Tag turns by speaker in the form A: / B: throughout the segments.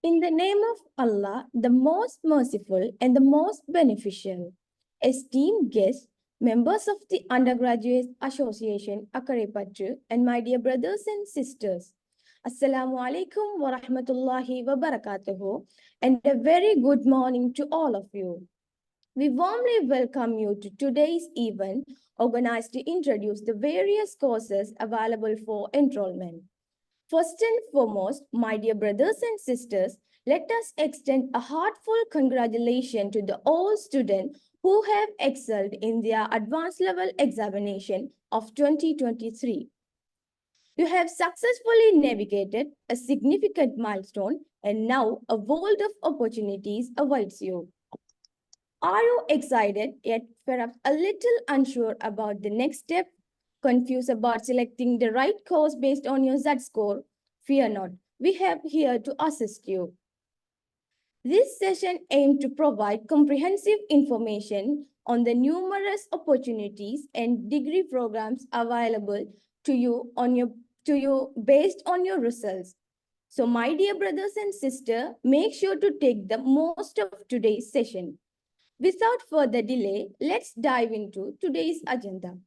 A: In the name of Allah, the most merciful and the most beneficial. Esteemed guests, members of the Undergraduate Association Akarepattu, and my dear brothers and sisters, Assalamu alaikum wa rahmatullahi wa barakatuhu, and a very good morning to all of you. We warmly welcome you to today's event organized to introduce the various courses available for enrollment. First and foremost, my dear brothers and sisters, let us extend a heartfelt congratulations to the all students who have excelled in their advanced level examination of 2023. You have successfully navigated a significant milestone and now a world of opportunities awaits you. Are you excited yet perhaps a little unsure about the next step? Confused about selecting the right course based on your Z score? Fear not, we have here to assist you. This session aims to provide comprehensive information on the numerous opportunities and degree programs available to you based on your results. So my dear brothers and sisters, make sure to take the most of today's session. Without further delay, let's dive into today's agenda.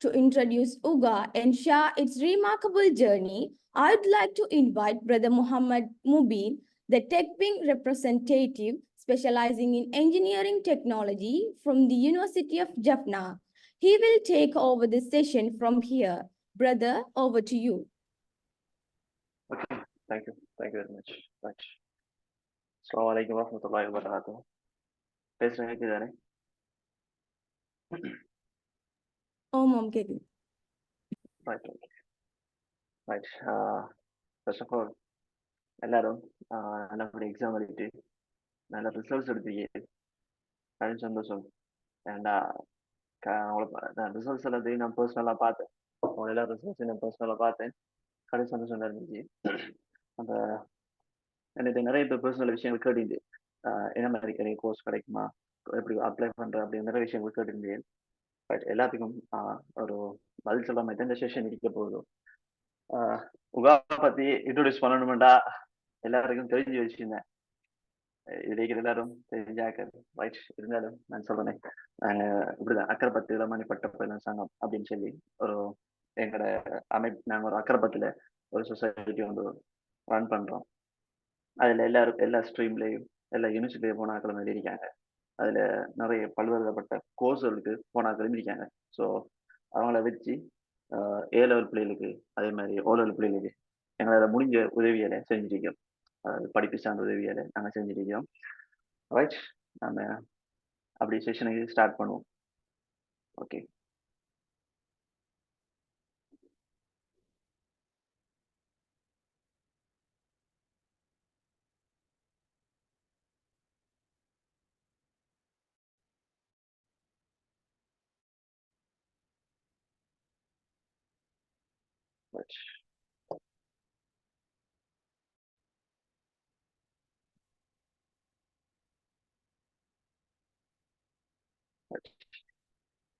A: To introduce UGA and share its remarkable journey, I'd like to invite Brother Muhammad Mubin, the TechWing representative specializing in engineering technology from the University of Jaffna. He will take over the session from here. Brother, over to you.
B: Okay, thank you very much. Assalamu alaikum warahmatullahi wabarakatuh. பேசுறேன் தானே?
A: Mom,
B: Right. First of all, எல்லாரும் நல்லபடியா exam எழுதிட்டு நல்ல results எடுத்தீங்க. அது சந்தோஷம். And நான் ரிசல்ட்ஸ் எல்லாத்தையும் நான் பர்சனலாக பார்த்தேன். உங்களோட எல்லா ரிசல்ட்ஸையும் நான் பர்சனலாக பார்த்தேன். கடை சந்தோஷம் இருந்துச்சு. அந்த எனக்கு நிறைய பேர் பர்சனல் விஷயங்கள் கேட்டீங்க. என்ன மாதிரி நிறைய கோர்ஸ் கிடைக்குமா, எப்படி அப்ளை பண்ணுறேன் அப்படின்னு நிறைய விஷயங்கள் கேட்டிருந்தேன். பட் எல்லாத்துக்கும் ஒரு பதில் சொல்ல மாதிரி இந்த செஷன் இருக்க போதும். உகா பற்றி இன்ட்ரோடியூஸ் பண்ணணுமெண்டா எல்லாருக்கும் தெரிஞ்சு வச்சுருந்தேன். இது எல்லாரும் தெரிஞ்சாக்க ரைட். இருந்தாலும் நான் சொல்றேன், இப்படிதான் அக்கரைப்பத்து இளமணி பட்டப்பயிலும் சங்கம் அப்படின்னு சொல்லி ஒரு எங்களோட நாங்கள் ஒரு அக்கரைப்பத்துல ஒரு சொசைட்டி வந்து ரன் பண்றோம். அதுல எல்லா ஸ்ட்ரீம்லயும் எல்லா யூனிவர்சிட்டியில போனாக்களும் எழுதியிருக்காங்க. அதுல நிறைய பல்வேறுபட்ட கோர்ஸ்களுக்கு போனாக்கள் எழுதியிருக்காங்க. ஸோ அவங்கள வச்சு ஏ லெவல் பிள்ளைகளுக்கு அதே மாதிரி ஓ லெவல் பிள்ளைகளுக்கு எங்களால் முடிஞ்ச உதவிகளை செஞ்சுருக்கோம். படிப்பு சார்ந்த உதவிகளை நாங்கள் செஞ்சுருக்கோம். ரைட், நம்ம அப்படி செஷனுக்கு ஸ்டார்ட் பண்ணுவோம். ஓகே.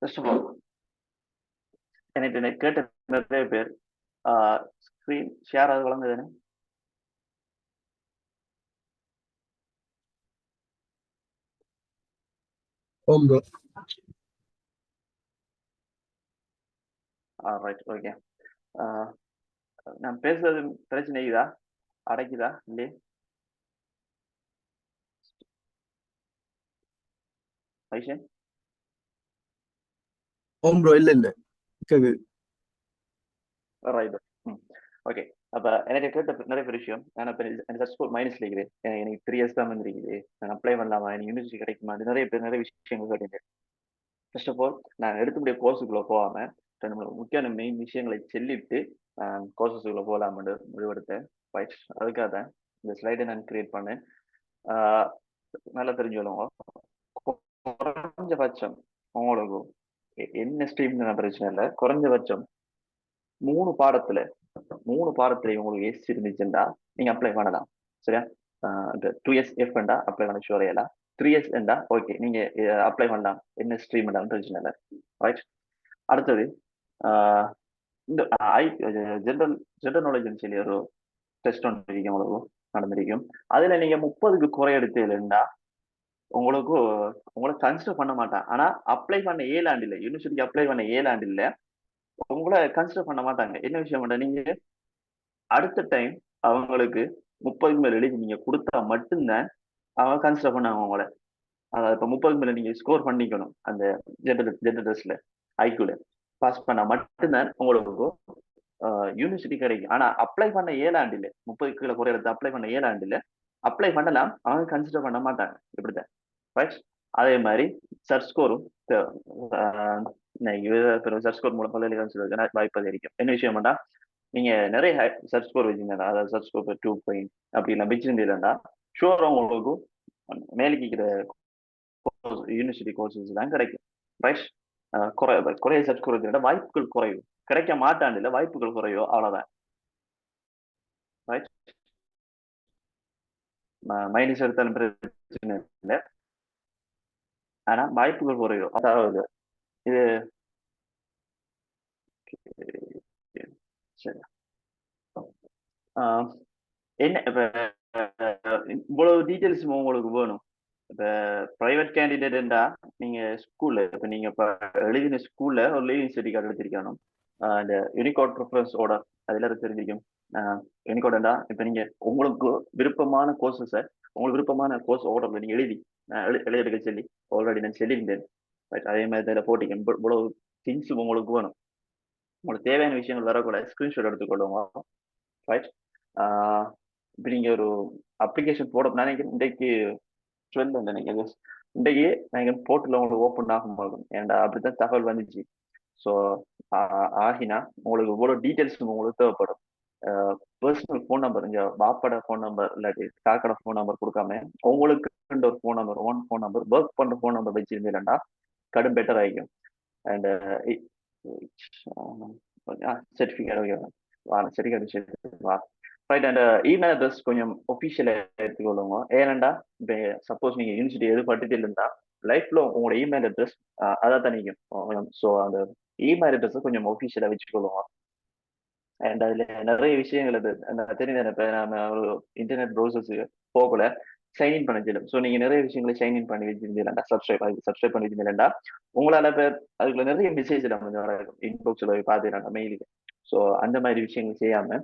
B: First of all, எனக்கு கேட்ட நிறைய பேர் ஸ்க்ரீன் ஷேர் ஆகுது வழங்குதானே? Right, okay. நான் பேசுறது பிரச்சனைக்குதா, அடைக்குதா இல்லையே? வைஷன்
C: இல்ல
B: ரைட், ஓகே. அப்ப எனக்கு கேட்ட நிறைய பேர் விஷயம், நான் இப்போ எனக்கு மைனஸ்ல இருக்கிறேன். எனக்கு 3 years தான் வந்துருக்குது, நான் அப்ளை பண்ணலாமா, எனக்கு யூனிவர்சிட்டி கிடைக்குமா, அது நிறைய பேர் நிறைய விஷயங்கள் கேட்டேன். ஃபர்ஸ்ட் ஆஃப் ஆல், நான் எடுக்கக்கூடிய கோர்ஸுக்குள்ள போகாம முக்கியமான மெயின் விஷயங்களை சொல்லிட்டு கோர்சஸுக்குள்ள போகலாம்னு முடிவெடுத்தேன். ரைட், அதுக்காக தான் இந்த ஸ்லைடை நான் கிரியேட் பண்ணேன். நல்லா தெரிஞ்சுக்கணும், குறைஞ்சபட்சம் உங்களுக்கு என்ன ஸ்ட்ரீம்னு பிரச்சனை இல்லை, குறைஞ்சபட்சம் 3 பாடத்துல உங்களுக்கு எஸ் இருந்துச்சுன்னா நீங்க அப்ளை பண்ணலாம். சரியா? 2 years எஃப் வேண்டா அப்ளை பண்ண ஷூர் ஆகலாம். 3 years வேண்டா ஓகே, நீங்க அப்ளை பண்ணலாம், என்ன ஸ்ட்ரீம் வேண்டாம் பிரச்சனை இல்லை. ரைட், அடுத்தது இந்த ஜென்ரல் நாலேஜ்னு சொல்லி ஒரு டெஸ்ட் ஒன்று இருக்கு உங்களுக்கு. நடந்திருக்கும். அதுல நீங்க 30க்கு குறை எடுத்தீங்கன்னா உங்களுக்கு உங்களை கன்சிடர் பண்ண மாட்டான். ஆனா அப்ளை பண்ண ஏழாண்டு இல்ல, யூனிவர்சிட்டிக்கு அப்ளை பண்ண ஏழாண்டு இல்ல, உங்களை கன்சிடர் பண்ண மாட்டாங்க. என்ன விஷயம், நீங்க அடுத்த டைம் அவங்களுக்கு 30க்கு மேல எழுதி நீங்க கொடுத்தா மட்டும்தான் அவங்க கன்சிடர் பண்ணாங்க உங்களை. அதாவது இப்ப 30க்கு மேல நீங்க ஸ்கோர் பண்ணிக்கணும் அந்த ஜென்ரல் டெஸ்ட்ல, ஐக்யூல பாஸ் பண்ணா மட்டும்தான் உங்களுக்கு யூனிவர்சிட்டி கிடைக்கும். ஆனா அப்ளை பண்ண ஏழாண்டு இல்ல, 30க்கு கீழே குறை எடுத்து அப்ளை பண்ண ஏழாண்டு இல்ல, அப்ளை பண்ணலாம், அவங்க கன்சிடர் பண்ண மாட்டாங்க. இப்படித்தான், ரைட்? அதே மாதிரி சர்ச் ஸ்கோரும் சர்ச் ஸ்கோர் மூலம் பல்கலைக்கழகம் வாய்ப்பு அதிகரிக்கும். என்ன விஷயம்டா, நீங்க நிறைய சர்ச் ஸ்கோர் வச்சிருந்தா, அதாவது சர்ச் ஸ்கோர் 2 அப்படி எல்லாம் வச்சிருந்தீங்கன்னா ஷூரா உங்களுக்கு மேலுக்கு இருக்கிற யூனிவர்சிட்டி கோர்சஸ் தான் கிடைக்கும், ரைட்? குறைய சர்ச் ஸ்கோர் வச்சிருந்தா வாய்ப்புகள் குறையும், கிடைக்க மாட்டாண்டு இல்ல, வாய்ப்புகள் குறையும், அவ்வளவுதான், ரைட்? மைனஸ் எடுத்தாலும் பிரச்சனை இல்லை, ஆனா வாய்ப்புகள் குறையும். அதாவது இது சரி. என்ன இப்ப இவ்வளவு டீட்டெயில்ஸ் உங்களுக்கு வேணும். இப்ப பிரைவேட் கேண்டிடேட்டா நீங்க ஸ்கூல்ல, இப்ப நீங்க இப்ப எழுதின ஸ்கூல்ல ஒரு லீவிங் சர்டிஃபிகேட் எடுத்திருக்கணும். இந்த யூனிகோட் ப்ரிஃபரன்ஸ் ஆர்டர் அதுல தெரிஞ்சிருக்கும். யூனிகோடா இப்ப நீங்க உங்களுக்கு விருப்பமான கோர்சஸை உங்களுக்கு விருப்பமான கோர்ஸ் ஆர்டர்ல நீங்க எழுதி சொல்லி ஆல்ரெடி நான் சொல்லியிருந்தேன். அதே மாதிரி இதில் போட்டிங்க இவ்வளவு திங்ஸ் உங்களுக்கு வேணும். உங்களுக்கு தேவையான விஷயங்கள் வரக்கூட ஸ்கிரீன்ஷாட் எடுத்துக்கொள்ளுங்க, ரைட்? இப்போ நீங்க ஒரு அப்ளிகேஷன் போட நினைக்கிறேன், இன்றைக்கு 12 நினைக்கிறேன், இன்றைக்கு நினைக்கிறேன் போர்ட்டல் உங்களுக்கு ஓப்பன் ஆகும், ஏன்டா அப்படித்தான் தகவல் வந்துச்சு. ஸோ ஆகினா உங்களுக்கு இவ்வளோ டீட்டெயில்ஸ் உங்களுக்கு தேவைப்படும். பர்சனல் ஃபோன் நம்பர், இங்கே பாப்போட ஃபோன் நம்பர் இல்லாட்டி காக்கோட ஃபோன் நம்பர் கொடுக்காம உங்களுக்கு ஒரு phone number, own phone number, work பண்ணுற ஃபோன் நம்பர் வச்சிருந்தீங்கன்னா கடும் பெட்டர் ஆகிக்கும். And certificate certificate right. And email address கொஞ்சம் ஒஃபிஷியலாக எடுத்துக்கொள்ளுங்க. ஏனண்டா இப்போ சப்போஸ் நீங்கள் யூனிவர்சிட்டி எதிர்பார்த்துட்டு இருந்தா லைஃப்ல உங்களோட இமெயில் அட்ரஸ் அதான் தனிக்கும். ஸோ அந்த இமெயில் அட்ரஸை கொஞ்சம் ஒஃபிஷியலாக வச்சுக்கொள்ளுங்க. அண்ட் அதில் நிறைய விஷயங்கள் அது நான் தெரிஞ்சேன். இப்போ நம்ம ஒரு இன்டர்நெட் ப்ரௌசர்ஸுக்கு போகல சைன்இன் பண்ண சொல்லும். ஸோ நீங்கள் நிறைய விஷயங்களை சைன்இன் பண்ணி வச்சிருந்தீங்களா, சப்ஸ்கிரைப் பண்ணி வச்சிருந்தீங்களா, உங்களால் இப்போ அதுக்குள்ள நிறைய மெசேஜ் நம்ம இருக்கும், இன்பாக்ஸில் பார்த்துக்கலாம் மெயிலுக்கு. ஸோ அந்த மாதிரி விஷயங்கள் செய்யாம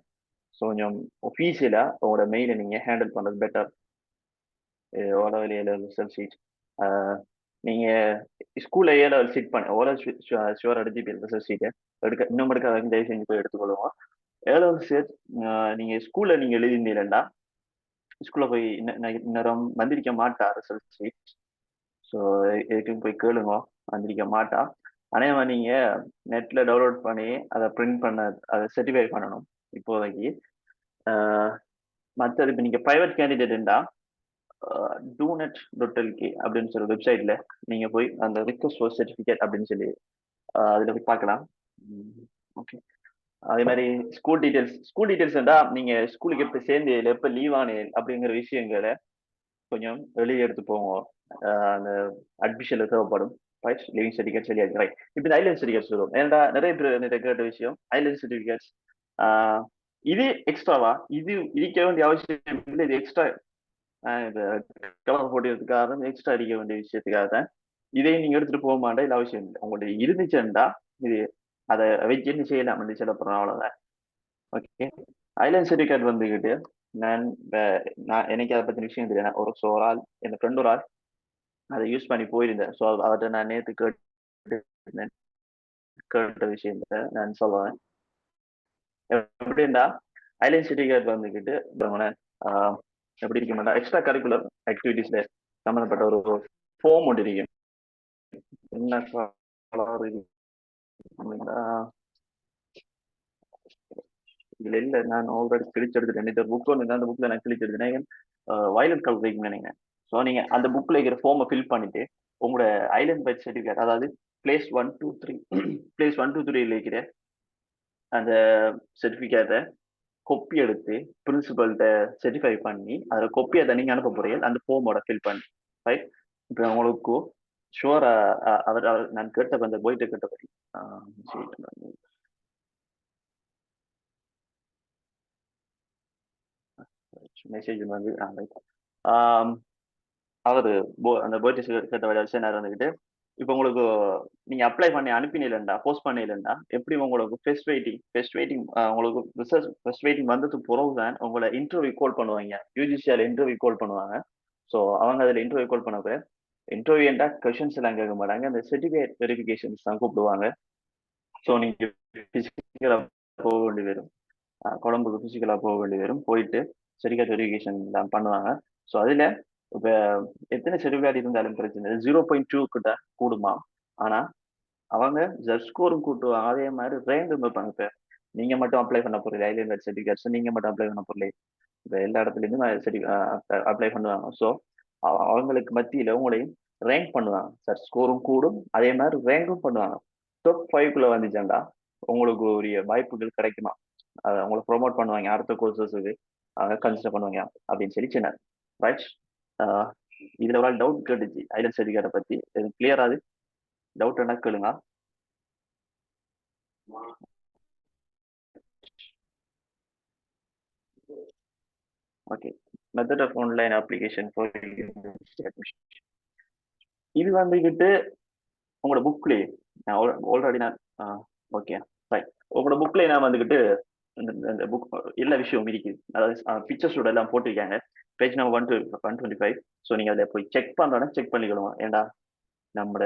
B: ஸோ கொஞ்சம் ஒஃபீஷியலா உங்களோட மெயிலை நீங்க ஹேண்டில் பண்றது பெட்டர். ஓலா ரிசல்ட் ஷீட் நீங்க ஸ்கூல்ல ஏலவல் சீட் பண்ணி ஓலா ஷுவர் எடுத்து ரிசல்ட் ஷீட்டை இன்னும் எடுக்க தயவு செஞ்சு போய் எடுத்துக்கொள்ளுவோம். ஏலவல் சீட் நீங்க ஸ்கூல்ல நீங்க எழுதியிருந்தீங்கன்னா ஸ்கூல்ல போய் நேரம் வந்திருக்க மாட்டா ரிசல்ட் ஷீட். ஸோ எதுக்கும் போய் கேளுங்க, வந்திருக்க மாட்டா. அதே நீங்க நெட்ல டவுன்லோட் பண்ணி அதை பிரிண்ட் பண்ண அதை சர்டிஃபை பண்ணணும் இப்போதைக்கு. மற்றது இப்போ நீங்க பிரைவேட் கேண்டிடேட்டா donet.lk அப்படின்னு சொல்லி வெப்சைட்ல நீங்க போய் அந்த ரிக்வெஸ்ட் ஃபார் சர்டிஃபிகேட் அப்படின்னு சொல்லி அதுல போய் பார்க்கலாம். ஓகே. அதே மாதிரி ஸ்கூல் டீடைல்ஸ் நீங்க ஸ்கூலுக்கு எப்போ சேர்ந்து எப்போ லீவ் ஆனேன் அப்படிங்கிற விஷயங்களை கொஞ்சம் வெளியே எடுத்து போங்க. அந்த அட்மிஷன்ல தேவைப்படும், ரைட்? லிவிங் சர்டிஃபிகேட் சரியாச்சு, ரைட்? இப்போ ஐலண்ட் சர்டிஃபிகேட் சொல்லுவோம். ஏன்னா நிறைய பேர் கேட்ட விஷயம் ஐலண்ட் சர்டிஃபிகேட்ஸ் இது எக்ஸ்ட்ராவா, இது இருக்க வேண்டிய அவசியம் இல்லை, இது எக்ஸ்ட்ரா கலர் போட்டுறதுக்காக எக்ஸ்ட்ரா அடிக்க வேண்டிய விஷயத்துக்காக தான். இதையும் நீங்க எடுத்துட்டு போக மாட்டேன், இல்லை அவசியம் இல்லை. உங்களுடைய இருந்துச்சுன்னா இது அதை வச்சு என்ன செய்யலாம் அப்படின்னு சொல்ல போறோம், அவ்வளவுதான். ஓகே. ஐலண்ட் சர்டிஃபிகேட் வந்துக்கிட்டு நான் எனக்கு அதை பத்தின விஷயம் தெரியும். ஒரு ஆள் என் ஃப்ரெண்ட் ஒரு ஆள் அதை யூஸ் பண்ணி போயிருந்தேன். ஸோ அவர்கிட்ட நான் நேற்று கேட்ட விஷயத்த நான் சொல்லுவேன். எப்படின்னா ஐலண்ட் சர்டிஃபிகேட் வந்துக்கிட்டு எப்படி இருக்க மாட்டா, எக்ஸ்ட்ரா கரிக்குலர் ஆக்டிவிட்டிஸ்ல சம்மந்தப்பட்ட ஒரு ஃபார்ம் ஒன்று இருக்கும். என்ன இதுல இல்ல, நான் ஆல்ரெடி கிழிச்சு எடுத்துட்டேன். இந்த புக் ஒன்று அந்த புக்ல நான் கிழிச்சு எடுத்துட்டேன். வயலட் கலர் இருக்குன்னு நினைக்கிறேன். ஸோ நீங்க அந்த புக்ல இருக்கிற ஃபார்மை ஃபில் பண்ணிட்டு உங்களோட ஐலண்ட் பர்த் சர்டிஃபிகேட், அதாவது பிளேஸ் 1 2 3 பிளேஸ் 1 2 3 இருக்கிற அந்த சர்டிஃபிகேட்டை கொப்பி எடுத்து பிரின்சிபல்கிட்ட சர்டிஃபை பண்ணி அதில் கொப்பி அதை நீங்கள் அனுப்ப போறீங்க அந்த ஃபார்மோட ஃபில் பண்ணி, ரைட்? இப்போ உங்களுக்கு ஷுவரா அவர் நான் கேட்ட அந்த போயிட்டு கேட்டபடி மெசேஜ் வந்து அவர் அந்த பர்த்டே கேட்ட வச்சு நேரம் வந்துக்கிட்டு இப்போ உங்களுக்கு நீங்க அப்ளை பண்ணி அனுப்பினீங்களா போஸ்ட் பண்ணீங்களா எப்படி உங்களுக்கு ஃபெஸ்ட் வெயிட்டிங் உங்களுக்கு ரிசர்ச் ஃபெஸ்ட் வெயிட்டிங் வந்ததுக்கு பிறகு தான் உங்களை இன்டர்வியூ கால் பண்ணுவாங்க. யூஜிசியால இன்டர்வியூ கால் பண்ணுவாங்க. ஸோ அவங்க அதில் இன்டர்வியூ கால் பண்ண பிறகு இன்டர்வியூண்டா கொஷின்ஸ் எல்லாம் கேட்க மாட்டாங்க. அந்த சர்டிஃபிகேட் வெரிஃபிகேஷன்ஸ் தான் கூப்பிடுவாங்க. ஸோ நீங்க பிசிக்கலா போக வேண்டி வரும். கொழம்புக்கு பிசிக்கலா போக வேண்டி வரும். போயிட்டு சர்டிஃபிகேட் வெரிஃபிகேஷன் எல்லாம் பண்ணுவாங்க. ஸோ அதுல இப்போ எத்தனை சர்டிஃபிகேட் இருந்தாலும் பிரச்சனை 0.2 கிட்ட கூடுமா. ஆனா அவங்க ஜஸ்ட் ஸ்கோரும் கூட்டுவாங்க. அதே மாதிரி ரேங்கும் வைப்பாங்க. இப்போ நீங்க மட்டும் அப்ளை பண்ண போறீங்க ஐலேண்ட் சர்டிஃபிகேட்ஸ் நீங்க மட்டும் அப்ளை பண்ண போறீங்க. இப்போ எல்லா இடத்துலயும் சரி அப்ளை பண்ணுவாங்க. ஸோ அவங்களுக்கு மத்தியில உங்களையும் ரேங்க் பண்ணுவாங்க. சார் ஸ்கோரும் கூடும், அதே மாதிரி ரேங்கும் பண்ணுவாங்க. டாப் 5 வந்துச்சாண்டா உங்களுக்கு உரிய வாய்ப்புகள் கிடைக்குமா, அதை உங்களை ப்ரொமோட் பண்ணுவாங்க அடுத்த கோர்சஸுக்கு அவங்க கன்சிடர் பண்ணுவாங்க அப்படின்னு சொல்லி சொன்னார். ரைட். இதுல ஒரு டவுட் கேட்டுச்சு ஐலண்ட் சர்டிஃபிகேட்டை பத்தி. கிளியர் ஆகுது? டவுட் என்ன கேளுங்க. Okay. Method of online application for admission. இது வந்துக்கிட்டு உங்களோட புக்லேயே ஆல்ரெடி நான் ஓகே ரைட். உங்களோட புக்லேயே நான் வந்துக்கிட்டு இந்த புக் எல்லா விஷயம் இருக்குது. அதாவது பிக்சர்ஸோட எல்லாம் போட்டிருக்காங்க. Page number 125. ஸோ நீங்கள் அதில் போய் செக் பண்ணுறோன்னா செக் பண்ணிக்கணும். ஏண்டா நம்மளோட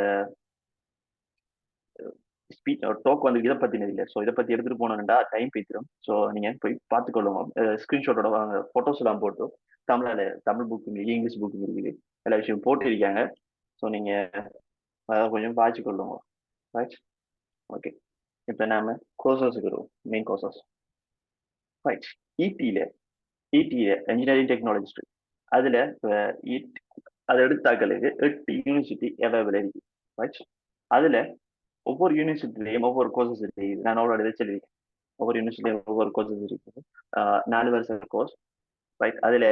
B: டோக் வந்து இதை பற்றினது இல்லை. ஸோ இதை பற்றி எடுத்துகிட்டு போனோம்னா டைம் போய்த்திரும். ஸோ நீங்கள் போய் பார்த்துக்கொள்ளுவோம். ஸ்க்ரீன்ஷாட்டோட வாங்க, ஃபோட்டோஸ் எல்லாம் போட்டு தமிழ் புக்கு இருக்குது, இங்கிலீஷ் புக்கு இருக்குது, எல்லா விஷயம் போட்டிருக்காங்க. ஸோ நீங்கள் அதை கொஞ்சம் பாய்ச்சிக்கொள்ளுங்க. ரைட். ஓகே. இப்போ நாம கோர்சஸுக்கு வருவோம். Main courses. ரைட். இடியில் இன்ஜினியரிங் டெக்னாலஜிஸ்ட் அதில் அதை எடுத்தாக்களுக்கு 8 யூனிவர்சிட்டி அவைலபிள் இருக்கு. ரைட். அதில் ஒவ்வொரு யூனிவர்சிட்டிலையும் ஒவ்வொரு கோர்சஸ் இருக்கு. நான் ஆல்ரெடி சொல்லியிருக்கேன். ஒவ்வொரு யூனிவர்சிட்டிலையும் ஒவ்வொரு கோர்சஸ் இருக்குது. 4 வருஷம் கோர்ஸ். ரைட். அதில்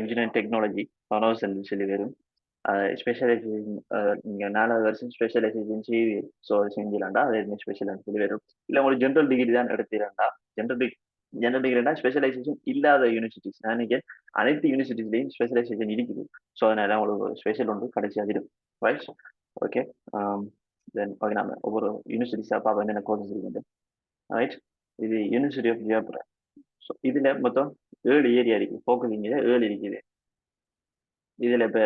B: இன்ஜினியரிங் டெக்னாலஜி ஆனர்ஸ் சொல்லி வரும். ஸ்பெஷலைசேஷன் நீங்கள் 4வது வருஷம் ஸ்பெஷலைசேஷன் செய்வி. ஸோ செஞ்சிலாண்டா அது எதுவுமே ஸ்பெஷல் சொல்லி வரும். இல்லை உங்களுக்கு ஜென்ரல் டிகிரி தான் எடுத்துறாண்டா ஜென்ரல் டிகிரினா ஸ்பெஷலைசேஷன் இல்லாத யூனிவர்சிட்டிஸ். நான் இன்னைக்கு அனைத்து யூனிவர்சிட்டிஸ்லையும் ஸ்பெஷலைசேஷன் இருக்குது. ஸோ அதனால உங்களுக்கு ஸ்பெஷல் ஒன்று கடைசியாக இருக்கும். ரைட். ஓகே. தென் ஓகே, நாம ஒவ்வொரு யூனிவர்சிட்டிஸாக பார்ப்போம் என்னென்ன கோர்சஸ் இருக்குது. ரைட். இது யூனிவர்சிட்டி ஆஃப் ஜெயபுரம். ஸோ இதில் மொத்தம் 7 ஏரியா இருக்குது. ஃபோக்கஸிங்கில் 7 இருக்குது. இதில் இப்போ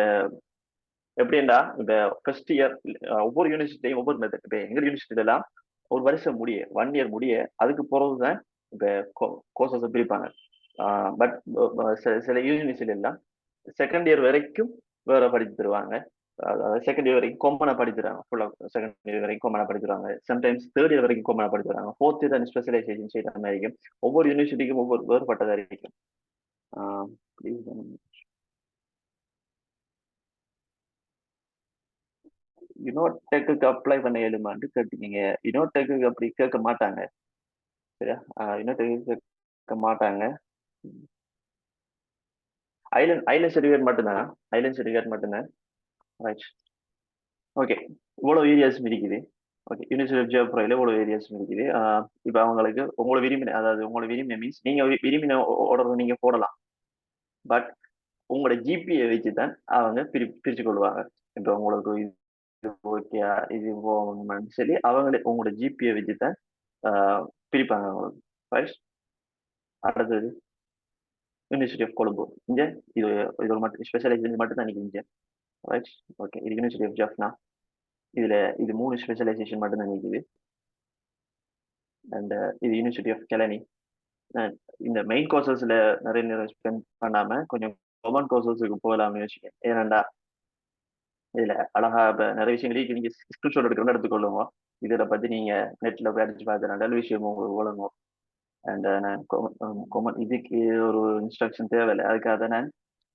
B: எப்படின்னா இப்போ ஃபர்ஸ்ட் இயர் ஒவ்வொரு யூனிவர்சிட்டியும் ஒவ்வொரு மெத்தட். இப்போ எங்கள் யூனிவர்சிட்டிலாம் ஒரு வருஷம் முடிய 1 இயர் முடிய அதுக்கு பிறகு தான் இப்போ கோர்சஸை பிரிப்பாங்க. பட் சில யூனிவர்சிட்டி எல்லாம் செகண்ட் இயர் வரைக்கும் வேற படிச்சு தருவாங்க. அதாவது செகண்ட் இயர் வரைக்கும் கொம்பனை படிச்சுறாங்க. ஃபுல்லாக செகண்ட் இயர் வரைக்கும் கொம்பனை படிச்சுருவாங்க. சம்டைம்ஸ் தேர்ட் இயர் வரைக்கும் கொம்பனை படிச்சுறாங்க. ஃபோர்த் இயர் தான் ஸ்பெஷலைசேஷன் செய்கிற மாதிரி இருக்கும். ஒவ்வொரு யூனிவர்சிட்டிக்கும் ஒவ்வொரு வேறுபட்டதாக இருக்கும். யுனோடெக்கு அப்ளை பண்ண ஏழுமான்னு கேட்டீங்க. யுனோடெக்கு அப்படி கேட்க மாட்டாங்க. சரியா? யுனோடெக்கு கேட்க மாட்டாங்க. ஐலண்ட் சர்டிஃபிகேட் மட்டும்தான். ஐலண்ட் சர்டிஃபிகேட் மட்டும்தான். ரைட். ஓகே. இவ்வளோ ஏரியாஸ் இருக்குது. ஓகே. யூனிவர்சிட்டி ஆஃப் ஜெயபுரம் இவ்வளோ ஏரியாஸ் இருக்குது. இப்போ அவங்களுக்கு உங்களை விரும்பின, அதாவது உங்களை விரும்பின மீன்ஸ் நீங்கள் விரும்பின ஆர்டர் நீங்கள் போடலாம். பட் உங்களோட ஜிபியை வச்சு தான் அவங்க பிரித்து கொள்வாங்க. இப்போ உங்களுக்கு இது ஓகே இது போகணும்னு சொல்லி அவங்களே உங்களோட ஜிபியை வச்சு தான் பிரிப்பாங்க உங்களுக்கு. ரைட். அடுத்தது யூனிவர்சிட்டி ஆஃப் கொழும்பு. இங்கே இது மட்டும் ஸ்பெஷலைசேஷன் மட்டும் தான் நிற்குது. ரைட். ஓகே. இது யூனிவர்சிட்டி ஆஃப் ஜாஃப்னா. இது 3 ஸ்பெஷலைசேஷன் மட்டும் தான் நிற்குது. அண்ட் இது யூனிவர்சிட்டி ஆஃப் கெலனி. இந்த மெயின் கோர்சஸ்ல நிறைய நேரம் ஸ்பெண்ட் பண்ணாம கொஞ்சம் காமன் கோர்சஸுக்கு போகலாம்னு யோசிக்கேன். ஏன்னாண்டா இதுல அழகா நிறைய விஷயங்கள் நீங்க ஸ்கிரீன்ஷாட் எடுக்கணும்னு எடுத்துக்கொள்ளுங்க. இதை பத்தி நீங்க நெட்ல போய் அடிச்சு பார்த்து நல்ல விஷயம் உங்களுக்கு ஒழுங்கும். அண்ட் நான் இதுக்கு ஒரு இன்ஸ்ட்ரக்ஷன் தேவையில்லை. அதுக்காக தான் நான்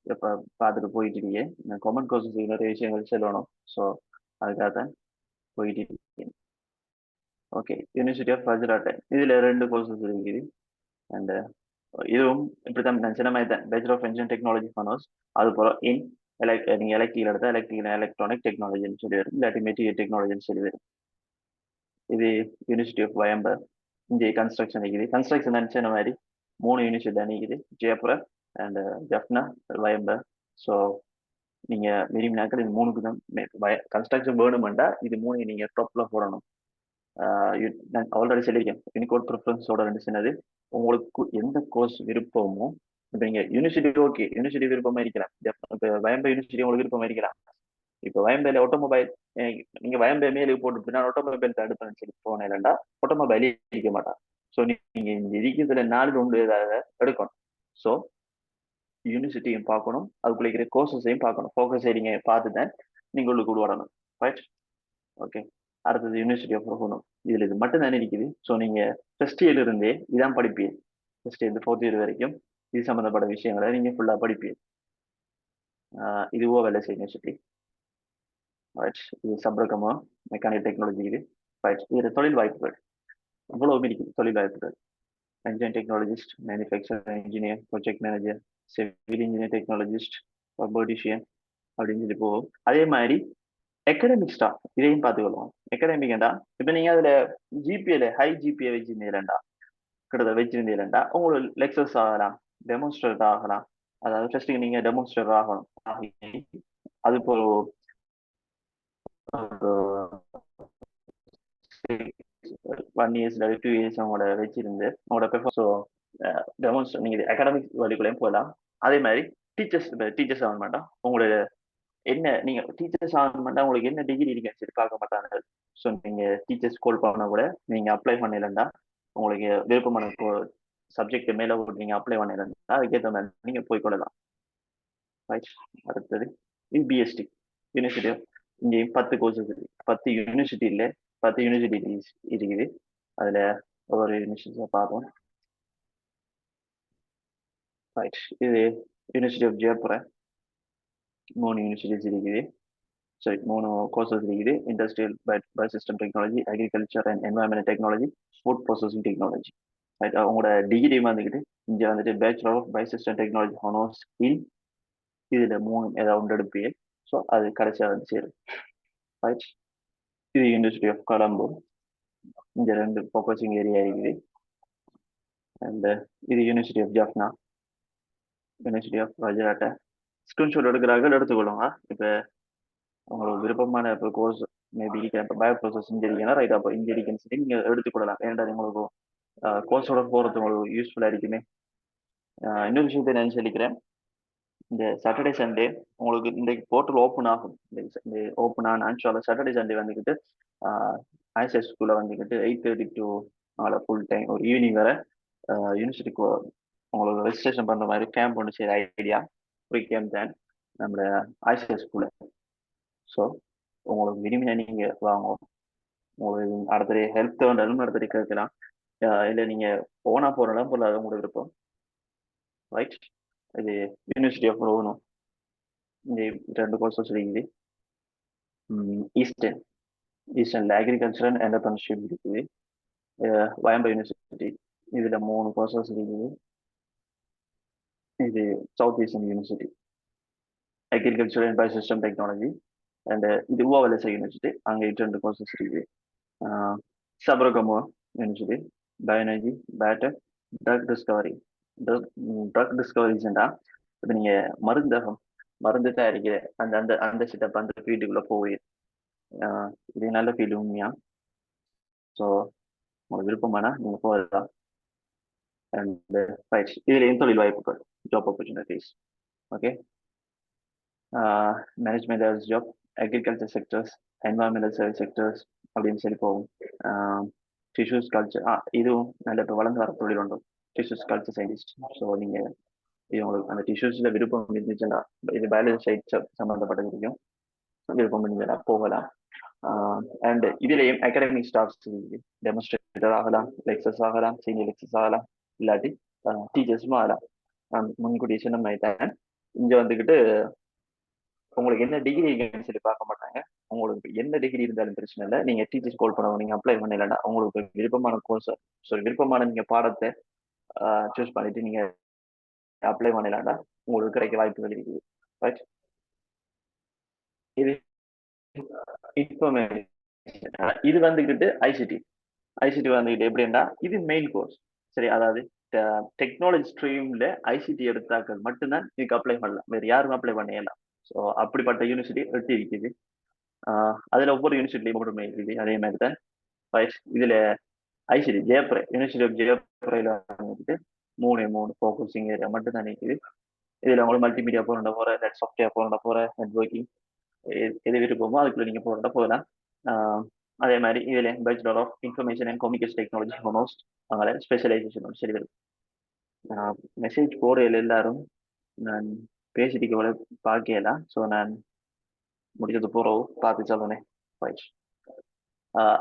B: இப்போ பார்த்துட்டு போயிட்டு இருக்கேன். நான் காமன் கோர்சஸ் நிறைய விஷயங்கள் சொல்லணும். ஸோ அதுக்காக தான் போயிட்டு இருக்கேன். ஓகே. யூனிவர்சிட்டி ஆஃப் வஜ்ராட்டன் இதுல 2 கோர்சஸ் இருக்குது. அண்ட் இதுவும் இப்படித்தான் நான் சின்ன மாதிரி தான் பேச்சுலர் ஆஃப் இன்ஜினியரிங் டெக்னாலஜி பண்ணோஸ். அது போல நீங்கள் எலக்ட்ரிக்கல் எடுத்தால் எலக்ட்ரிக்கல் எலக்ட்ரானிக் டெக்னாலஜின்னு சொல்லி வரும். இல்லாட்டி மெட்டீரியல் டெக்னாலஜின்னு சொல்லி வரும். இது யூனிவர்சிட்டி ஆஃப் வயம்பர். இங்கே கன்ஸ்ட்ரக்ஷன் இருக்குது. கன்ஸ்ட்ரக்ஷன் நினச்ச மாதிரி 3 யூனிவர்சிட்டி தான் இருக்குது, ஜெயபுர அண்ட் ஜஃப்னா, வயம்ப. ஸோ நீங்க விரும்பினாக்கள் இது 3க்கு தான் கன்ஸ்ட்ரக்ஷன் வேணுமெண்டா இது 3 நீங்க டாப்ல போடணும். நான் ஆல்ரெடி சொல்லியிருக்கேன், யூனிகோட் ப்ரிஃபரன்ஸோட 2 சின்னது. உங்களுக்கு எந்த கோர்ஸ் விருப்பமோ, இப்போ நீங்க யூனிவர்சிட்டி ஓகே, யூனிவர்சிட்டி விருப்பமா இருக்கலாம். இப்போ வயம்ப யூனிவர்சிட்டி உங்களுக்கு விருப்பமா இருக்கலாம். இப்போ வயம்பேல ஆட்டோமொபைல், நீங்க வயம்பே மேலே போட்டு நான் ஆட்டோமொபைல் அடுப்பேன்னு சொல்லி போனேன்டா ஆட்டோமொபைலே இருக்க மாட்டான். ஸோ நீங்க இந்த இருக்கிறதுல 4 ஒன்று ஏதாவது எடுக்கணும். ஸோ யூனிவர்சிட்டியும் பார்க்கணும், அதுக்குள்ள இருக்கிற கோர்சஸையும் பார்க்கணும். ஃபோக்கஸ் ஏரிங்க பார்த்து தான் நீங்க உள்ளுக்கு விடணும். Right, okay. அடுத்தது யூனிவர்சிட்டி ஆஃப் போகணும். இதுல இது மட்டும் தானே இருக்குது. ஸோ நீங்க ஃபர்ஸ்ட் இயர்ல இருந்தே இதான் படிப்பீங்க. ஃபர்ஸ்ட் இயர் 4th இயர் வரைக்கும் இது சம்பந்தப்பட்ட விஷயங்களை நீங்க ஃபுல்லா படிப்பீங்க. இதுவோ வெல்லஸ் யூனிவர்சிட்டி. ரைட், இது சப்ரகமா மெக்கானிக் டெக்னாலஜி இது. ரைட், இதுல தொழில் வாய்ப்புகள் இவ்வளவு இருக்குது. தொழில் வாய்ப்புகள் engineering technologist, manufacturing engineer, project manager, civil engineer technologist, robotician அப்படின்னு சொல்லி போகும். அதே மாதிரி அகாடமிக் ஸ்டாஃப் இதையும் பார்த்துக்கொள்வோம். அகாடமிக்டா இப்போ நீங்க அதுல ஜிபிஏல ஹை ஜிபிஏ வச்சிருந்தீங்களா, கிட்ட வச்சிருந்தீங்களா, உங்களுக்கு லெக்சர்ஸ் ஆகலாம், டெமோன்ஸ்ட்ரேட் ஆகலாம். அதாவது ஃபர்ஸ்ட் நீங்க டெமோன்ஸ்ட்ரேட் ஆகணும். அது இப்போ 1 years 2 years அவங்களோட வச்சிருந்து அவங்களோட பெர்ஃபார்ம். ஸோ டெமோன்ஸ்ட்ரேட் நீங்க அகாடமிக் வழிக்குள்ளேயும் போகலாம். அதே மாதிரி டீச்சர்ஸ் ஆக மாட்டோம். உங்களோட என்ன நீங்க டீச்சர்ஸ் ஆக மாட்டா உங்களுக்கு என்ன டிகிரி இருக்குன்னு சொல்லி பார்க்க மாட்டாங்க. ஸோ நீங்க டீச்சர்ஸ் கால் பண்ண கூட நீங்க அப்ளை பண்ணலன்னா உங்களுக்கு விருப்பமான சப்ஜெக்ட் மேல நீங்க அப்ளை பண்ணலன்னா அதுக்கேற்ற மாதிரி நீங்க போய் கொள்ளலாம். ரைட், அடுத்தது பிஎஸ்டி யூனிவர்சிட்டி. இங்கே 10 கோர்சஸ் இருக்கு. 10 யூனிவர்சிட்டி இல்லை, 10 யூனிவர்சிட்டிஸ் இருக்குது. அதுல ஒவ்வொரு யூனிவர்சிட்டியை பார்ப்போம். ரைட், இது யூனிவர்சிட்டி ஆஃப் ஜெயபுரா. 3 யூனிவர்சிட்டிஸ் இருக்குது. சரி, 3 கோர்சஸ் இருக்குது. Industrial biosystem technology, agriculture and environment technology, food processing technology. Right, உங்களோட டிகிரி வந்துக்கிட்டு இங்கே வந்துட்டு bachelor of biosystem technology honours in இதுல 3 ஏதாவது ஒன்று எடுப்பீங்க. ஸோ அது கடைசியாக வந்து சேரும். ரைட், இது யூனிவர்சிட்டி ஆஃப் கொலம்போ. இங்க 2 ஃபோக்கஸிங் ஏரியா இருக்குது. அண்ட் இது university of Jaffna, university of Rajarata. Screenshot எடுக்கிறார்கள் எடுத்துக்கொள்ளுங்க. இப்போ உங்களுக்கு விருப்பமான இப்போ கோர்ஸ் மேபி இப்போ பயோ ப்ராசஸ் இன்ஜினியரிங் ரைட், அப்போ இன்ஜினியரிங் சொல்லி நீங்கள் எடுத்துக்கொள்ளலாம். ஏன்டா உங்களுக்கு கோர்ஸோட போகிறது உங்களுக்கு யூஸ்ஃபுல்லாக இருக்குமே. இன்னொரு விஷயத்தை நான் சொல்லிக்கிறேன். இந்த சாட்டர்டே சண்டே உங்களுக்கு இந்த போர்ட்டல் ஓப்பன் ஆகும். இந்த ஓப்பன் ஆன சாட்டர்டே சண்டே வந்துக்கிட்டு ஐஎஸ்எஸ் ஸ்கூலில் வந்துக்கிட்டு 8:30 to ஃபுல் டைம் ஒரு ஈவினிங் வரை யூனிவர்சிட்டிக்கு உங்களுக்கு ரெஜிஸ்ட்ரேஷன் பண்ணுற மாதிரி கேம்ப் ஒன்று செய்கிற ஐடியா. ஃப்ரீ கேம்ப் தான் நம்மளோட ஐஎஸ்எஸ் ஸ்கூலில். ஸோ உங்களுக்கு விரும்பினா நீங்கள் வாங்குவோம். உங்களுக்கு அடுத்த ஹெல்ப் வேண்டாலும் அடுத்த கேட்கலாம். இல்லை நீங்கள் ஓனா போகிறலாம் போல அது உங்களுக்கு விருப்பம். ரைட், இது யூனிவர்சிட்டி ஆஃப் ரோனும் இந்த 2 கோர்சஸ் இருக்குது. ஈஸ்டர்னில் அக்ரிகல்ச்சர் அண்ட் என்டர்பிரனர்ஷிப் இருக்குது. வயம்பா யூனிவர்சிட்டி இதில் 3 கோர்சஸ் இருக்குது. இது south eastern university agriculture and biosystem technology. And இது ஓவல்எஸ்ஐ யூனிவர்சிட்டி, அங்கே 2 கோர்சஸ் இருக்குது. சப்ரகமோ யூனிவர்சிட்டி பயோலஜி பேட்டர் ட்ரக் டிஸ்கவரிஸ்ண்டா இப்போ நீங்கள் மருந்து தயாரிக்கிற அந்த அந்த அந்த செட்டப் அந்த ஃபீல்டுக்குள்ளே போய் இது நல்ல ஃபீல்டு உண்மையா. ஸோ உங்களுக்கு விருப்பமானா நீங்கள் போகலாம். அண்ட் ரைட், இதுலேயும் தொழில் வாய்ப்புகள், job opportunities. Okay, management job, agriculture sectors, environmental service sectors அப்படின்னு சொல்லி போகும். டிஷ்யூஸ் கல்ச்சர் இதுவும் நல்ல இப்போ வளர்ந்து வர தொழில் உண்டு, டிஷ்யூஸ் கல்ச்சர் சயின்டிஸ்ட். ஸோ நீங்கள் இது உங்களுக்கு அந்த டிஷ்யூஸில் விருப்பம் இருந்துச்சுன்னா இது பயாலஜி சைட் சம்மந்தப்பட்டது இருக்கும். விருப்பம் இருந்துச்சுன்னா போகலாம். அண்ட் இதுலேயும் அகாடமிக் ஸ்டாஃப்ஸ் டெமோன்ஸ்ட்ரேட்டர் ஆகலாம், லெக்சர்ஸ் ஆகலாம், சீனியர் லெக்சர்ஸ் ஆகலாம், இல்லாட்டி டீச்சர்ஸும் ஆகலாம். முன்கூட்டியே சொன்ன மாதிரி தான் இங்கே வந்துக்கிட்டு உங்களுக்கு என்ன டிகிரி இருக்குன்னு சொல்லி பார்க்க மாட்டாங்க. உங்களுக்கு என்ன டிகிரி இருந்தாலும் பிரச்சனை இல்லை. நீங்கள் டீச்சர்ஸ் கால் பண்ண நீங்கள் அப்ளை பண்ணலன்னா உங்களுக்கு விருப்பமான கோர்ஸ், ஸோ விருப்பமான நீங்கள் பாடத்தை சூஸ் பண்ணிட்டு நீங்கள் அப்ளை பண்ணலாம்டா உங்களுக்கு கிடைக்க வாய்ப்புகள் இருக்குது. ரைட், இது இன்ஃபர்மேஷன். இது வந்துக்கிட்டு ஐசிடி ஐசிடி வந்துட்டு எப்படின்னா இது மெயின் கோர்ஸ். சரி, அதாவது டெக்னாலஜி ஸ்ட்ரீம்ல ஐசிடி எடுத்தாக்கள் மட்டும்தான் இதுக்கு அப்ளை பண்ணலாம், வேறு யாரும் அப்ளை பண்ணலாம். ஸோ அப்படிப்பட்ட யூனிவர்சிட்டி 8 இருக்குது. அதுல ஒவ்வொரு யூனிவர்சிட்டிலையும் மட்டுமே இருக்குது. அதே மாதிரி தான் இதுல ஐசிடி ஜெயப்புரை யூனிவர்சிட்டி ஆஃப் ஜெயப்புரையில வந்துட்டு மூணு ஃபோக்கஸிங் ஏரியா மட்டும் தான் இருக்குது. இதுல உங்களுக்கு மல்டிமீடியா போறா போற, சாஃப்ட்வேர் போறா போற, நெட்ஒர்க்கிங் எது விருப்பமோ அதுக்குள்ள நீங்க போறா போகலாம். அதே மாதிரி இதுல bachelor of information and communication technology ஹோனோஸ்ட் அவங்கள ஸ்பெஷலைசேஷன் சரி வரும். மெசேஜ் போடுறதுல எல்லாரும் நான் பேசிட்டு கூட பார்க்கலாம். ஸோ நான் முடிஞ்சது போறோம் பார்த்து சொல்லுனேன்.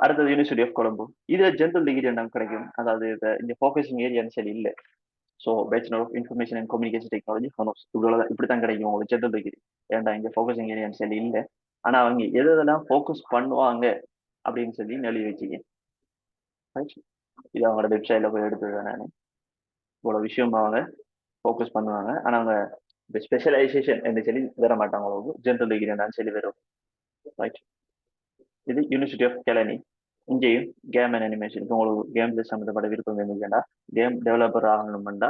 B: அடுத்தது யூனிவர்சிட்டி ஆஃப் கொலம்போ. இது ஜென்ரல் டிகிரி என்ன கிடைக்கும், அதாவது இந்த ஃபோக்கஸிங் ஏரியான்னு சரி இல்லை. So bachelor of information and communication technology honours இவ்வளோ இப்படி தான் கிடைக்கும் உங்களுக்கு ஜென்ரல் டிகிரி. ஏன்டா இங்கே ஃபோக்கஸிங் ஏரியான்னு சொல்லி இல்லை. ஆனால் அவங்க எதெல்லாம் ஃபோக்கஸ் பண்ணுவாங்க அப்படின்னு சொல்லி எழுதி வச்சுக்கேன். இது அவங்களோட வெப்சைட்ல போய் எடுத்துருவேன் நான். இவ்வளோ விஷயம் அவங்க ஃபோக்கஸ் பண்ணுவாங்க. ஆனால் அவங்க இந்த ஸ்பெஷலைசேஷன் என்று சொல்லி வர மாட்டாங்க. உங்களுக்கு ஜென்ரல் டிகிரி என்னன்னு சொல்லி வரும். ரைட். இது யூனிவர்சிட்டி ஆஃப் கெலனி. இங்கேயும் கேம் அண்ட் அனிமேஷன். இப்போ உங்களுக்கு கேம்ல சம்மந்தப்பட்ட விருப்பம் இருந்துச்சுன்னா, கேம் டெவலப்பர் ஆகணும்னா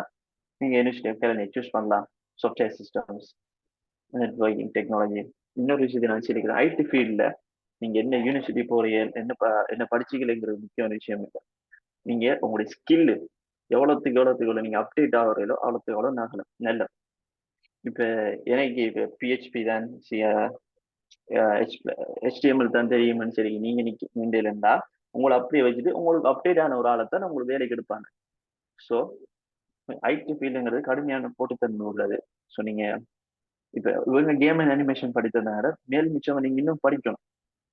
B: நீங்கள் யூனிவர்சிட்டி ஆஃப் கெலனி சூஸ் பண்ணலாம். Software systems, networking technology. இன்னொரு விஷயத்தை நான் வச்சிருக்கிறேன், ஐடி ஃபீல்டில் நீங்கள் என்ன யூனிவர்சிட்டி போறீங்க, என்ன படிச்சிக்கலைங்கிறது முக்கியமான விஷயம் இல்லை. நீங்கள் உங்களுடைய ஸ்கில்லு எவ்வளோத்துக்கு நீங்கள் அப்டேட் ஆகிறீங்களோ அவ்வளோத்துக்கு எவ்வளோ நல்ல. இப்போ எனக்கு இப்போ பிஹெச்பி தான் HTML தான் தெரியும்னு சரி நீங்க நின்றையில இருந்தா உங்களை அப்படியே வச்சுட்டு உங்களுக்கு அப்டேட் ஆன ஒரு ஆளை தான் உங்களுக்கு வேலைக்கு எடுப்பாங்க. ஸோ ஐடி ஃபீல்டுங்கிறது கடுமையான போட்டித்தன்மை உள்ளது. ஸோ நீங்க இப்ப இவங்க கேம் அண்ட் அனிமேஷன் படித்ததுனால மேல் மிச்சம் நீங்க இன்னும் படிக்கணும்.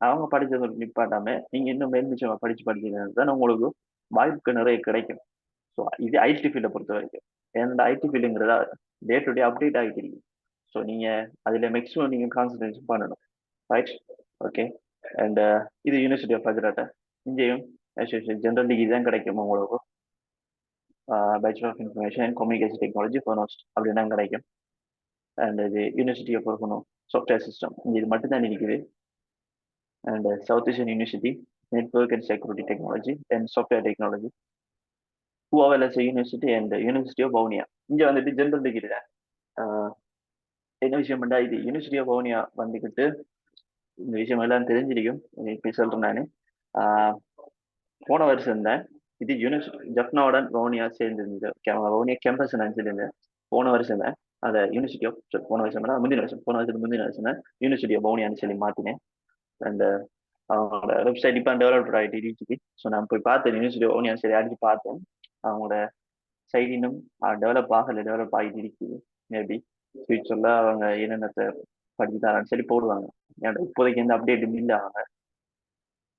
B: அவங்க படிச்சது நிப்பாட்டாம நீங்க இன்னும் மேல் மிச்சமா படிக்கிறது தான் உங்களுக்கு வாய்ப்பு நிறைய கிடைக்கும். ஸோ இது ஐடி ஃபீல்டை பொறுத்த வரைக்கும். ஏன்னா ஐடி ஃபீல்டுங்கிறதா டே டு டே அப்டேட் ஆகிட்டு இருக்கு. ஸோ நீங்க அதுல மேக்ஸிமம் நீங்க கான்சன்ட்ரேஷன் பண்ணணும். ரைட். ஓகே. அண்ட் இது யூனிவர்சிட்டி ஆஃப் ஹைதராபாத். இங்கேயும் ஜென்ரல் டிகிரி தான் கிடைக்கும் உங்களுக்கு. Bachelor of information and communication technology ஃபோனோஸ்ட் அப்படின்னா கிடைக்கும். அண்ட் இது யூனிவர்சிட்டி ஆஃப் இருக்கணும் சாஃப்ட்வேர் சிஸ்டம் இங்கே இது மட்டும்தான் இருக்குது. And South Asian university network and security technology and software technology ஹுவாவெல்எஸ்ஏ university and university of Vavuniya. இங்கே வந்துட்டு ஜென்ரல் டிகிரி தான். என்ன விஷயம் பண்ணா இது யூனிவர்சிட்டி ஆஃப் வவுனியா வந்துக்கிட்டு இந்த விஷயம் எல்லாம் தெரிஞ்சிருக்கும். இப்படி சொல்றேன் நான். போன வருஷம் தான் இது யூனிவர்சிட்டி ஜப்னாவுடன் வவுனியா சேர்ந்திருந்தது. வவுனியா கேம்பஸ் நான் சொல்லியிருந்தேன். போன வருஷம் தான் அதை யூனிவர்சிட்டி ஆஃப் போன வருஷம் முந்தின வருஷம் முந்தின வருஷம் தான் யூனிவர்சிட்டி ஆஃப் வவுனியான்னு சொல்லி மாற்றினேன். அந்த அவங்களோட வெப்சைட் இப்போ டெவலப்ட் ஆகிட்டு இருக்குது. ஸோ நான் போய் பார்த்தேன் யூனிவர்சிட்டி ஆஃப் வவுனியா சரி அடிச்சு பார்த்தேன். அவங்களோட சைட் இன்னும் டெவலப் ஆகிட்டு இருக்குது. மேபி ஃபியூச்சர்ல அவங்க என்னென்னத்தை படிச்சு தரான்னு சொல்லி போடுவாங்க. இப்போதைக்கு எந்த அப்டேட்டும் இல்லை அவங்க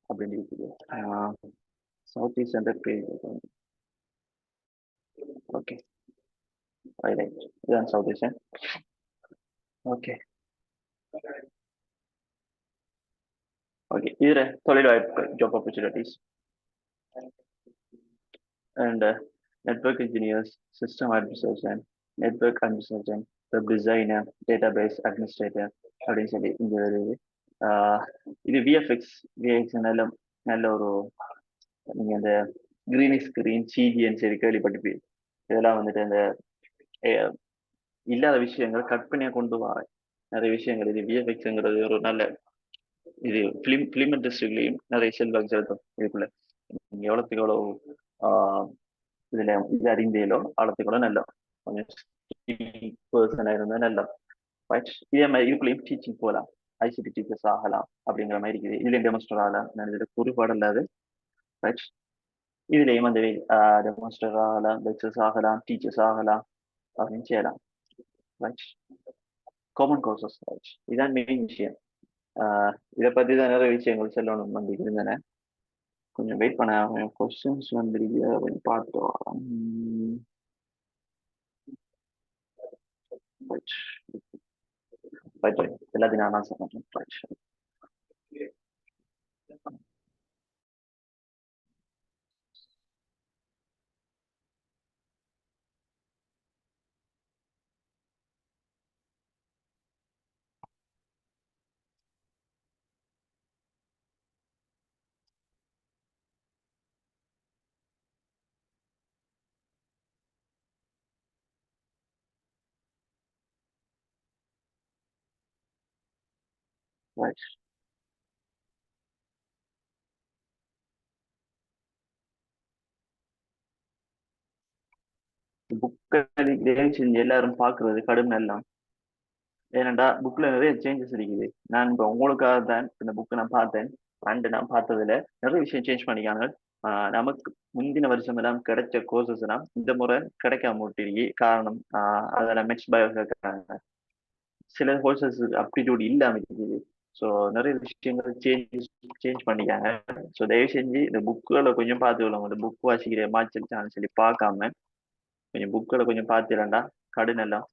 B: அப்படின்னு இருக்குது. South east centre page. Okay right. இதுதான் சவுத் ஈஸ்ட். Okay okay. இதுல தொழில் வாய்ப்புகள் job opportunities and network engineers, system administration, network administration, web designer, database administrator அப்படின்னு சொல்லி இங்க வருது. இது விஎஃப்எக்ஸ் நல்ல நல்ல ஒரு நீங்க இந்த கிரீன் ஸ்கிரீன் சிஜின்னு சொல்லி கேள்விப்பட்டிருப்பீங்க. இதெல்லாம் வந்துட்டு இந்த இல்லாத விஷயங்கள் கற்பனையா கொண்டு வர நிறைய விஷயங்கள். இது விஎஃப்எக்ஸ்ங்கிறது ஒரு நல்ல இது ஃபிலிம் இண்டஸ்ட்ரியிலையும் நிறைய செல்வாக்கு செலுத்தும். இதுக்குள்ள நீங்க எவ்வளோத்துக்கு எவ்வளோ இதுல இது அறிந்தீங்களோ அவ்வளோத்துக்கு எவ்வளோ நல்ல கொஞ்சம் பர்சனாக இருந்தால் நல்ல. இதே மாதிரி இதுக்குள்ளேயும் டீச்சிங் போகலாம். ஐசிடி டீச்சர்ஸ் ஆகலாம் அப்படிங்கிற மாதிரி இருக்குது. இதுலேயும் டெமோஸ்டர் ஆகலாம். நான் இதில் குறிப்பாடு இல்லாது ரைட். இதுலேயும் அந்த டெமோஸ்டர் ஆகலாம், லெக்சர்ஸ் ஆகலாம், டீச்சர்ஸ் ஆகலாம் அப்படின்னு செய்யலாம். ரைட். Common courses. ரைட். இதுதான் மெயின் விஷயம். இதை பற்றி தான் நிறைய விஷயங்கள் சொல்லணும் வந்து இருந்தன. கொஞ்சம் வெயிட் பண்ண கொஸ்டின்ஸ் வந்துருக்கு அப்படின்னு பார்த்தோம். எல்லாத்தையும் நான் ஆன்சர் பண்ணுறேன். Right. புக்கை செஞ்சு எல்லாரும் பார்க்கறது கடும் எல்லாம். ஏனண்டா புக்ல நிறைய சேஞ்சஸ் இருக்குது. நான் இப்போ உங்களுக்காக தான் இந்த புக்கை நான் பார்த்தேன். நான் பார்த்ததுல நிறைய விஷயம் சேஞ்ச் பண்ணிக்காங்க. நமக்கு முந்தின வருஷம் எல்லாம் கிடைச்ச கோர்சஸ் எல்லாம் இந்த முறை கிடைக்காம விட்டுருக்கு. காரணம் அதில் மிக்ஸ் பயோ கேட்கறாங்க. சில கோர்சஸ் அப்டிடியூட் இல்லாம இருக்குது. ஸோ நிறைய விஷயங்கள் சேஞ்ச் பண்ணிக்காங்க. ஸோ தயவு செஞ்சு இந்த புக்குகளை கொஞ்சம் பார்த்துக்கலாம். இந்த புக் வாசிக்கிற மாச்சல் சொல்லி பார்க்காம கொஞ்சம் புக்குகளை கொஞ்சம் பார்த்துடண்டா கடன் எல்லாம்.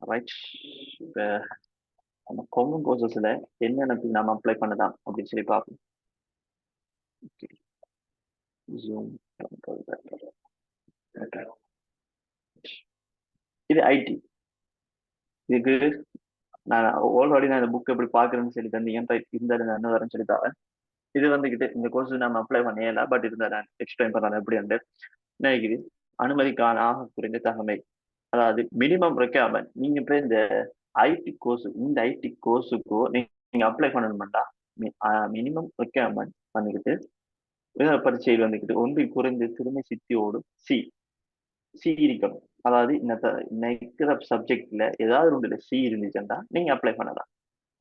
B: ரைட். இப்போ நம்ம காமன் கோர்சஸ்ல என்னென்ன நம்ம அப்ளை பண்ணலாம் அப்படின்னு சொல்லி பார்ப்போம். ஓகே. ஜூம். இது ஐடி. இதுக்கு நான் ஆல்ரெடி நான் இந்த புக் எப்படி பார்க்குறேன்னு சொல்லி தந்தீங்க இருந்தாலும் நான் என்ன வரேன்னு சொல்லி தரேன். இது வந்துக்கிட்டு இந்த கோர்ஸ் நம்ம அப்ளை பண்ணல. பட் இருந்தால் நான் எக்ஸ்பிளைன் பண்ணுறேன் எப்படி வந்து நினைக்குது. அனுமதிக்கான ஆக குறைந்த தகமை, அதாவது மினிமம் ரெக்யர்மெண்ட். நீங்க இப்போ இந்த ஐடி கோர்ஸுக்கோ நீங்க அப்ளை பண்ணணும்டா மினிமம் ரெக்யர்மெண்ட் வந்துக்கிட்டு பரீட்சையில் வந்துக்கிட்டு ஒன்றில் குறைந்த திறமை சித்தியோடு சி இருக்கணும். அதாவது இந்த சப்ஜெக்ட்ல ஏதாவது ஒன்றுல சி இருந்துச்சுன்னா நீங்க அப்ளை பண்ணலாம்.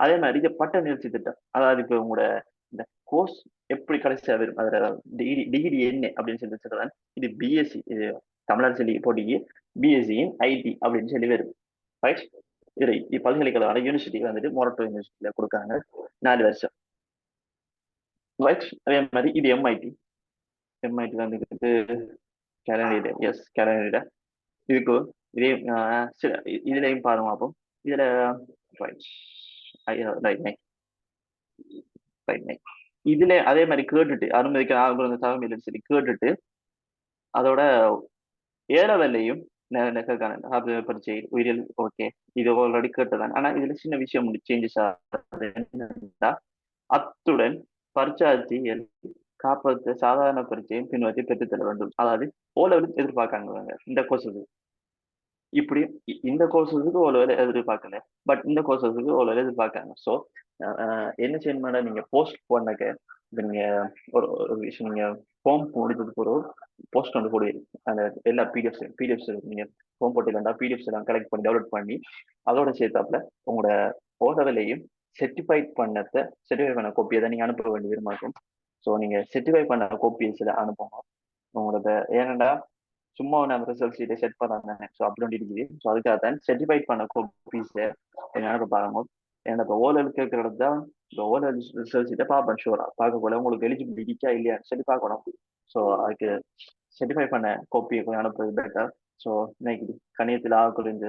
B: அதே மாதிரி இது பட்ட நிகழ்ச்சி திட்டம், அதாவது இப்போ உங்களோட இந்த கோர்ஸ் எப்படி கடைசியாக வரும், அதில் டிகிரி என்ன அப்படின்னு சொல்லி சொல்றேன். இது பிஎஸ்சி, இது தமிழர் சொல்லி போட்டிக்கு பிஎஸ்சி இன் ஐடி அப்படின்னு சொல்லி வரும். ரைட். இது பல்கலைக்கழக யூனிவர்சிட்டி வந்துட்டு மொரட்டோ யூனிவர்சிட்டியில கொடுக்காங்க 4 வருஷம். ரைட். அதே மாதிரி இது எம்ஐடி வந்துக்கிட்டு கேலண்டிட இதுக்கு இதே இதுலையும் பாருங்க. அப்போ இதுல இதுல அதே மாதிரி கேட்டுட்டு அனுமதிக்க தகவல் சரி கேட்டுட்டு அதோட ஏலவெல்லையும் பரீட்சை உயிரியல். ஓகே, இது ஆல்ரெடி கேட்டதான். ஆனா இதுல சின்ன விஷயம் சேஞ்சஸ் ஆகுது. அத்துடன் பரீட்சார்த்திகள் காப்பது சாதாரண பரீட்சையும் பின்பற்றி பெற்றுத்தர வேண்டும். அதாவது ஓலவெல் எதிர்பார்க்காங்க இந்த கோர்ஸுக்கு. இப்படி இந்த கோர்ஸஸுக்கு ஓலவெல் எதிர்பார்க்கல, பட் இந்த கோர்ஸஸுக்கு ஓலவெல் எதிர்பார்க்காங்க. ஸோ என்ன செய்யணும்னா நீங்க போஸ்ட் பண்ணக்க இப்போ நீங்க ஒரு விஷயம் நீங்க ஃபார்ம் முடிச்சதுக்கு ஒரு போஸ்ட் வந்து போடுவீங்க. அந்த எல்லா பிடிஎஃப்ஸ் நீங்க ஃபார்ம் போட்டுக்கண்டா பிடிஎஃப்ஸ் எல்லாம் கலெக்ட் பண்ணி டெவலப் பண்ணி அதோட சேர்த்தாப்புல உங்களோட ஓலவெல்லையும் செர்டிஃபை பண்ண கோப்பியை தான் நீங்க அனுப்ப வேண்டியது இருக்கும். ஸோ நீங்க செர்டிஃபை பண்ண கோப்பிஸில் அனுப்பணும் உங்களோட. ஏனண்டா சும்மா நம்ம ரிசல்ட் ஷீட்டை செட் பண்ணாங்க. ஸோ அப்படி ஒன்று இருக்குது. ஸோ அதுக்காக தான் செர்டிஃபைட் பண்ண கோப்பீஸை அனுப்ப பாருங்க. ஏன்னா இப்போ ஓலல் கேட்கறது தான் இந்த ஓலல் ரிசல்ட் ஷீட்டை பார்ப்பேன். ஷூரா பார்க்கக்கூட உங்களுக்கு எலிஜிபிலிட்டி இருக்கா இல்லையான்னு சொல்லி பார்க்கணும். ஸோ அதுக்கு செர்டிஃபை பண்ண கோப்பியை கொஞ்சம் அனுப்புறது பெட்டர். ஸோ இன்னைக்கு கணியத்தில் ஆக குறைஞ்ச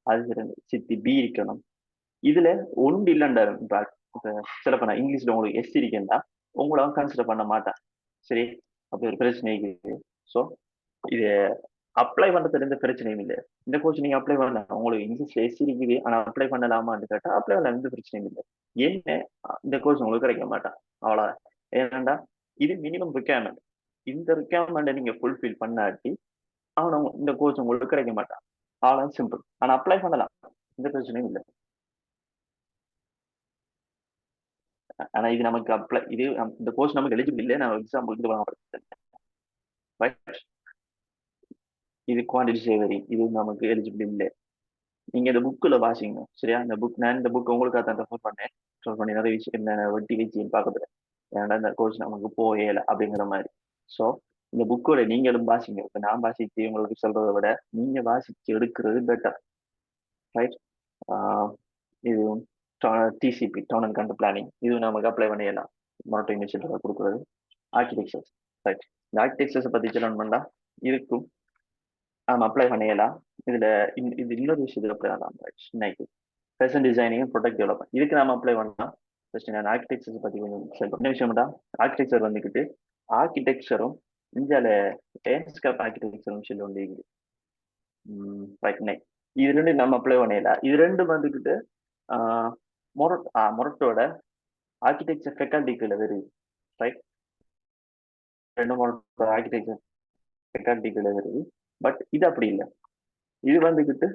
B: அது சித்தி பி இருக்கணும். இதுல ஒன்று இல்லைண்டா இப்போ சில பண்ண இங்கிலீஷ்ல உங்களுக்கு எஸ் இருக்கேன்டா உங்களை கன்சிடர் பண்ண மாட்டேன். சரி, அப்படி ஒரு பிரச்சனை இருக்குது. ஸோ இது அப்ளை பண்ண தெரிஞ்ச பிரச்சனையும் இல்லை. இந்த கோர்ஸ் நீங்க அப்ளை பண்ண உங்களுக்கு இங்கிலீஷ்ல எஸ் இருக்குது, ஆனா அப்ளை பண்ணலாமான்னு கேட்டா அப்ளை பண்ண எந்த பிரச்சனையும் இல்லை. என்ன இந்த கோர்ஸ் உங்களுக்கு கிடைக்க மாட்டான் அவ்வளோ. ஏன்னாண்டா இது மினிமம் ரிக்யர்மெண்ட். இந்த ரிக்யர்மெண்ட்டை நீங்க ஃபுல்ஃபில் பண்ணாட்டி அவனை இந்த கோர்ஸ் உங்களுக்கு கிடைக்க மாட்டான். அவ்வளோ சிம்பிள். ஆனா அப்ளை பண்ணலாம், எந்த பிரச்சனையும் இல்லை. ஆனா இது நமக்கு அப்ளை இந்த கோர்ஸ் நமக்கு எலிஜிபிள் இல்லை. நான் எக்ஸாம்பிள் இது இது குவான்டிட்டி சேவரி, இது நமக்கு எலிஜிபிள் இல்லை. நீங்க இந்த புக்கில் வாசிங்க. சரியா, நான் இந்த புக் உங்களுக்காக தான் ரெஃபர் பண்ணேன். ரெஃபர் பண்ணி நிறைய விஷயம் என்ன வெட்டி வச்சுன்னு பார்க்கறது. ஏன்னா இந்த கோர்ஸ் நமக்கு போகல அப்படிங்கிற மாதிரி. ஸோ இந்த புக்கோட நீங்களும் வாசிங்க. இப்போ நான் வாசிச்சு உங்களுக்கு சொல்றதை விட நீங்க வாசிச்சு எடுக்கிறது பெட்டர். ரைட். இது TCP town and country planning, இது நமக்கு அப்ளை பண்ணிடலாம். மொரட்டோ யூனிவர்சிட்டியில் கொடுக்குறது. ஆர்கிடெக்சர்ஸ். ரைட். இந்த ஆர்கிடெக்சர்ஸை பற்றி சொல்லணும்னா இருக்கும் அப்ளை பண்ணிடலாம். இதுல இது இன்னொரு விஷயத்துல அப்ளை பண்ணலாம். இன்னைக்கு ஃபேஷன் டிசைனிங் ப்ராடக்ட் டெவலப்மெண்ட் இதுக்கு நாம அப்ளை பண்ணலாம். ஃபர்ஸ்ட் நான் ஆர்கிடெக்சர்ஸ் பத்தி கொஞ்சம் சொல்றேன். என்ன விஷயம்டா, ஆர்கிடெக்சர் வந்துக்கிட்டு ஆர்கிடெக்சரும் இந்தியாவில் லேண்ட்ஸ்கேப் ஆர்கிடெக்சரும் சொல்லி ஒன்று இருக்குது. இது ரெண்டு நம்ம அப்ளை பண்ணிடலாம். இது ரெண்டு வந்துக்கிட்டு மொரட்டோட ஆர்கிடெக்சர் ஃபேக்கல்டிக்குள்ள வருது. ரைட். ரெண்டு மொரட்டோ ஆர்கிடெக்சர் ஃபேக்கல்டிக்குள்ள வருது. பட் இது அப்படி இல்லை. இது வந்துக்கிட்டு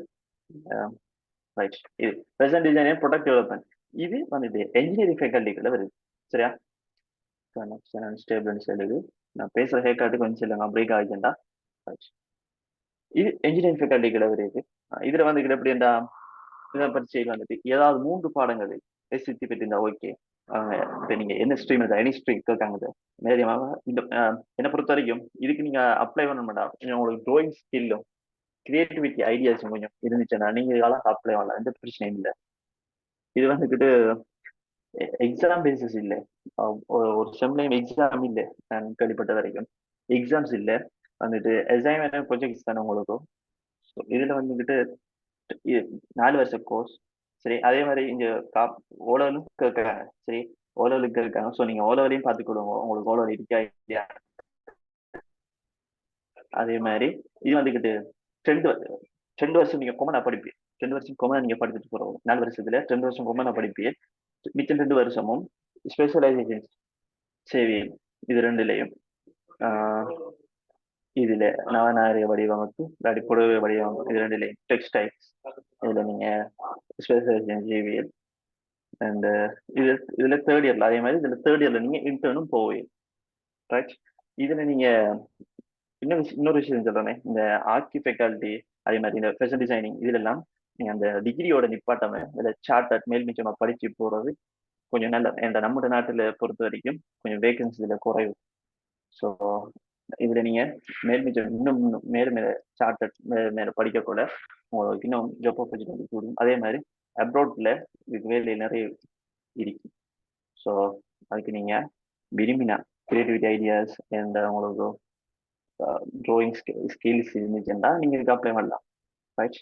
B: ரைட். இது ஃபேஷன் டிசைனிங் ப்ராடக்ட் டெவலப்மெண்ட் இது வந்துட்டு என்ஜினியரிங் ஃபேக்கல்ட்டிக்குள்ள வருது. சரியா? கனெக்ஷன் அன்ஸ்டேபிள்னு சொல்லுது. நான் பேசுற ஹேக்காட்டு கொஞ்சம் சொல்லுங்க பிரேக் ஆகிட்டா. இது என்ஜினியரிங் ஃபேக்கல்ட்டிக்குள்ள வருது. இதுல வந்துக்கிட்டு எப்படின்னா இதை பரீட்சையில் வந்துட்டு ஏதாவது 3 பாடங்கள் எஸ்சித்தி பெற்றிருந்தா ஓகே. இப்ப நீங்க என்ன ஸ்ட்ரீம் எனி ஸ்ட்ரீம் கேட்காங்க நேரியமாக இந்த என்னை பொறுத்த வரைக்கும் இதுக்கு நீங்க அப்ளை பண்ண மாட்டாங்க. உங்களுக்கு ட்ராயிங் ஸ்கில்லும் கிரியேட்டிவிட்டி ஐடியாஸும் கொஞ்சம் இருந்துச்சுன்னா நீங்க இதெல்லாம் அப்ளை பண்ணலாம், எந்த பிரச்சனையும் இல்லை. இது வந்துக்கிட்டு எக்ஸாம் பேசிஸ் இல்லை. ஒரு செம்லையும் எக்ஸாம் இல்லை. நான் கேள்விப்பட்ட வரைக்கும் எக்ஸாம்ஸ் இல்லை. வந்துட்டு அசைன்மெண்ட் ப்ரொஜெக்ட்ஸ் தானே உங்களுக்கும். ஸோ இதுல வந்துக்கிட்டு 4 வருஷ கோர்ஸ். சரி, அதே மாதிரி இங்க ஓலவலும் கேட்கறாங்க. சரி, ஓலவலுக்கு இருக்காங்க. ஸோ நீங்க ஓலவலையும் பார்த்துக்கிடுவோம், உங்களுக்கு ஓலவல் இருக்கா இல்லையா. அதே மாதிரி இது வந்துக்கிட்டு 2 வருஷம் நீங்க கொமனா படிப்பீங்க. 2 வருஷம் கொமனா நீங்க படிச்சுட்டு போறோம். 4 வருஷத்துல 2 வருஷம் கொமனா படிப்பீங்க. மிச்சம் 2 வருஷமும் ஸ்பெஷலைசேஷன் சேவி. இது ரெண்டுலையும் இதுல நவநாகரிக வடிவமைப்பு இல்லாட்டி புடவை வடிவமைப்பு இது ரெண்டுலையும் டெக்ஸ்டைல்ஸ் இதுல நீங்க ஸ்பெஷலைசேஷன் ஜேவிஎல் அண்ட் இதுல தேர்ட் இயர்ல அதே மாதிரி இதுல தேர்ட் இயர்ல நீங்க இன்டர்னும் போவீங்க. ரைட். இதுல நீங்க இன்னொரு விஷயம் சொல்றேனே, இந்த ஆர்கி ஃபேக்கல்ட்டி அதே மாதிரி இந்த ஃபேஷன் டிசைனிங் இதுல எல்லாம் நீங்க அந்த டிகிரியோட நிப்பாட்டாம இதுல சார்ட்டர்ட் மேல் மிச்சமா படிச்சு போறது கொஞ்சம் நல்ல. என்ற நம்ம நாட்டுல பொறுத்த வரைக்கும் கொஞ்சம் வேகன்சி இதுல குறைவு. ஸோ இதுல நீங்க மேல் மிச்சம் இன்னும் மேல மேல சார்ட்டர்ட் மேல படிக்க கூட உங்களுக்கு இன்னும் ஜாப் ஆப்பர்ச்சுனிட்டி கூடும். அதே மாதிரி அப்ராட்ல இதுக்கு வேலை நிறைய இருக்கு. ஸோ அதுக்கு நீங்க விரும்பினா கிரியேட்டிவிட்டி ஐடியாஸ் அண்ட் உங்களுக்கு ட்ராயிங் ஸ்கில்ஸ் இருந்துச்சுன்னா நீங்க இதுக்கு அப்ளை பண்ணலாம். ரைட்.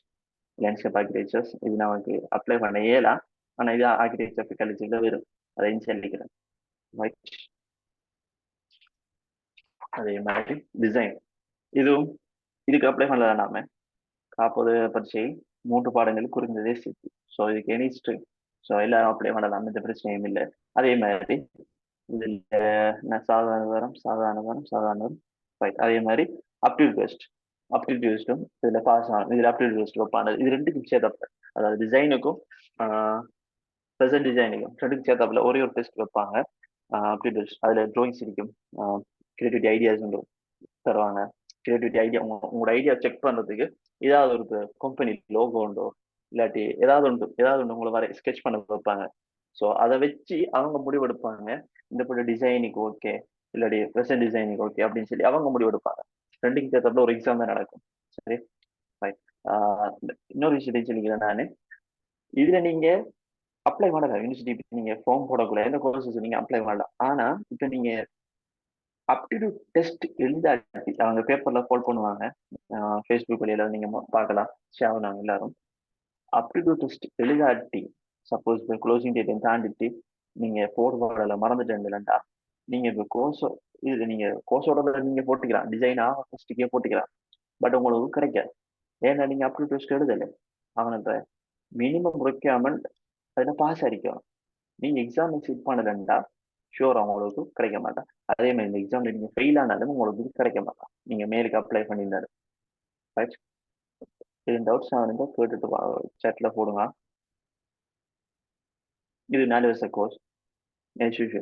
B: லேண்ட்ஸ்கேப் ஆர்கிடெக்சர்ஸ் இது நமக்கு அப்ளை பண்ண இயலாம். ஆனால் இது ஆர்கிடெக்சர் ஃபேக்கல்ட்டியில் வரும். அதை சொல்லிக்கிறேன். ரைட். அதே மாதிரி டிசைன் இதுவும் இதுக்கு அப்ளை பண்ணலாம். நாம காப்போது பரீட்சையில் 3 பாடங்கள் குறைந்ததே சித்தி. ஸோ இதுக்கு எனி ஸ்ட்ரீம் ஸோ எல்லாரும் அப்ளை பண்ணலாம், எந்த பிரச்சனையும் இல்லை. அதே மாதிரி இதில் சாதாரண வரும். ரைட். அதே மாதிரி அப்டியூட் டெஸ்ட்டும் இதில் பாஸ் ஆகணும். இதில் அப்டியூட் டெஸ்ட் வைப்பாங்க. இது ரெண்டுக்கும் சேர்த்தப்ப அதாவது டிசைனுக்கும் ப்ரெசன்ட் டிசைனுக்கும் ரெண்டுக்கும் சேர்த்தாப்புல ஒரே ஒரு டெஸ்ட் வைப்பாங்க. அப்டியூட் டெஸ்ட் அதில் ட்ராயிங்ஸ் இருக்கும், கிரியேட்டிவிட்டி ஐடியாஸ் தருவாங்க. கிரியேட்டிவிட்டி ஐடியா உங்களோட ஐடியா செக் பண்றதுக்கு ஏதாவது ஒரு கம்பெனி லோகோ உண்டோ இல்லாட்டி ஏதாவது ஒன்று உங்களை வர ஸ்கெச் பண்ண வைப்பாங்க. ஸோ அதை வச்சு அவங்க முடிவெடுப்பாங்க, இந்த போல டிசைனுக்கு ஓகே இல்லாட்டி ப்ரெசன்ட் டிசைனுக்கு ஓகே அப்படின்னு சொல்லி அவங்க முடிவெடுப்பாங்க. ரெண்டுக்கு சேர்த்தப்பல ஒரு எக்ஸாம் தான் நடக்கும். சரி. இன்னொரு விஷயத்தையும் சொல்லிக்கிறேன் நான். இதுல நீங்க அப்ளை பண்ணலாம் யூனிவர்சிட்டி. நீங்க ஃபார்ம் போடக்கூட எந்த கோர்சஸ் நீங்க அப்ளை பண்ணலாம். ஆனா இப்ப நீங்க அப்டிடியூட் டெஸ்ட் எழுதாட்டி அவங்க பேப்பர்ல போல் பண்ணுவாங்க. ஃபேஸ்புக் வழியில நீங்க பார்க்கலாம், ஷேர் பண்ணுவாங்க எல்லாரும். அப்டிடியூட் டெஸ்ட் எழுதாட்டி சப்போஸ் இப்போ க்ளோசிங் டேட்டையும் தாண்டிட்டு நீங்க போர்ட்ல மறந்துட்டேன்டா நீங்க இப்போ இது நீங்க கோர்ஸோட நீங்க போட்டுக்கலாம், டிசைனா ஃபர்ஸ்ட்டுக்கே போட்டுக்கலாம். பட் உங்களுக்கு கிடைக்காது. ஏன்னா நீங்க அப்டிடியூட் டெஸ்ட் எழுதலை. அவனுக்கு மினிமம் ரெக்யர்மெண்ட் அதில் பாஸ் அடிக்கும். நீங்க எக்ஸாம் எக்ஸிட் பண்ணலண்டா ஷூர் அவங்களுக்கு கிடைக்க மாட்டான். அதே மாதிரி இந்த எக்ஸாம்ல நீங்க ஃபெயில் ஆனாலும் உங்களுக்கு கிடைக்க மாட்டான், நீங்க மேலுக்கு அப்ளை பண்ணியிருந்தாரு. ரைட். இது டவுட்ஸ் இருந்தா கேட்டுட்டு சேட்ல போடுங்க. இது 4 வருஷ கோர்ஸ்.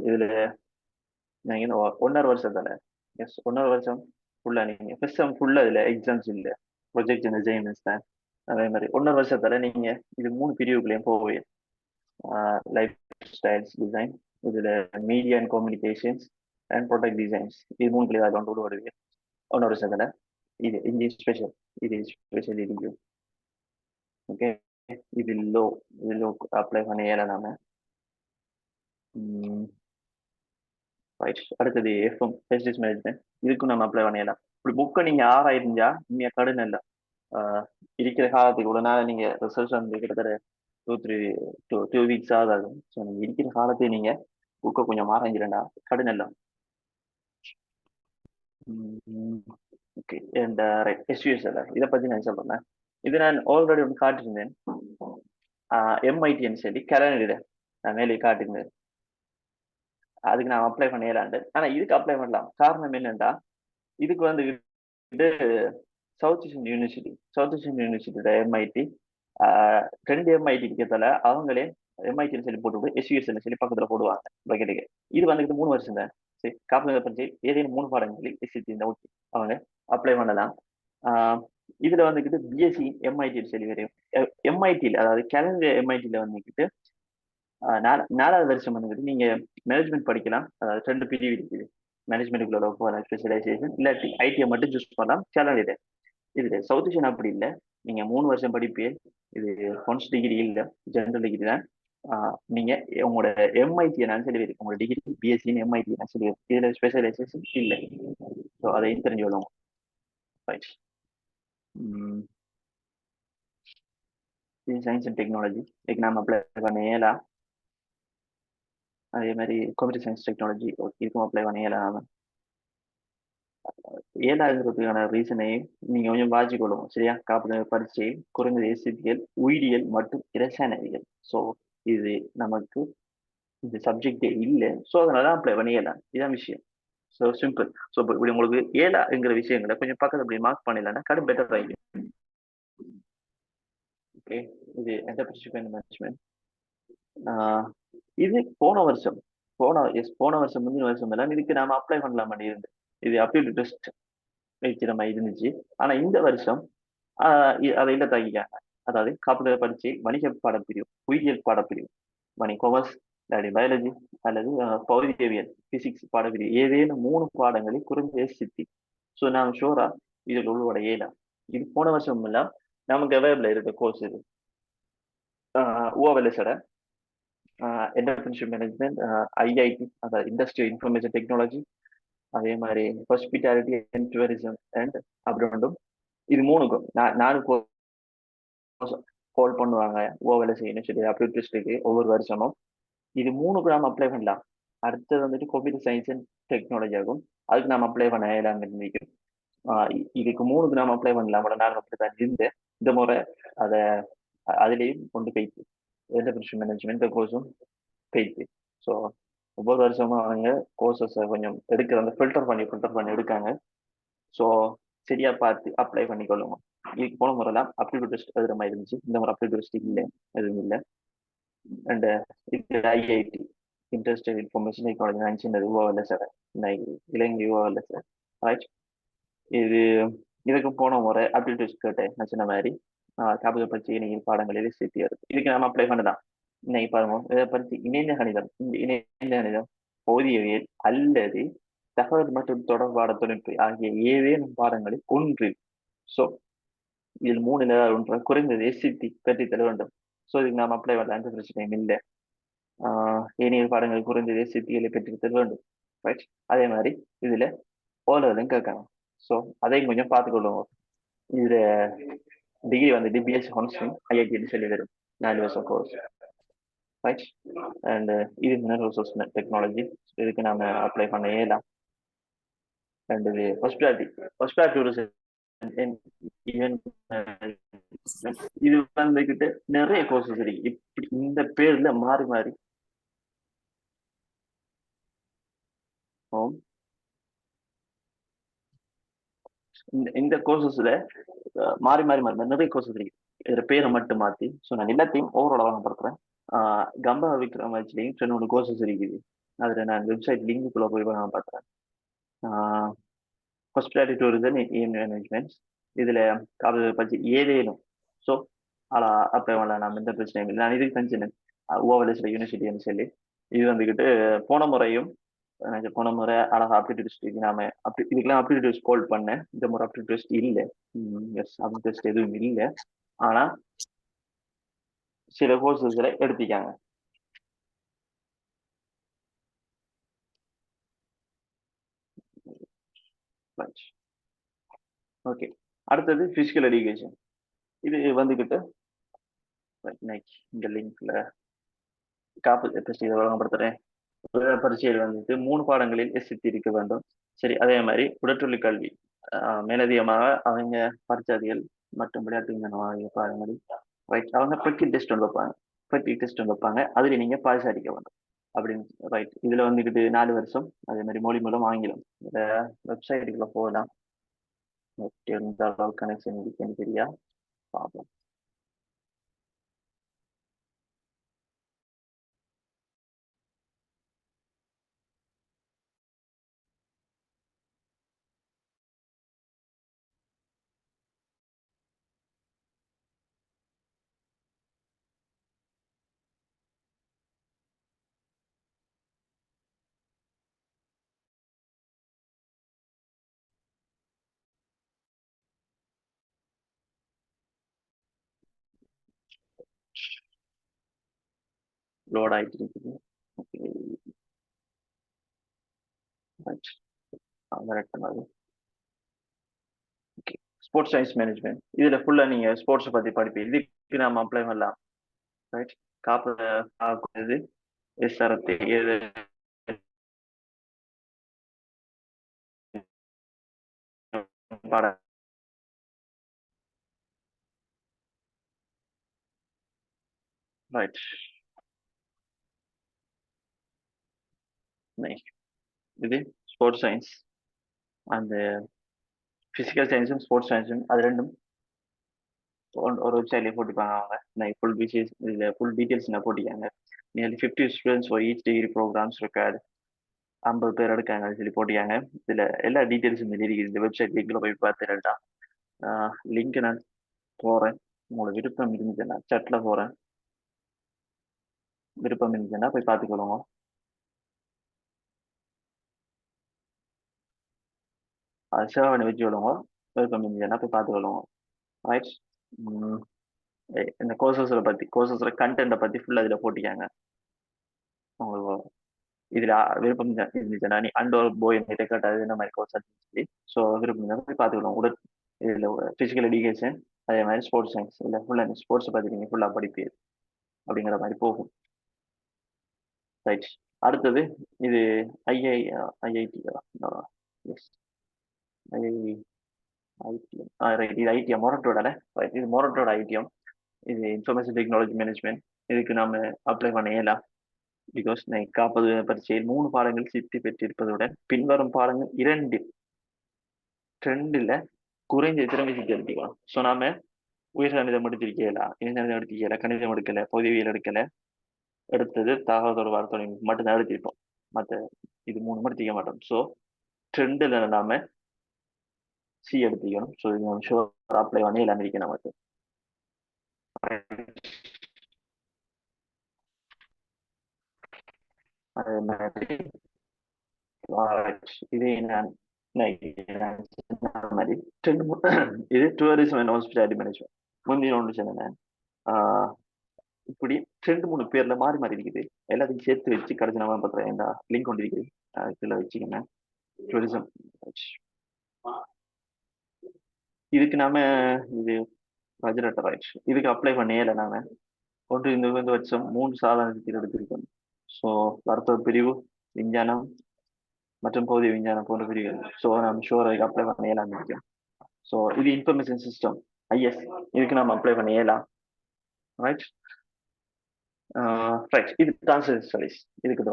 B: இதுல நீங்க 1.5 வருஷம் தானே. எஸ், 1.5 வருஷம் ஃபுல்லா நீங்க ஃபர்ஸ்ட் செம் ஃபுல்லா இதுல எக்ஸாம்ஸ் இல்லை, ப்ரொஜெக்ட் டிசைன்ஸ் தான். அதே மாதிரி 1.5 வருஷத்துல நீங்க இது 3 பிரிவுகளையும் போவீங்க. லைஃப் ஸ்டைல்ஸ் டிசைன், இதுல media and communications and product designs, இது 3 கிளியர் கொண்டு வருவீங்க 1.5 வருஷத்துல. இது இங்கே ஸ்பெஷல், இது ஸ்பெஷல் இருக்கு. ஓகே. இது லோ அப்ளை பண்ண இயலாம. அடுத்தது எஃப்எம் ஃபெசிலிட்டிஸ் மேனேஜ்மெண்ட், இதுக்கும் நம்ம அப்ளை பண்ணிடலாம். இப்படி புக்கை நீங்க ஆராயிருந்தா இங்கே கடன் இல்லை. இருக்கிற காலத்துக்கு கூட நான் நீங்க ரிசல்ட்ஸ் வந்து கிட்டத்தட்ட 2 வீக்ஸ் ஆகும். ஸோ நீங்க இருக்கிற காலத்தை நீங்க புக்கை கொஞ்சம் ஆராய்ஞ்சிடா கடன் இல்லை. ஓகே. இந்த எஸ்யூஎஸ்எல் இதை பத்தி நான் சொல்றேன். இது நான் ஆல்ரெடி ஒன்று காட்டியிருந்தேன். எம்ஐடின்னு சொல்லி கலனிட நான் மேலே காட்டியிருந்தேன். அதுக்கு நான் அப்ளை பண்ணிடலான்ட்டு. ஆனா இதுக்கு அப்ளை பண்ணலாம். காரணம் என்னன்னா இதுக்கு வந்து சவுத் ஏஷியன் யூனிவர்சிட்டியோட எம்ஐடி ரெண்டு எம்ஐடி இருக்கிறதால அவங்களே எம்ஐடின்னு சொல்லி போட்டு எஸ்யூஎஸ்ன்னு சொல்லி பக்கத்துல போடுவாங்க பக்கெட்டுக்கு. இது வந்துட்டு 3 வருஷம் தான். சரி, காப்பீடு பரிச்சை ஏதேனும் 3 பாடங்களில் எஸ்சிசி இந்த ஓகே அவங்க அப்ளை பண்ணலாம். இதுல வந்துக்கிட்டு பிஎஸ்சி எம்ஐடி சொல்லி வரும். எம்ஐடியில் அதாவது கேலண்டர் எம்ஐடியில் வந்துக்கிட்டு 4வது வருஷம் வந்துக்கிட்டு நீங்க மேனேஜ்மெண்ட் படிக்கலாம். அதாவது 2 பிரிவு இருக்குது. மேனேஜ்மெண்ட்டுக்குள்ள போகலாம் ஸ்பெஷலைசேஷன், இல்லாட்டி ஐடியை மட்டும் சூஸ் பண்ணலாம் கேலண்டர். இது சவுத் ஏஷியன் அப்படி இல்லை. நீங்க 3 வருஷம் படிப்பு. இது ஒன்ஸ் டிகிரி இல்லை, ஜெனரல் டிகிரி தான். நீங்க உங்களோட எம்ஐடி நான் சொல்லி இருக்கு, உங்களோட டிகிரி பிஎஸ்சின்னு எம்ஐடி நான் சொல்லி இருக்கு. இதுல ஸ்பெஷலைசேஷன் இல்லை. ஸோ அதையும் தெரிஞ்சு கொள்ளுங்க. ரைட். சயின்ஸ் அண்ட் டெக்னாலஜி இதுக்கு நாம அப்ளை பண்ண இயலாம். அதே மாதிரி கம்ப்யூட்டர் சயின்ஸ் டெக்னாலஜி இதுக்கும் அப்ளை பண்ண இயலாம். ஏழாகிறதுக்கான ரீசனையும் நீங்க கொஞ்சம் வாசிக்கொள்ளும். சரியா? காப்பீடு பரீட்சை குறைந்தது எஸ்சிபிஎல், உயிரியல் மற்றும் இரசாயனவியல். ஸோ இது நமக்கு இந்த சப்ஜெக்டே இல்லை. ஸோ அதனால அப்ளை பண்ணிடலாம். இதான் விஷயம். So simple. ஸோ இப்படி உங்களுக்கு ஏழாங்கிற விஷயங்களை கொஞ்சம் பக்கத்துல அப்படி மார்க் பண்ணிடலாம்னா கடும் பெட்டர் ஆகிடும். ஓகே, இது என்டர்பிரைஸ் மேனேஜ்மெண்ட். இது போன வருஷம் முந்தின வருஷம் எல்லாம் இதுக்கு நாம அப்ளை பண்ணலாம் இருந்து. இது அப்பீல் டெஸ்ட் வைக்கிற மாதிரி இருந்துச்சு. ஆனா இந்த வருஷம் அதை இல்ல தாக்கிக்காங்க. அதாவது காப்பீடு பரீட்சை வணிக பாடப்பிரிவு, உயிரியல் பாடப்பிரிவு, கொமர்ஸ் இல்லாட்டி பயாலஜி அல்லது பௌதிகவியல், பிசிக்ஸ் பாடப்பிரிவு ஏதேனும் 3 பாடங்களில் குறைந்த எஸ்சித்தி. ஸோ நான் ஷோரா இதில் உள்ள இயலாம். இது போன வருஷம் எல்லாம் நமக்கு அவைலபிள் இருக்க கோர்ஸ் இது. ஓவெல்எஸோட என்டர்பிரினர்ஷிப் மேனேஜ்மெண்ட், ஐஐடி அதாவது இண்டஸ்ட்ரியல் இன்ஃபர்மேஷன் டெக்னாலஜி, அதே மாதிரி ஹாஸ்பிட்டாலிட்டி அண்ட் டூரிசம் அண்ட் அப்படி ஒன்றும். இது 3க்கும் நானும் கால் பண்ணுவாங்க ஓவெல்எஸ் யூனிவர்சிட்டி அப்ளிகேஷனுக்கு ஒவ்வொரு வருஷமும். இது 3க்கு நாம அப்ளை பண்ணலாம். அடுத்தது வந்துட்டு கம்ப்யூட்டர் சயின்ஸ் அண்ட் டெக்னாலஜி ஆகும். அதுக்கு நாம அப்ளை பண்ண இயலாம இருந்திருக்கும். இதுக்கு 3க்கு நாம அப்ளை பண்ணலாம். நான் அப்படித்தான் இருந்தேன். இந்த முறை அதை அதுலேயும் கொண்டு போயிட்டு என்டர்பிரைஸ் மேனேஜ்மெண்ட் கோர்ஸும் போயிட்டு. ஸோ ஒவ்வொரு வருஷமும் அவங்க கோர்சஸை கொஞ்சம் எடுக்கிற அந்த ஃபில்டர் பண்ணி எடுக்காங்க. ஸோ சரியா பார்த்து அப்ளை பண்ணிக்கொள்ளுங்க. இதுக்கு போன முறைலாம் அப்டிடியூட் டெஸ்ட் எழுதுற மாதிரி இருந்துச்சு. இந்த முறை அப்டிடியூட் டெஸ்ட் இல்லை, எதுவும் இல்லை. அண்ட் இது ஐஐடி இண்டஸ்ட்ரியல் இன்ஃபர்மேஷன் டெக்னாலஜி நான் சின்னது ஓவர்ல சார், இலங்கை ஓவர்ல சார். ரைட். இது இதுக்கு போன முறை அப்டிடியூட் டெஸ்ட் கேட்டேன் நான் சொன்ன மாதிரி. காப்பீடு பற்றி இன்னைக்கு பாடங்களில் சேர்த்து இருக்கு. இதுக்கு நம்ம அப்ளை பண்ணலாம். இன்னைக்கு பாருங்க, இதை பற்றி இணைந்த கணிதம், இந்த இணைந்த கணிதம், பௌதிகவியல் அல்லது தகவல் மற்றும் தொடர்பாட தொழில்நுட்பம் ஆகிய ஏதேனும் பாடங்களில் ஒன்று. ஸோ இதில் 3 ஒன்று குறைந்தது எஸ்சிடி பெற்றுத்தர வேண்டும். ஸோ இதுக்கு நாம் அப்ளை பண்ணலாம், எந்த பிரச்சனையும் இல்லை. ஏனைய பாடங்கள் குறைந்தது எஸ்சிடிகளை பெற்றுத்தர வேண்டும். ரைட். அதே மாதிரி இதுல ஓலவெல்லாம் கேட்காங்க. ஸோ அதையும் கொஞ்சம் பார்த்துக்கொள்ளுவோம். இதுல டிகிரி வந்துட்டு பிஎஸ்சி ஹானர்ஸிங் ஐஐடி சொல்லி வரும் 4 வருஷம் கோர்ஸ். ரைட். அண்ட் இது மினரல் ரிசோர்ஸ் டெக்னாலஜி, இதுக்கு நாம அப்ளை பண்ண இயலாம். அண்ட் இது ஹாஸ்பிட்டாலிட்டி இது வந்துகிட்டு நிறைய கோர்சஸ் இருக்கு. இப்படி இந்த பேர்ல மாறி மாறி இந்த கோர்சஸ்ல மாறி மாறி மாறி நிறைய கோர்சஸ் இருக்கு. இதுல பேரை மட்டும் மாத்தி. ஸோ நான் எல்லாத்தையும் ஓவரால் வாங்கப்படுத்துறேன். கம்பா விக்ரமாச்சிலையும் 2 கோர்சஸ் இருக்குது. அதுல நான் வெப்சைட் லிங்க்குள்ள போய் நான் பார்க்குறேன். ஹாஸ்பிட்டாலிட்டி டூரிசம் மேனேஜ்மெண்ட் இதுல காப்பீடு பற்றி ஏதேனும். ஸோ அப்ளை பண்ணலாம். நம்ம எந்த பிரச்சனையும் இல்லை. நான் இதுக்கு செஞ்சேன் ஓவர்லேஸ்ல யூனிவர்சிட்டின்னு சொல்லி. இது வந்துக்கிட்டு போன முறை அழகா அப்டிடியூட் டெஸ்ட் நாம இதுக்கெல்லாம் அப்டிடியூட் டெஸ்ட் கால் பண்ணேன். இந்த முறை அப்டிடியூட் டெஸ்ட் இல்லை. எஸ், அப்டிடியூட் டெஸ்ட் எதுவும் இல்லை. ஆனா சில கோர்சஸ்ல எடுத்திக்காங்க. ஓகே, அடுத்தது பிசிக்கல் எஜுகேஷன். இது வந்துக்கிட்டு இந்த லிங்க்ல காப்பீடு டெஸ்ட் இதை வழங்கப்படுத்துறேன். பரீட்சையில் வந்துட்டு 3 பாடங்களில் எஸ்சித்தி இருக்க வேண்டும். சரி, அதே மாதிரி உடற்கல்வி கல்வி மேலதிகமாக அவங்க பரிச்சாதிகள் மற்றும் விளையாட்டு ஆகிய பாடங்களில் ரைட் அவங்க ப்ராக்டிகல் டெஸ்ட் வைப்பாங்க. அதுல நீங்க பாஸ் அடிக்க வேண்டும் அப்படின்னு. ரைட். இதுல வந்துக்கிட்டு 4 வருஷம். அதே மாதிரி மொழி மூலம் ஆங்கிலம். இந்த வெப்சைட்டுக்குள்ள போகலாம். எந்த அளவுக்கு கனெக்ஷன் இருக்குன்னு தெரியா பார்ப்போம். லோட் ஆகிட்டு இருக்குது. ஓகே, ஸ்போர்ட்ஸ் சயின்ஸ் மேனேஜ்மெண்ட் இதுல ஃபுல்லா நீங்க ஸ்போர்ட்ஸை பத்தி படிப்பீங்க. இதுக்கு நாம அப்ளை பண்ணலாம். ரைட், காப்பது எஸ்ஆர்டி எது பாடம். ரைட், இது ஸ்போர்ட்ஸ் சயின்ஸ் அந்த பிசிக்கல் சயின்ஸும் ஸ்போர்ட்ஸ் சயின்ஸும் அது ரெண்டும் ஒரு வெப்சைட்லேயே போட்டுப்பாங்க அவங்க. நான் ஃபுல் பிசிஎஸ் இதில் ஃபுல் டீட்டெயில்ஸ் நான் போட்டிக்காங்க. Nearly 50 students for each degree programmes record 50 பேர் எடுக்காங்க சொல்லி போட்டிக்காங்க. இதில் எல்லா டீட்டெயில்ஸும் இருக்குது. இந்த வெப்சைட் லிங்கில் போய் பார்த்துட்டா லிங்க் நான் போகிறேன். உங்களுக்கு விருப்பம் இருந்துச்சுன்னா சட்டில் போகிறேன். விருப்பம் இருந்துச்சுன்னா போய் பார்த்துக்கொள்ளுங்க. அது சேவ் பண்ணி வச்சு விடுங்க. விருப்பம் இருந்துச்சுன்னா போய் பார்த்துக்கொள்ளுங்க. ரைட், இந்த கோர்சஸில் பற்றி கோர்சஸில் கண்டென்ட்டை பற்றி ஃபுல்லாக இதில் போட்டிக்காங்க. உங்களுக்கு இதில் விருப்பம் இருந்துச்சுன்னா நீ அண்டோர் போய் என்கிட்ட கேட்டாது இந்த மாதிரி கோர்ஸ் சொல்லி ஸோ விருப்பம் இருந்தால் போய் பார்த்துக்கலாம். உடல் இதில் ஃபிசிக்கல் எஜுகேஷன் அதே மாதிரி ஸ்போர்ட்ஸ் சயின்ஸ் இல்லை ஃபுல்லாக ஸ்போர்ட்ஸை பற்றி நீங்கள் ஃபுல்லாக படிப்பீர் அப்படிங்கிற மாதிரி போகும். ரைட், அடுத்தது இது ஐஐடி எஸ் ரைட், இது ஐடிஎம் மொரட்டோட. ரைட், இது மொரட்டோட ஐடிஎம். இது இன்ஃபர்மேஷன் டெக்னாலஜி மேனேஜ்மெண்ட். இதுக்கு நாம அப்ளை பண்ண இயலாம். பிகாஸ் காப்பது பரீட்சையில் 3 பாடங்கள் சித்தி பெற்றிருப்பதுடன் பின்வரும் பாடங்கள் 2 குறைந்த திறமை சித்தி எடுத்துக்கலாம். ஸோ நாம உயர் கணிதம் எடுத்திருக்கல, இணையதளம் எடுத்திருக்கல, கணிதம் எடுக்கல, பொதுவியல் எடுக்கல, எடுத்தது தகவல் தொடர்பான தொழில்நுட்பம் மட்டும்தான் எடுத்திருப்போம். மற்ற இது 3 எடுத்திக்க மாட்டோம். ஸோ 2ல நாம சி எடுத்துக்கணும். ஸோ இது நம்ம ஷோர் அப்ளை பண்ணி எல்லாம் இருக்கு நமக்கு. அதே மாதிரி இது நான் மாதிரி இது டூரிசம் அண்ட் ஹாஸ்பிட்டாலிட்டி மேனேஜ்மெண்ட். முந்தைய ஒன்று சொன்னேன். இப்படி 2-3 பேர்ல மாறி மாறி இருக்குது. எல்லாத்தையும் சேர்த்து வச்சு கடைசி நம்ம பண்றேன். இந்த லிங்க் கொண்டு இருக்குது, இதுல வச்சுக்கோங்க. டூரிசம் இதுக்கு நாம இது பட்ஜெட் ரைட், இதுக்கு அப்ளை பண்ணல. நாம இந்த வருஷம் 3 சாதனை எடுத்திருக்கோம். ஸோ வர்த்தக பிரிவு, விஞ்ஞானம் மற்றும் போதிய விஞ்ஞானம் போன்ற பிரிவுகள். ஸோ நம்ம ஷோர் அதுக்கு அப்ளை பண்ண இயலாம் இருக்கோம். ஸோ இது இன்ஃபர்மேஷன் சிஸ்டம் ஐஎஸ், இதுக்கு நம்ம அப்ளை பண்ண இயலாம். ரைட், ரைட், இது டிரான்ஸ்லேட் ஸ்டடிஸ். இதுக்கு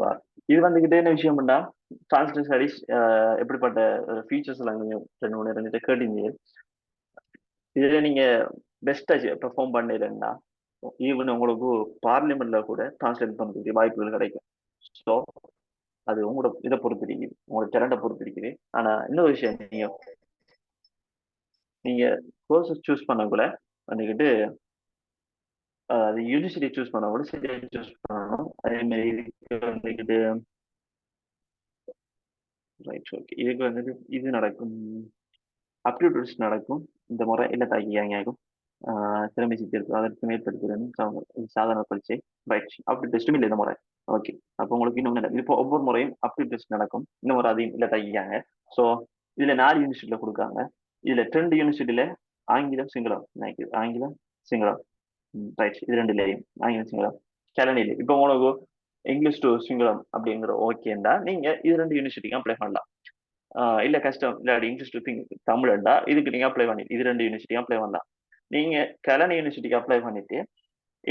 B: இது வந்துகிட்டே என்ன விஷயம் பண்ணா டிரான்ஸ்லேட் ஸ்டடிஸ் எப்படிப்பட்ட ஃபீச்சர்ஸ் எல்லாம் கொஞ்சம் 2 கேட்டீங்க. இதுல நீங்க பெஸ்டா பெர்ஃபார்ம் பண்ணலைன்னா ஈவன் உங்களுக்கு பார்லிமெண்ட்ல கூட டிரான்ஸ்லேட் பண்ணுறதுக்கு வாய்ப்புகள் கிடைக்கும். ஸோ அது உங்களோட இதை பொறுத்து இருக்குது, உங்களோட டேலண்ட்டை பொறுத்து இருக்குது. ஆனா இன்னொரு விஷயம், நீங்க கோர்சஸ் சூஸ் பண்ணக்குள்ள வந்துக்கிட்டு அது யூனிவர்சிட்டி சூஸ் பண்ண கூட சரியா சூஸ் பண்ணணும். அதே மாதிரி இதுக்கு வந்துக்கிட்டு ரைட், ஓகே, இதுக்கு வந்துட்டு இது நடக்கும், அப்டியூட் டெஸ்ட் நடக்கும் இந்த முறை. இல்லை தாக்கியாங்க ஆகும் திறமை சித்தி இருக்கும். அதற்கு மேற்படுத்துறது சாதாரண பரீட்சை. ரைட், அப்டியூட் டெஸ்ட்டும் இல்லை இந்த முறை. ஓகே, அப்போ உங்களுக்கு இன்னும் இப்போ ஒவ்வொரு முறையும் அப்டியூட் டெஸ்ட் நடக்கும். இந்த முறை அதையும் இல்லை தாக்கிக்காங்க. ஸோ இதுல 4 யூனிவர்சிட்டியில கொடுக்காங்க. இதுல 2 யூனிவர்சிட்டியில ஆங்கிலம் சிங்களம், ஆங்கிலம் சிங்களம். ரைட், இது 2லேயும் ஆங்கிலம் சிங்களம். கலனியில் இப்போ உங்களுக்கு இங்கிலீஷ் டு சிங்களம் அப்படிங்கிற ஓகேண்டா நீங்க இது 2 யூனிவர்சிட்டிக்கும் அப்ளை பண்ணலாம். இல்ல கஷ்டம் இல்லாடி இங்கிலீஷ் டு தமிழ்ண்டா இதுக்கு நீங்க அப்ளை பண்ணிட்டு இது 2 யூனிவர்சிட்டிக்கும் அப்ளை பண்ணலாம். நீங்க கலனி யூனிவர்சிட்டிக்கு அப்ளை பண்ணிட்டு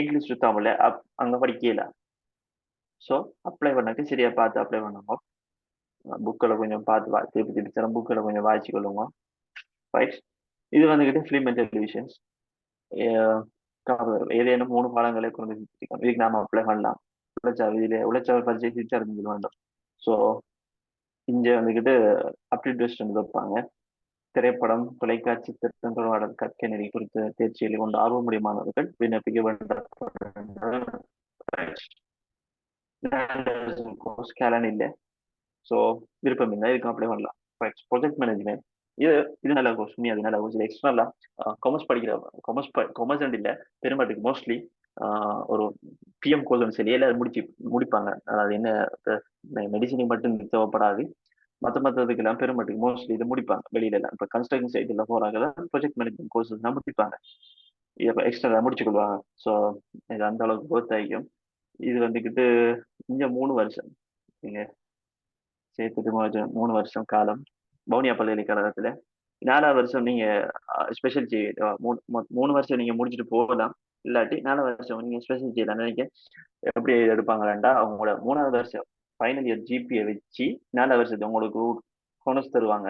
B: இங்கிலீஷ் டு தமிழ்ல அங்க படிக்கல. ஸோ அப்ளை பண்ணக்கு சரியா பார்த்து அப்ளை பண்ணுங்க. புக்கில் கொஞ்சம் பார்த்து திருப்பி திருப்பி புக்கில் கொஞ்சம் வாய்ச்சி கொள்ளுங்க. ரைட், இது வந்துக்கிட்டு ஃபிலிம் அண்ட் டெலிவிஷன்ஸ். ஏதேனும் 3 பாடங்களை கொண்டு இதுக்கு நாம அப்ளை பண்ணலாம். உழைச்சாவில் பரிச்சை சிரிச்சறிஞ்சு வேண்டும். ஸோ இங்க வந்துக்கிட்டு அப்டியூட் டெஸ்ட் வைப்பாங்க. திரைப்படம், தொலைக்காட்சி, திட்டங்கள், கற்கை நெறி குறித்த தேர்ச்சிகளை கொண்டு ஆர்வமுடைய மாணவர்கள் விண்ணப்பிக்க வேண்டும். கேலன் இல்லை. ஸோ விருப்பம் இல்லை, இதுக்கு அப்ளை பண்ணலாம். ப்ராஜெக்ட் மேனேஜ்மெண்ட் இது நல்ல கோர்ஸ். அது நல்ல கோர்ஸ். இது எக்ஸ்ட்ரா காமர்ஸ் படிக்கிற காமர்ஸ் இல்லை பெரும்பாட்டுக்கு மோஸ்ட்லி ஒரு பிஎம் கோர்ஸ் சரி எல்லாரும் முடிப்பாங்க. அதாவது என்ன மெடிசினுக்கு மட்டும் தேவைப்படாது, மற்றதுக்கெல்லாம் பெருமட்டுக்கு மோஸ்ட்லி இதை முடிப்பாங்க வெளியில எல்லாம். இப்போ கன்ஸ்ட்ரக்ஷன் சைட்ல போறாங்க ப்ரொஜெக்ட் மேனேஜ்மெண்ட் கோர்சஸ் தான் முடிப்பாங்க, இதை எக்ஸ்ட்ரா முடிச்சுக்கொள்வாங்க. ஸோ இது அந்த அளவுக்கு பொறுத்த வரைக்கும் இது வந்துக்கிட்டு இங்க 3 வருஷம் நீங்க சேர்த்துட்டு 3 வருஷம் காலம் வவுனியா பல்கலைக்கழகத்துல. 4வது வருஷம் நீங்க ஸ்பெஷல் செய்ய 3 வருஷம் நீங்க முடிச்சுட்டு போகலாம். இல்லாட்டி 4வது வருஷம் நீங்க ஸ்பெஷல் செய்யலாம். நினைக்க எப்படி எடுப்பாங்களாண்டா, அவங்களோட 3வது வருஷம் ஃபைனல் இயர் ஜிபியை வச்சு 4வது வருஷத்துக்கு உங்களுக்கு ஹோனஸ் தருவாங்க.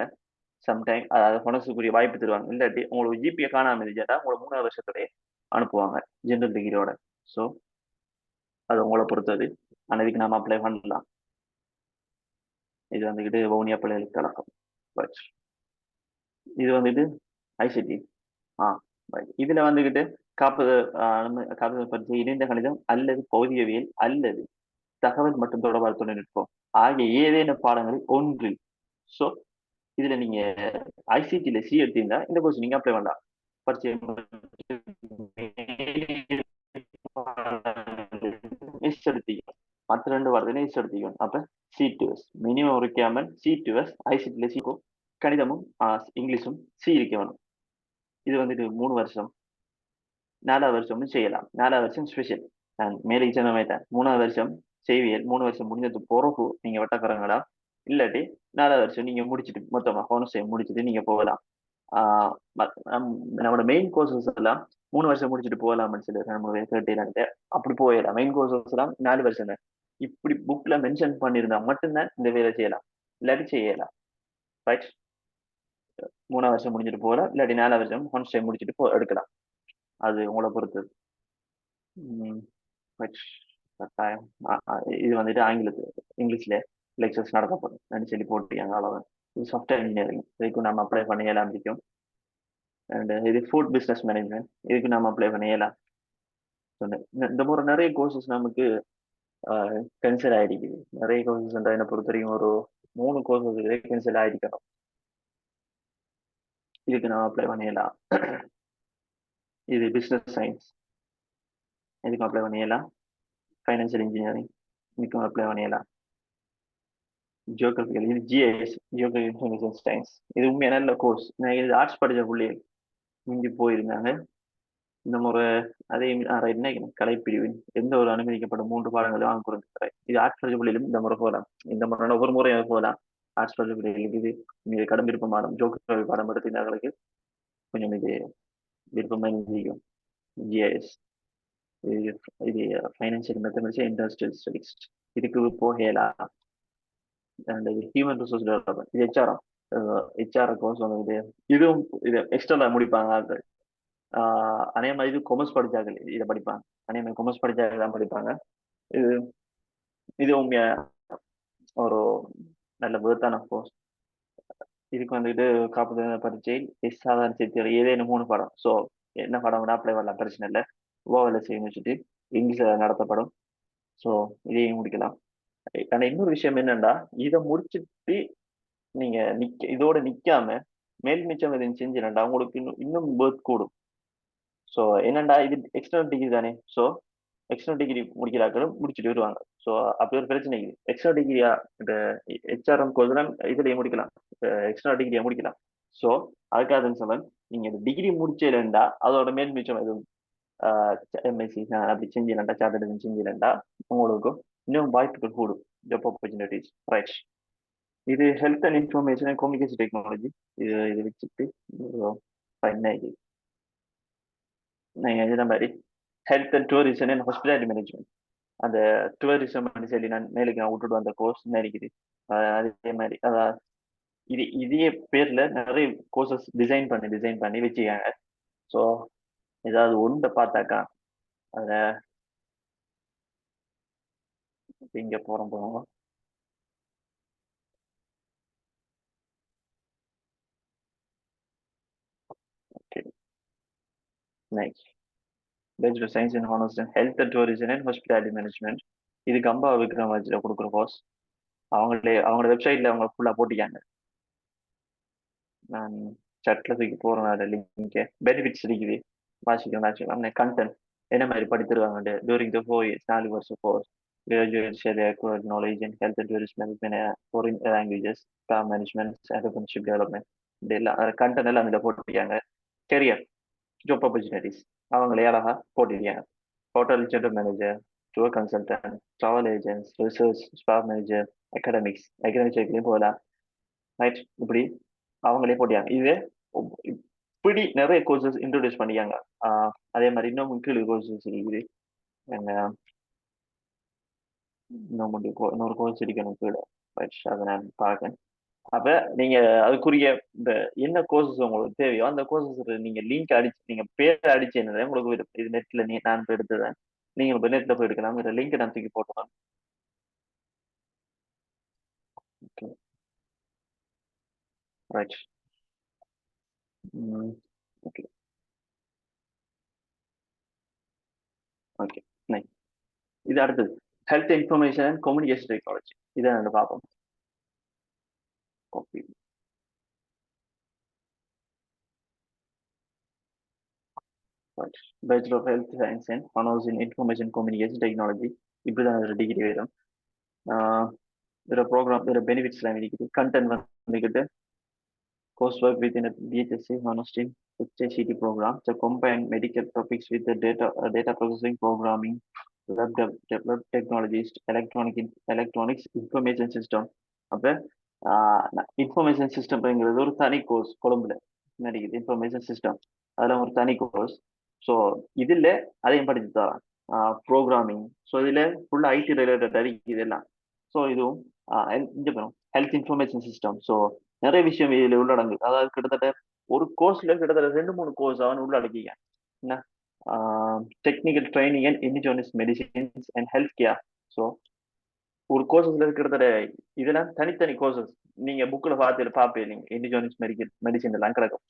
B: சம்டைம் அதாவது ஹோனஸுக்குரிய வாய்ப்பு தருவாங்க. இல்லாட்டி உங்களுக்கு ஜிபியை காணாம இருந்துச்சா உங்களை 3வது வருஷத்துடைய அனுப்புவாங்க ஜென்ரல் டிகிரியோட. ஸோ அது உங்களை பொறுத்தது. ஆனால் இதுக்கு நாம அப்ளை பண்ணலாம். இது வந்துக்கிட்டு வவுனியா பல்கலைக்கழகம். பட் இது வந்துட்டு ஐசிடி. இதுல வந்துகிட்டு காப்பீடு பற்றி இணைந்த கணிதம் அல்லது பௌதிகவியல் அல்லது தகவல் மற்றும் தொடர்பான தொழில்நுட்பம் ஆகிய ஏதேனும் பாடங்களில் ஒன்றில். ஸோ இதுல நீங்க ஐசிடில சி எடுத்தீங்கன்னா இந்த கோர்ஸ் நீங்க அப்ளை பண்ணலாம். பரிச்சை எடுத்தீங்க, மற்ற 2 வாரத்திலே எடுத்தீங்க. அப்ப C2S மினிமம் requirement C2S ஐசிடில சிக்கும் கணிதமும் இங்கிலீஷும் சி இருக்க வேணும். இது வந்துட்டு 3 வருஷம். 4வது வருஷமும் செய்யலாம். 4வது வருஷம் ஸ்பெஷல். நான் மேலே சொன்ன மாதிரி தான் 3வது வருஷம் செய்வியல். 3 வருஷம் முடிஞ்சது பிறகு நீங்க வட்டக்கறங்களா, இல்லாட்டி 4வது வருஷம் நீங்க முடிச்சுட்டு மொத்தமா ஹோனஸ் முடிச்சுட்டு நீங்க போகலாம். நம்மளோட மெயின் கோர்சஸ் எல்லாம் 3 வருஷம் முடிச்சுட்டு போகலாம்னு சொல்லி நம்ம கேட்டீங்க. அப்படி போயிடலாம். மெயின் கோர்சஸ் எல்லாம் 4 வருஷம் தான். இப்படி புக்ல மென்ஷன் பண்ணியிருந்தா மட்டும்தான் இந்த வேலை செய்யலாம், இல்லாட்டி செய்யலாம். ரைட், 3வது வருஷம் முடிஞ்சுட்டு போகலாம், இல்லாட்டி 4வது வருஷம் ஹோனஸ் முடிச்சுட்டு எடுக்கலாம். அது உங்களை பொறுத்தது. கட்டாயம் இது வந்துட்டு இங்கிலீஷ்ல லெக்சர்ஸ் நடத்தப்படும் சொல்லி போட்டுருக்காங்க. அவ்வளவுதான். இது சாஃப்ட்வேர் இன்ஜினியரிங், இதுக்கு நம்ம அப்ளை பண்ணியலாம் பிடிக்கும். அண்ட் இது ஃபுட் பிஸ்னஸ் மேனேஜ்மெண்ட், இதுக்கு நம்ம அப்ளை பண்ணியலாம். இந்த மாதிரி நிறைய கோர்சஸ் நமக்கு கேன்சல் ஆகிருக்குது. நிறைய கோர்சஸ் என்னை பொறுத்த வரைக்கும் ஒரு 3 கோர்சஸ் கேன்சல் ஆகிருக்கணும். இதுக்கு நம்ம அப்ளை பண்ணிடலாம். இது பிஸ்னஸ் சயின்ஸ், இதுக்கும் அப்ளை பண்ணிடலாம். ஃபைனான்சியல் இன்ஜினியரிங், இதுக்கும் அப்ளை பண்ணிடலாம். ஜியோகிராபிக்கல், இது ஜிஐஎஸ், ஜியோகிராஃபி இன்ஃபர்மேஷன் சயின்ஸ். இது உண்மையான நல்ல கோர்ஸ். நான் இது ஆர்ட்ஸ் படித்த பிள்ளைகள் இங்கே போயிருந்தாங்க. இந்த முறை அதே என்ன கலைப்பிரிவு எந்த ஒரு அனுமதிக்கப்பட்ட 3 பாடங்களும் வாங்க கொடுத்துருக்கிறேன். இது ஆர்ட்ஸ் படித்த பிள்ளைகளும் இந்த முறை போகலாம். இந்த முறை ஒவ்வொரு முறையாக போகலாம். ஆர்ட்ஸ் படித்த பிள்ளைகளுக்கு இது இங்கே கடும் விருப்பமான ஜியோகிராஃபி பாடம் எடுத்திருந்தவர்களுக்கு கொஞ்சம் இது விருப்பமாக இருக்கும். ஜிஐஎஸ், இது ஃபைனான்சியல் மேத்தமெட்டிக்ஸ், இண்டஸ்ட்ரியல் ஸ்டடிஸ், இதுக்கு போகலாம். அண்ட் இது ஹியூமன் ரிசோர்ஸ் டெவலப்மெண்ட், இது ஹெச்ஆர் கோர்ஸ் வந்து இதுவும் இது எக்ஸ்ட்ரா முடிப்பாங்க. அதே மாதிரி இது கொமர்ஸ் படிச்சாங்க இதை படிப்பாங்க. அதே மாதிரி கொமர்ஸ் படிச்சாங்க தான் படிப்பாங்க. இது உண்மையா ஒரு நல்ல விருத்தான கோர்ஸ். இதுக்கு வந்துட்டு காப்பீடு பரீட்சை சாதாரண சேர்த்து ஏதேனும் 3 பாடம். ஸோ என்ன பாடம் விட அப்ளை பண்ணலாம், பிரச்சனை இல்லை. ஓவல செய்ய வச்சுட்டு இங்கிலீஷில் நடத்தப்படும். ஸோ இதையும் முடிக்கலாம். ஆனால் இன்னொரு விஷயம் என்னன்னா, இதை முடிச்சுட்டு நீங்க இதோட நிக்காம மேல் மிச்சம் எதுவும் செஞ்சிடண்டா உங்களுக்கு இன்னும் பேர்த் கூடும். ஸோ என்னண்டா இது எக்ஸ்டர்னல் டிகிரி தானே. ஸோ எக்ஸ்டர்னல் டிகிரி முடிக்கிறாக்களும் முடிச்சுட்டு வருவாங்க. ஸோ அப்படி ஒரு பிரச்சனை இருக்குது. எக்ஸ்ட்ரா டிகிரியா இந்த ஹெச்ஆர்எம் கோர்ஸ்லாம் இதுலயே முடிக்கலாம், எக்ஸ்ட்ரா டிகிரியா முடிக்கலாம். ஸோ அதுக்காக சொல்லுவேன், நீங்க இந்த டிகிரி முடிச்சேன்டா அதோட மேல் மிச்சம் எதுவும் எம்எஸ்சி அப்படி செஞ்சிடண்டா, சார்ட்டர்ட் செஞ்சிடண்டா உங்களுக்கு இன்னும் வாய்ப்புகள் கூடும், ஜாப் ஆப்பர்ச்சுனிட்டிஸ். ரைட், இது health and information and communication technology. இது வச்சுட்டு என்ன இது நீங்கள் எழுதுற மாதிரி health and tourism and hospitality management. அந்த டூரிசம் சொல்லி நான் மேலுக்கு விட்டுட்டு வந்த கோர்ஸ் இருக்குது. அதே மாதிரி அதான் இதே பேர்ல நிறைய கோர்சஸ் டிசைன் பண்ணி வச்சுக்காங்க. ஸோ ஏதாவது ஒன்றை பார்த்தாக்கா அதில் இங்கே போகிறோம். Okay, next Bachelor of Science in Honors in Health and Tourism and Hospitality Management. இது கம்பா விக்ரமாஜில கொடுக்குற கோர்ஸ். அவங்களோட வெப்சைட்ல அவங்க ஃபுல்லா போட்டிக்காங்க. நான் சட்ல தூக்கி போறேன் லிங்க். பெனிஃபிட்ஸ் இருக்குது, வாசிக்கலாம். கண்டென்ட் என்ன மாதிரி படித்திருக்காங்க during the 4 years 4 வருஷம் course. Graduates share their acquired knowledge in health and tourism management, foreign languages, staff management, entrepreneurship development. இதெல்லாம் கண்டென்ட் எல்லாம் இதில் போட்டிருக்காங்க. கெரியர் ஜாப் ஆப்பர்ச்சுனிட்டிஸ் அவங்களே அழகா போட்டிருக்காங்க. Hotel general manager, tour consultant, travel agents, research, staff manager, academics போகலாம். Right, இப்படி அவங்களே போட்டியாங்க. இது இப்படி நிறைய கோர்சஸ் இன்ட்ரோடியூஸ் பண்ணிக்காங்க. அதே மாதிரி இன்னும் கீழே கோர்சஸ் இருக்குது. இன்னொரு கோர்ஸ் இருக்கணும் கீழே. அதை நான் பார்க்கேன். அப்ப நீங்க அதுக்குரிய இந்த என்ன கோர்சஸ் உங்களுக்கு தேவையோ அந்த கோர்சஸ் நீங்க லிங்க் அடிச்சு நீங்க பேர் அடிச்சு என்ன உங்களுக்கு இது நெட்ல நான் போய் எடுத்துறேன். நீங்க இப்போ நெட்ல போய் எடுக்கலாம். இந்த லிங்க் நான் தூக்கி போட்டுறேன். Okay, right. Okay okay, nice. இது அடுத்தது health information and communication technology. இதை நான் பார்ப்போம். Copy. Bachelor of Health Science and Honors in Information Communication Technology. இப்படிதான் ஒரு டிகிரி வரும். இதில் ப்ரோக்ராம் இதில் பெனிஃபிட்ஸ் எல்லாம் இருக்குது. கண்டென்ட் வந்துக்கிட்டு course work within a BHSC honors in HACT program to combine medical topics with the data processing, programming, web technologies, electronics information system. அப்போ information சிஸ்டம்ங்கிறது ஒரு தனி கோர்ஸ் கொழும்புல நடக்குது. இன்ஃபர்மேஷன் சிஸ்டம் அதெல்லாம் ஒரு தனி கோர்ஸ். ஸோ இதில் அதையும் படிச்சு தரான். ப்ரோக்ராமிங், ஸோ இதில் ஃபுல்லாக ஐடி ரிலேட்டட் இருக்குது இதெல்லாம். ஸோ இதுவும் ஹெல்த் இன்ஃபர்மேஷன் சிஸ்டம். ஸோ நிறைய விஷயம் இதில் உள்ளடங்கு. அதாவது கிட்டத்தட்ட ஒரு கோர்ஸ்ல கிட்டத்தட்ட 2-3 கோர்ஸ் அவன் உள்ளடக்கிங்க. என்ன technical training and indigenous medicines and health care. So ஒரு கோர்சஸ்ல கிட்டத்தட்ட இதெல்லாம் தனித்தனி கோர்சஸ். நீங்க புக்கில் பார்ப்பீங்க நீங்க இண்டிஜினஸ் மெடிசின் எல்லாம் கிடக்கும்.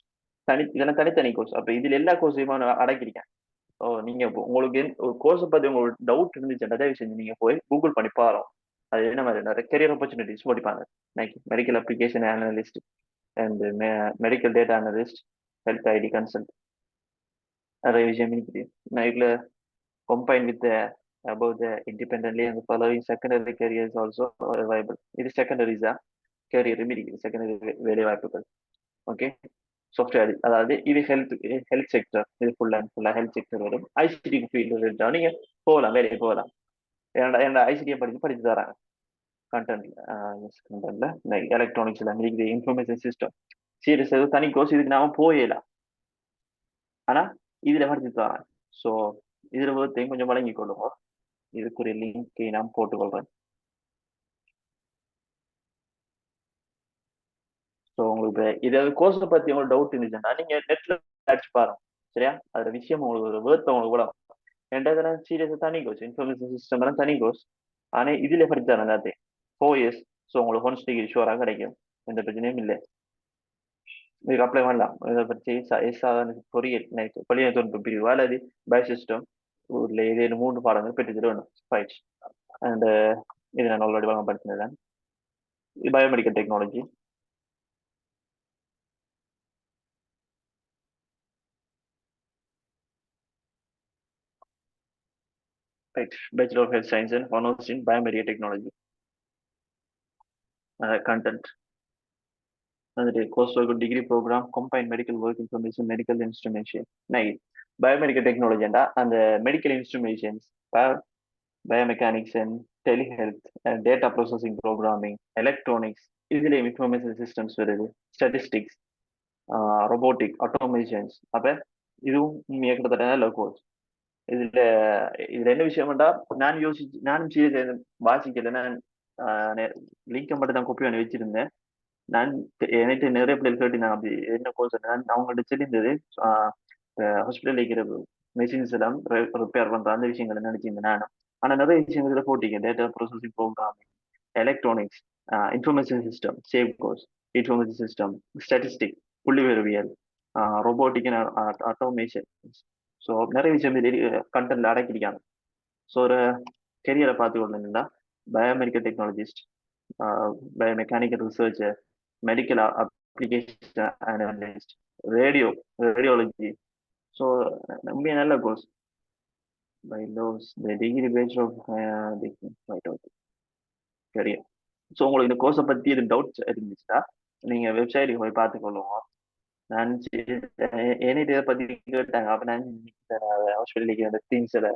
B: இதெல்லாம் தனித்தனி கோர்ஸ். அப்ப இதுல எல்லா கோர்ஸையும் அடக்கிருக்கேன். ஸோ நீங்க உங்களுக்கு ஒரு கோர்ஸை பத்தி உங்களுக்கு டவுட் இருந்துச்சு தயவு செஞ்சு நீங்க போய் கூகுள் பண்ணி பாருங்க. அது என்ன மாதிரி நிறைய கெரியர் ஆப்பர்ச்சுனிட்டிஸ் போட்டிப்பாங்க. Medical application analyst and medical data analyst, health IT consult, நிறைய விஷயம் இருக்குது. இதுல combined with the above the independently and the following secondary careers also available. இது செகண்டரிஸா கேரியர் இருக்குது, செகண்டரி வேலை வாய்ப்புகள். ஓகே, சாஃப்ட்வேர் அதாவது இது ஹெல்த் செக்டர். இது ஃபுல்லா ஹெல்த் செக்டர் வரும். ஐசிடி ஃபீல்டு நீங்க போகலாம், வேலைக்கு போகலாம். ஏன்னா ஐசிடியை படிச்சு தராங்க. கண்டென்ட்ல எலக்ட்ரானிக்ஸ் எல்லாம் இருக்குது. இன்ஃபர்மேஷன் சிஸ்டம் சீரியஸ் தனி கோர்ஸ். இதுக்கு நாம போயிடலாம், ஆனா இதுல படிச்சு தராங்க. ஸோ இதுல ஒருத்தையும் கொஞ்சம் வழங்கி கொள்ளுவோம். இதுக்குரிய லிங்கை நான் போட்டுக்கொள்றேன். ஸோ உங்களுக்கு இதாவது கோர்ஸை பத்தி உங்களுக்கு டவுட் இருந்துச்சுன்னா நீங்க நெட்ல அடிச்சு பாருங்க. சரியா, அதுல விஷயம் உங்களுக்கு ஒரு வேர்த்த உங்களுக்கு கூட ரெண்டாவது சீரியஸா தனி கோர்ஸ். இன்ஃபர்மேஷன் சிஸ்டம் எல்லாம் தனி கோர்ஸ். ஆனா இதுல படிச்சாங்க எல்லாத்தையும் 4 years. ஸோ உங்களுக்கு ஹோன்ஸ் டிகிரி ஷுவராக கிடைக்கும், எந்த பிரச்சனையும் இல்லை. இதுக்கு அப்ளை பண்ணலாம். இதை பற்றி பொறியியல் தொழில்நுட்ப பிரிவு அல்லது பயோசிஸ்டம் ஊர்ல ஏதேனும் 3 பாடங்கள் பெற்று வேணும். ரைட். அண்ட் இது நான் ஆல்ரெடி வழங்கப்படுத்தினேன். Biomedical technology. Right, Bachelor of Health Science and Honors in Biomedical Technology. Content. The course work degree program combined medical work information, medical instrumentation. Nice. Biomedical technology and the medical instrumentations, biomechanics and telehealth and data processing programming, electronics, easily information systems, statistics, robotic, automations. அப்ப இதுவும் கிட்டத்தட்ட நல்ல course. இதுல என்ன விஷயம்டா, நானும் serious வாசிக்கல. நான் லிங்கை மட்டும் தான் காப்பி பண்ணி வச்சிருந்தேன். நான் என்கிட்ட நிறைய பிள்ளைகள் கேட்டிருந்தாங்க அப்படி என்ன கோர்ஸ். நான் அவங்கள்ட்ட சொல்லியிருந்தது ஹாஸ்பிட்டல் இருக்கிற மெஷின்ஸ் எல்லாம் ரிப்பேர் பண்ற அந்த விஷயங்களை நினைச்சிருந்தேன் நானும். ஆனா நிறைய விஷயங்கள் போட்டிங்க. Data processing programming, electronics, information system, சேவ் கோர்ஸ், இன்ஃபர்மேஷன் சிஸ்டம், ஸ்டாட்டிஸ்டிக், புள்ளிவியல், ரோபோட்டிக் அண்ட் ஆட்டோமேஷன். ஸோ நிறைய விஷயம் கண்டென்ட்ல அடக்கிருக்காங்க. ஸோ ஒரு கெரியரை பார்த்து கொண்டிருந்தா biomedical technologist, biomechanical researcher, medical application analyst, radiology. So ரொம்ப நல்ல course. by laws the degree based of the right out career. So உங்களுக்கு இந்த கோர்ஸை பற்றி எதுவும் டவுட்ஸ் இருந்துச்சுன்னா நீங்கள் வெப்சைட்டுக்கு போய் பார்த்துக்கொள்ளுங்க. நான் என்கிட்ட இதை பற்றி கேட்டாங்க. அப்போ நான் ஆஸ்திரேலியாக்கு அந்த திங்ஸில்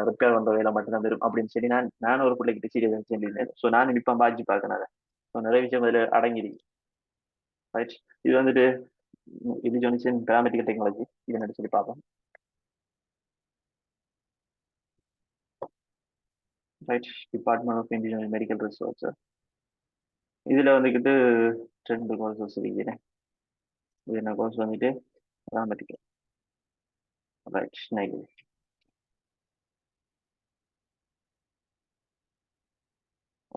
B: ரிப்பேர் பண்ணுற வேலை மட்டும்தான் வரும் அப்படின்னு சொல்லி நான் ஒரு பிள்ளைகிட்ட சீரியஸ் சொல்லியிருந்தேன். ஸோ நானும் இப்போ பாய்ச்சி பார்க்கணும் அதை. ஸோ நிறைய விஷயம் அதில் அடங்கிடுது. ரைட், இது வந்துட்டு இன்ஜினியரிங் பேராமெடிக்கல் டெக்னாலஜி இதை நடி சொல்லி பார்ப்போம். Right, department of engineering medical research. இதுல வந்துக்கிட்டு 2 கோர்சஸ் இருக்கிறேன். இது என்ன கோர்ஸ் வந்துட்டு paramedical. Right, night.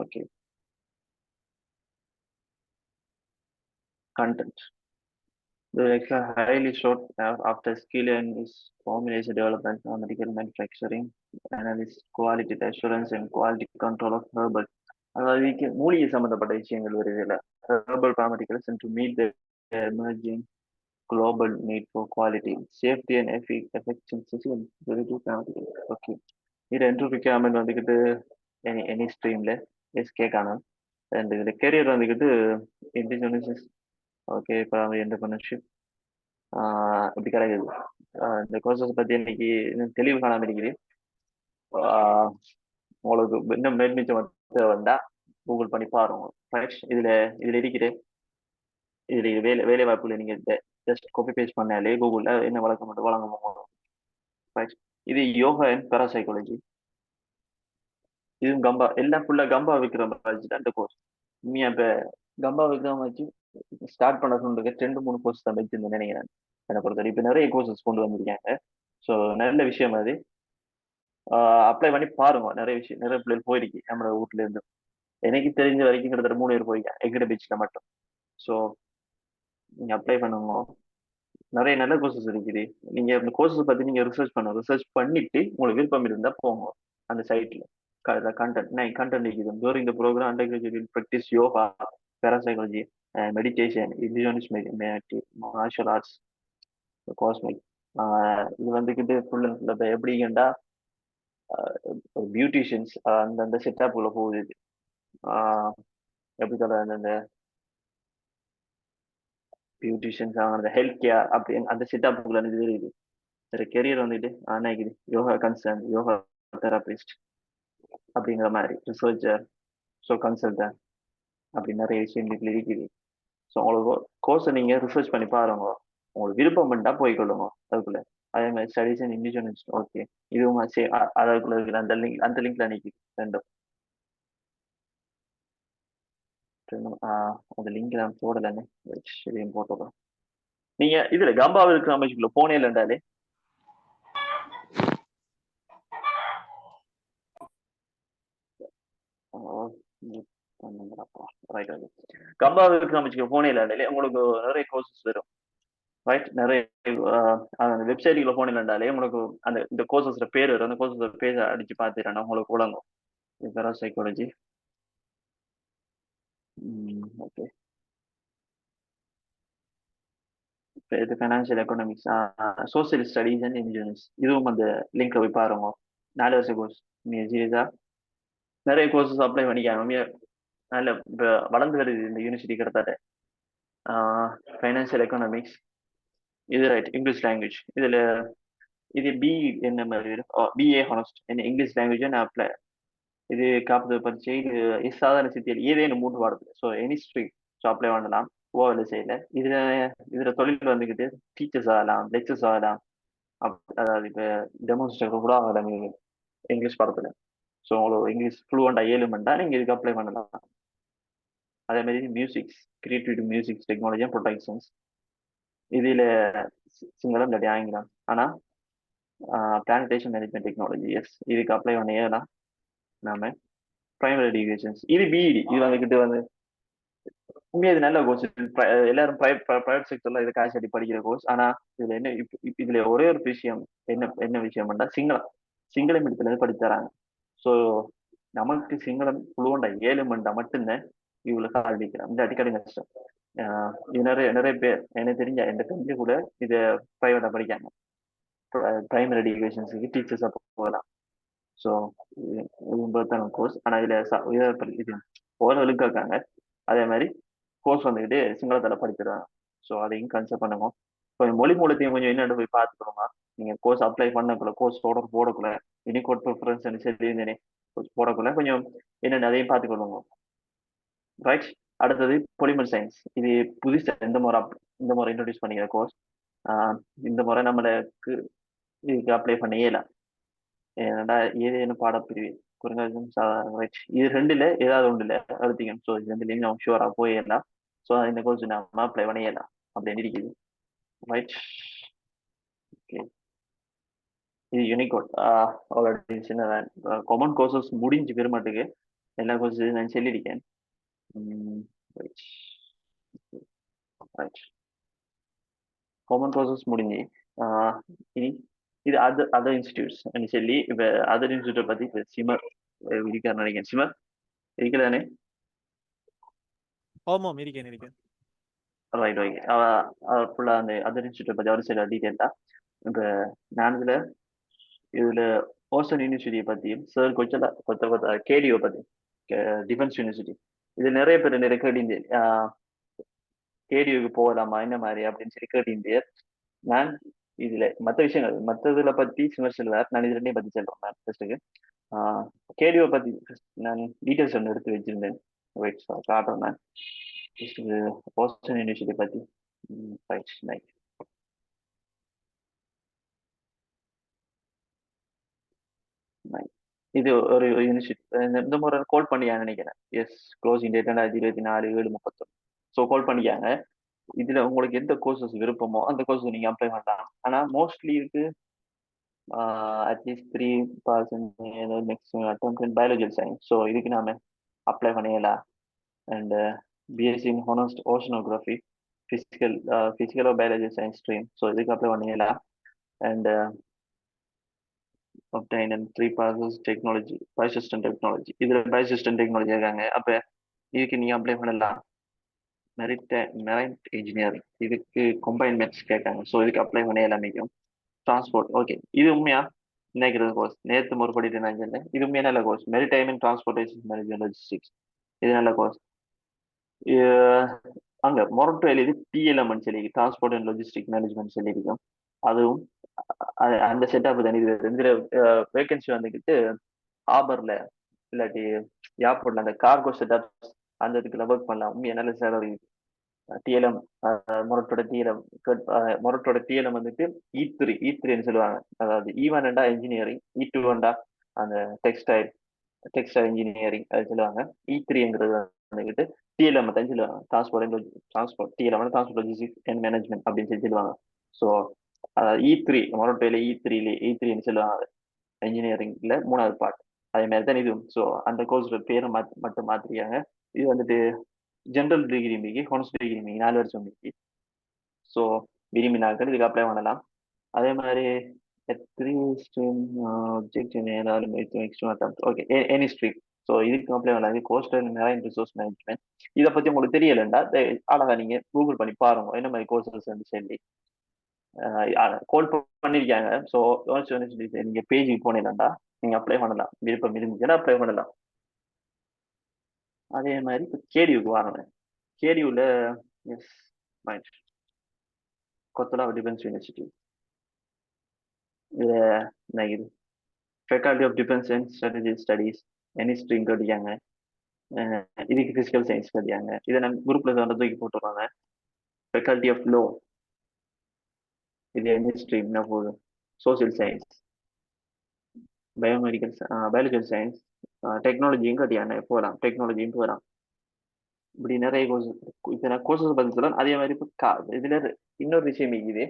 B: Okay, content. The lecture highly sought after skill in is formulation development, medical manufacturing, analysis, quality assurance and quality control of herbal. அதாவது மூலிகை சம்பந்தப்பட்ட விஷயங்கள் வருது இல்லை, herbal pharmaceuticals and to meet the emerging global need for quality, safety and efficiency in relative pharmaceuticals. Okay, இது entry requirement வந்துக்கிட்டு any ஸ்ட்ரீம்ல SK காணும். And இதுல கெரியர் வந்துக்கிட்டு இண்டிஜினஸ். ஓகே, இப்போ என்டர்பிரினர்ஷிப் இப்படி கிடைக்குது. இந்த கோர்சஸ் பற்றி இன்னைக்கு இன்னும் தெளிவு காணாமல் இருக்குது. உங்களுக்கு இன்னும் மேல்மிச்சம் வந்தா கூகுள் பண்ணி பாருங்க. இதுல இருக்கிற இதுல வேலை வாய்ப்புல நீங்க ஜஸ்ட் காப்பி பேஸ்ட் பண்ணாலே கூகுள்ல என்ன வழக்கம் மட்டும் வழங்க முடியும். இது யோகா அண்ட் பேராசைக்காலஜி. இதுவும் கம்பா எல்லாம் ஃபுல்லா கம்பா விக்ரம் வச்சு அந்த கோர்ஸ். உண்மையா இப்ப கம்பா விக்ரம் வச்சு ஸ்டார்ட் பண்ண சொல்லுங்க 2-3 கோர்ஸ் தான் வச்சிருந்தேன் நினைக்கிறேன். என்னை பொறுத்தவரை இப்ப நிறைய கோர்சஸ் கொண்டு வந்திருக்காங்க. ஸோ நல்ல விஷயம் அது. அப்ளை பண்ணி பாருங்க. நிறைய பிள்ளைகள் போயிருக்கு நம்மளோட வீட்டுல இருந்து. எனக்கு தெரிஞ்ச வரைக்கும் கிட்டத்தட்ட 3 பேர் போயிருக்கேன் எங்கிட்ட பீச்ல மட்டும். ஸோ நீங்க அப்ளை பண்ணுங்க. நிறைய நல்ல கோர்சஸ் இருக்குது. நீங்க இந்த கோர்சஸ் பத்தி நீங்க ரிசர்ச் பண்ணிட்டு உங்களுக்கு விருப்பம் இருந்தா போங்க அந்த சைட்ல. content இருக்குது. During the program, undergraduate will practice yoga, parapsychology, meditation, indigenous martial arts, cosmic. இது வந்துக்கிட்டு ஃபுல் அண்ட் எப்படிங்கண்டா பியூட்டிஷியன்ஸ் அந்த செட்டப் உள்ள போகுது. எப்படி சொல்ற, அந்த பியூட்டிஷியன்ஸ் அந்த ஹெல்த் கேர் அப்படி அந்த செட்டப்புக்குள்ள இருக்குது. சரி, கெரியர் வந்துட்டு இருக்குது யோகா கன்சர்ன், யோகா தெரபிஸ்ட் அப்படிங்கிற மாதிரி, ரிசர்ச்சர், ஸோ கன்சல்டன்ட் அப்படி நிறைய விஷயங்கள் இருக்குது. ஸோ உங்களுக்கு கோர்ஸை நீங்கள் ரிசர்ச் பண்ணி பாருங்க. உங்களுக்கு விருப்பம் பண்ணா போய்க்கொள்ளுங்க அதுக்குள்ள. அதே மாதிரி ஸ்டடிஸ் அண்ட் இண்டிஜுவல்ஸ். ஓகே, இதுவும் அதுக்குள்ள இருக்கிற அந்த லிங்க்ல நிற்கிது ரெண்டும். அந்த லிங்க் நான் போடலன்னு சரியும் போட்டுறோம். நீங்க இதுல கம்பாவில் இருக்கிற அமைச்சுக்குள்ள போனே இல்லைண்டாலே கம்பாவில் இருக்கிற அமைச்சுக்குள்ள போனே இல்லைண்டாலே உங்களுக்கு நிறைய கோர்சஸ் வரும். ரைட், நிறைய அந்த வெப்சைட்டுக்குள்ள போன் இல்லைண்டாலே உங்களுக்கு அந்த இந்த கோர்சஸ்ல பேர் வரும். அந்த கோர்சஸ்ல பேர் அடிச்சு பார்த்துட்டேன்னா உங்களுக்கு உலகம் பேராசைக்காலஜி. ஓகே, இது financial economics, social studies and engineerings. இதுவும் அந்த லிங்க்ல போய் பாருங்க. 4 வருஷ கோர்ஸ். நீங்க சீரியஸா நிறைய கோர்சஸ் அப்ளை பண்ணிக்காங்க. நல்ல இப்போ வளர்ந்து வருது இந்த யூனிவர்சிட்டி கிட்டத்தட்ட. ஃபைனான்சியல் எக்கனாமிக்ஸ் இது ரைட், இங்கிலீஷ் லாங்குவேஜ். இதுல இது என்ன மாதிரி பிஏ ஹானஸ்ட் என்ன இங்கிலீஷ் லாங்குவேஜ் நான் அப்ளை. இது காப்பது பரீட்சை. இது சாதாரண சித்தியில் ஏதேனும் 3 வாரத்தில். So any stream so apply பண்ணலாம். வேலை செய்யல. இதுல தொழில் வந்துக்கிட்டு டீச்சர்ஸ் ஆகலாம், லெக்சர்ஸ் ஆகலாம். அதாவது இப்போ டெமோன்ஸ்ட்ரேட்டர் கூட ஆகலாம் இங்கிலீஷ் பாடத்துல. ஸோ உங்களுக்கு இங்கிலீஷ் ஃப்ளூவெண்டா ஏழுமெண்டா நீங்க இதுக்கு அப்ளை பண்ணலாம். அதே மாதிரி musics, creativity musics technology and productions. இதுல சிங்களம் இல்லாட்டி ஆங்கிலம். ஆனா பிளான்டேஷன் மேனேஜ்மெண்ட் டெக்னாலஜி, எஸ், இதுக்கு அப்ளை பண்ண ஏறலாம் நாம. பிரைமரி எஜுகேஷன்ஸ் இது பிஇடி. இது வந்துக்கிட்டு வந்து உண்மையா இது நல்ல கோர்ஸ். எல்லாரும் பிரைவேட் செக்டர்ல இதை காசு அடி படிக்கிற கோர்ஸ். ஆனா இதுல என்ன இதுல ஒரே ஒரு விஷயம், என்ன விஷயம்னா சிங்கள மீடியத்துல படிச்சு தராங்க. ஸோ நமக்கு சிங்களம் புழுவண்டா 7 மண்டா மட்டும்தான் இவங்களுக்கு ஆரம்பிக்கிறோம். இந்த அடிக்கடி கஷ்டம். இது நிறைய பேர் எனக்கு தெரிஞ்ச எந்த கம்பெனி கூட இதை பிரைவேட்டா படிக்காங்க. பிரைமரி எஜுகேஷன்ஸுக்கு டீச்சர்ஸா போகலாம். ஸோ இது கோர்ஸ். ஆனால் இதில் இது ஓரளவுக்கு இருக்காங்க. அதே மாதிரி கோர்ஸ் வந்துக்கிட்டு சிங்களத்தில் படிச்சிடுறாங்க. ஸோ அதையும் கன்சிடர் பண்ணுங்க. கொஞ்சம் மொழி மூலத்தையும் கொஞ்சம் என்னென்னு போய் பார்த்துக்கணுங்க. நீங்கள் கோர்ஸ் அப்ளை பண்ணக்குள்ள, கோர்ஸ் தொடர் போடக்குள்ள, யூனிகோட் ப்ரிஃபரன்ஸ் சொல்லியிருந்தேனே, கோர்ஸ் போடக்குள்ள கொஞ்சம் என்னென்னு அதையும் பார்த்துக்கணுங்க. ரைட். அடுத்தது பொலிமர் சயின்ஸ். இது புதுசாக இந்த முறை இன்ட்ரடியூஸ் பண்ணிக்கிற கோர்ஸ். இந்த முறை நம்மளுக்கு இதுக்கு அப்ளை பண்ண இயலாம். ஏன்னா ஏதேனும் பாடப்பிரிவு குறைந்தபட்சம் ரைட். இது ரெண்டுல ஏதாவது ஒன்றுல அழுத்திக்கணும். ஸோ இது ரெண்டுலையும் நம்ம ஷுவராக போயிடலாம். ஸோ இந்த கோர்ஸ் நம்ம அப்ளை பண்ணிடலாம் அப்படின்னு இருக்குது. ரைட். ஓகே. இது யூனிகோட் ஆல்ரெடி சின்ன காமன் கோர்சஸ் முடிஞ்சு பெருமாட்டுக்கு எல்லா கோர்ஸஸ் நான் சொல்லியிருக்கேன். ரைட். ரைட். காமன் கோர்சஸ் முடிஞ்சு இனி இது அதர் இன்ஸ்டியூட்ஸ் சொல்லி இப்போ அதர் இன்ஸ்டியூட்டை பற்றி இப்போ சிமர் இருக்காரு நினைக்கிறேன். சிமர் இருக்கிறதானே?
C: ஆமாம், இருக்கேன்.
B: ரைட். ஓகே. அவர் ஃபுல்லாக அந்த அதர் இன்ஸ்டியூட்டை பற்றி அவர் சில டீட்டெயிலாக இப்போ நான் இதில் ஓசன் யூனிவர்சிட்டியை பற்றியும் சார் கொத்த கேடிஓ பற்றி டிஃபென்ஸ் யூனிவர்சிட்டி இது நிறைய பேர் நிறைய கேட்டீங்க கேடிஓக்கு போகலாமா என்ன மாதிரி அப்படின்னு சொல்லி கேட்டீங்க. நான் இதுல மற்ற விஷயங்கள் மற்றதுல பத்தி சிமர்சல்வார் நான் இது ரெண்டையும் பத்தி சொல்றேன். நான் ஃபர்ஸ்ட்டுக்கு கேடிஓ பத்தி நான் டீட்டெயில்ஸ் ஒன்று எடுத்து வச்சிருந்தேன். வெயிட் காட்டுறேன். நான் ஓசன் யூனிவர்சிட்டி பத்தி ரைட். இது ஒரு யூனிவர்சிட்டி இந்த முறை கால் பண்ணியான்னு நினைக்கிறேன். Yes, closing date 2024 7/31. So call பண்ணிக்காங்க. இதுல உங்களுக்கு எந்த கோர்சஸ் விருப்பமோ அந்த கோர்ஸ் நீங்க அப்ளை பண்ணலாம். ஆனா மோஸ்ட்லி இருக்கு அட்லீஸ்ட் 3% மேக்ஸிமம் அட்டெம்ப்ட் இன் பயாலஜிக்கல் சயின்ஸ். ஸோ இதுக்கு நாம அப்ளை பண்ணிடலாம். And BSc in honest oceanography physical biology science stream. So இதுக்கு அப்ளை பண்ணிடலாம். And obtain in 3 passes technology, biosystem technology. இதுல biosystem technology இருக்காங்க. அப்ப இதுக்கு நீங்க அப்ளை பண்ணலாம். மெரைன் இன்ஜினியரிங் இதுக்கு கம்பைன் மேத்ஸ் கேட்காங்க. ஸோ இதுக்கு அப்ளை பண்ண எல்லாமே டிரான்ஸ்போர்ட். ஓகே, இது உண்மையா நினைக்கிறது கோர்ஸ் நேற்று முற்படிட்டு நான் சொன்னேன். இது உண்மையா நல்ல course. Maritime and transportation management logistics இது நல்ல கோர்ஸ். அங்க மொரட்டோயில் இது டிஎல்எம் சொல்லி டிரான்ஸ்போர்ட் அண்ட் லாஜிஸ்டிக் மேனேஜ்மெண்ட் சொல்லியிருக்கோம். அதுவும் அந்த செட்டப் தான். இது இதுல வேகன்சி வந்துக்கிட்டு ஹார்பர்ல இல்லாட்டி ஏர்போர்ட்ல அந்த கார்கோ செட்டப் அந்த இதுக்குள்ள ஒர்க் பண்ணலாம். உண்மையா நல்ல சேலரி. டிஎல்எம் மொரட்டோட டிஎல்எம் வந்துட்டு E3 சொல்லுவாங்க. அதாவது E1 இன்ஜினியரிங், E2 அந்த டெக்ஸ்டைல் இன்ஜினியரிங் அது சொல்லுவாங்க. E3ங்கிறது வந்துக்கிட்டு டிஎல்எம் தான் சொல்லுவாங்க. Transport DLM transport logistics and management அப்படின்னு சொல்லி சொல்லுவாங்க. ஸோ E3 மொரட்டோல E3ன்னு சொல்லுவாங்க. இன்ஜினியரிங்ல 3வது பார்ட். அதே மாதிரி தான் இதுவும். ஸோ அந்த கோர்ஸோட பேரை மட்டும் மாத்திரியாங்க. இது வந்துட்டு ஜென்ரல் டிகிரி மிகி ஹானர்ஸ் டிகிரி மிகி 4 வருஷம் மிகி. ஸோ விரும்பினாக்கள் இதுக்கு அப்ளை பண்ணலாம். அதே மாதிரி 3 stream okay any stream. So இதுக்கு அப்ளை பண்ணலாம். இது கோஸ்டல் மெரைன் ரிசோர்ஸ் மேனேஜ்மெண்ட். இதை பத்தி உங்களுக்கு தெரியலண்டா அழகா நீங்க கூகுள் பண்ணி பாருங்க என்ன மாதிரி கோர்சஸ் சொல்லி கோல் பண்ணிருக்காங்க. ஸோ நீங்க பேஜுக்கு போனீங்கடா நீங்க அப்ளை பண்ணலாம். விருப்பம் இருந்துச்சுன்னா அப்ளை பண்ணலாம். அதே மாதிரி இப்போ கேடியூக்கு வாங்க. கேடியூல எஸ் மைண்ட் கொத்தலாவ டிஃபென்ஸ் யூனிவர்சிட்டி. இது faculty of defence and strategy studies any stream கட்டியாங்க. இதுக்கு பிசிக்கல் சயின்ஸ் கட்டியாங்க. இதை நம்ம குரூப்ல வந்து தூக்கி போட்டுருவாங்க. ஃபேக்கல்டி ஆஃப் லோ இது எனி ஸ்ட்ரீம்னா போதும். சோசியல் சயின்ஸ், பயாலஜிக்கல் சயின்ஸ், டெக்னாலஜியும் கட்டியாங்க போகலாம். டெக்னாலஜியும் போகலாம். இப்படி நிறைய கோர்சஸ் இப்போ நான் கோர்சஸ் பற்றி சொல்லலாம். அதே மாதிரி இப்போ இதுல இன்னொரு விஷயம் இருக்குது.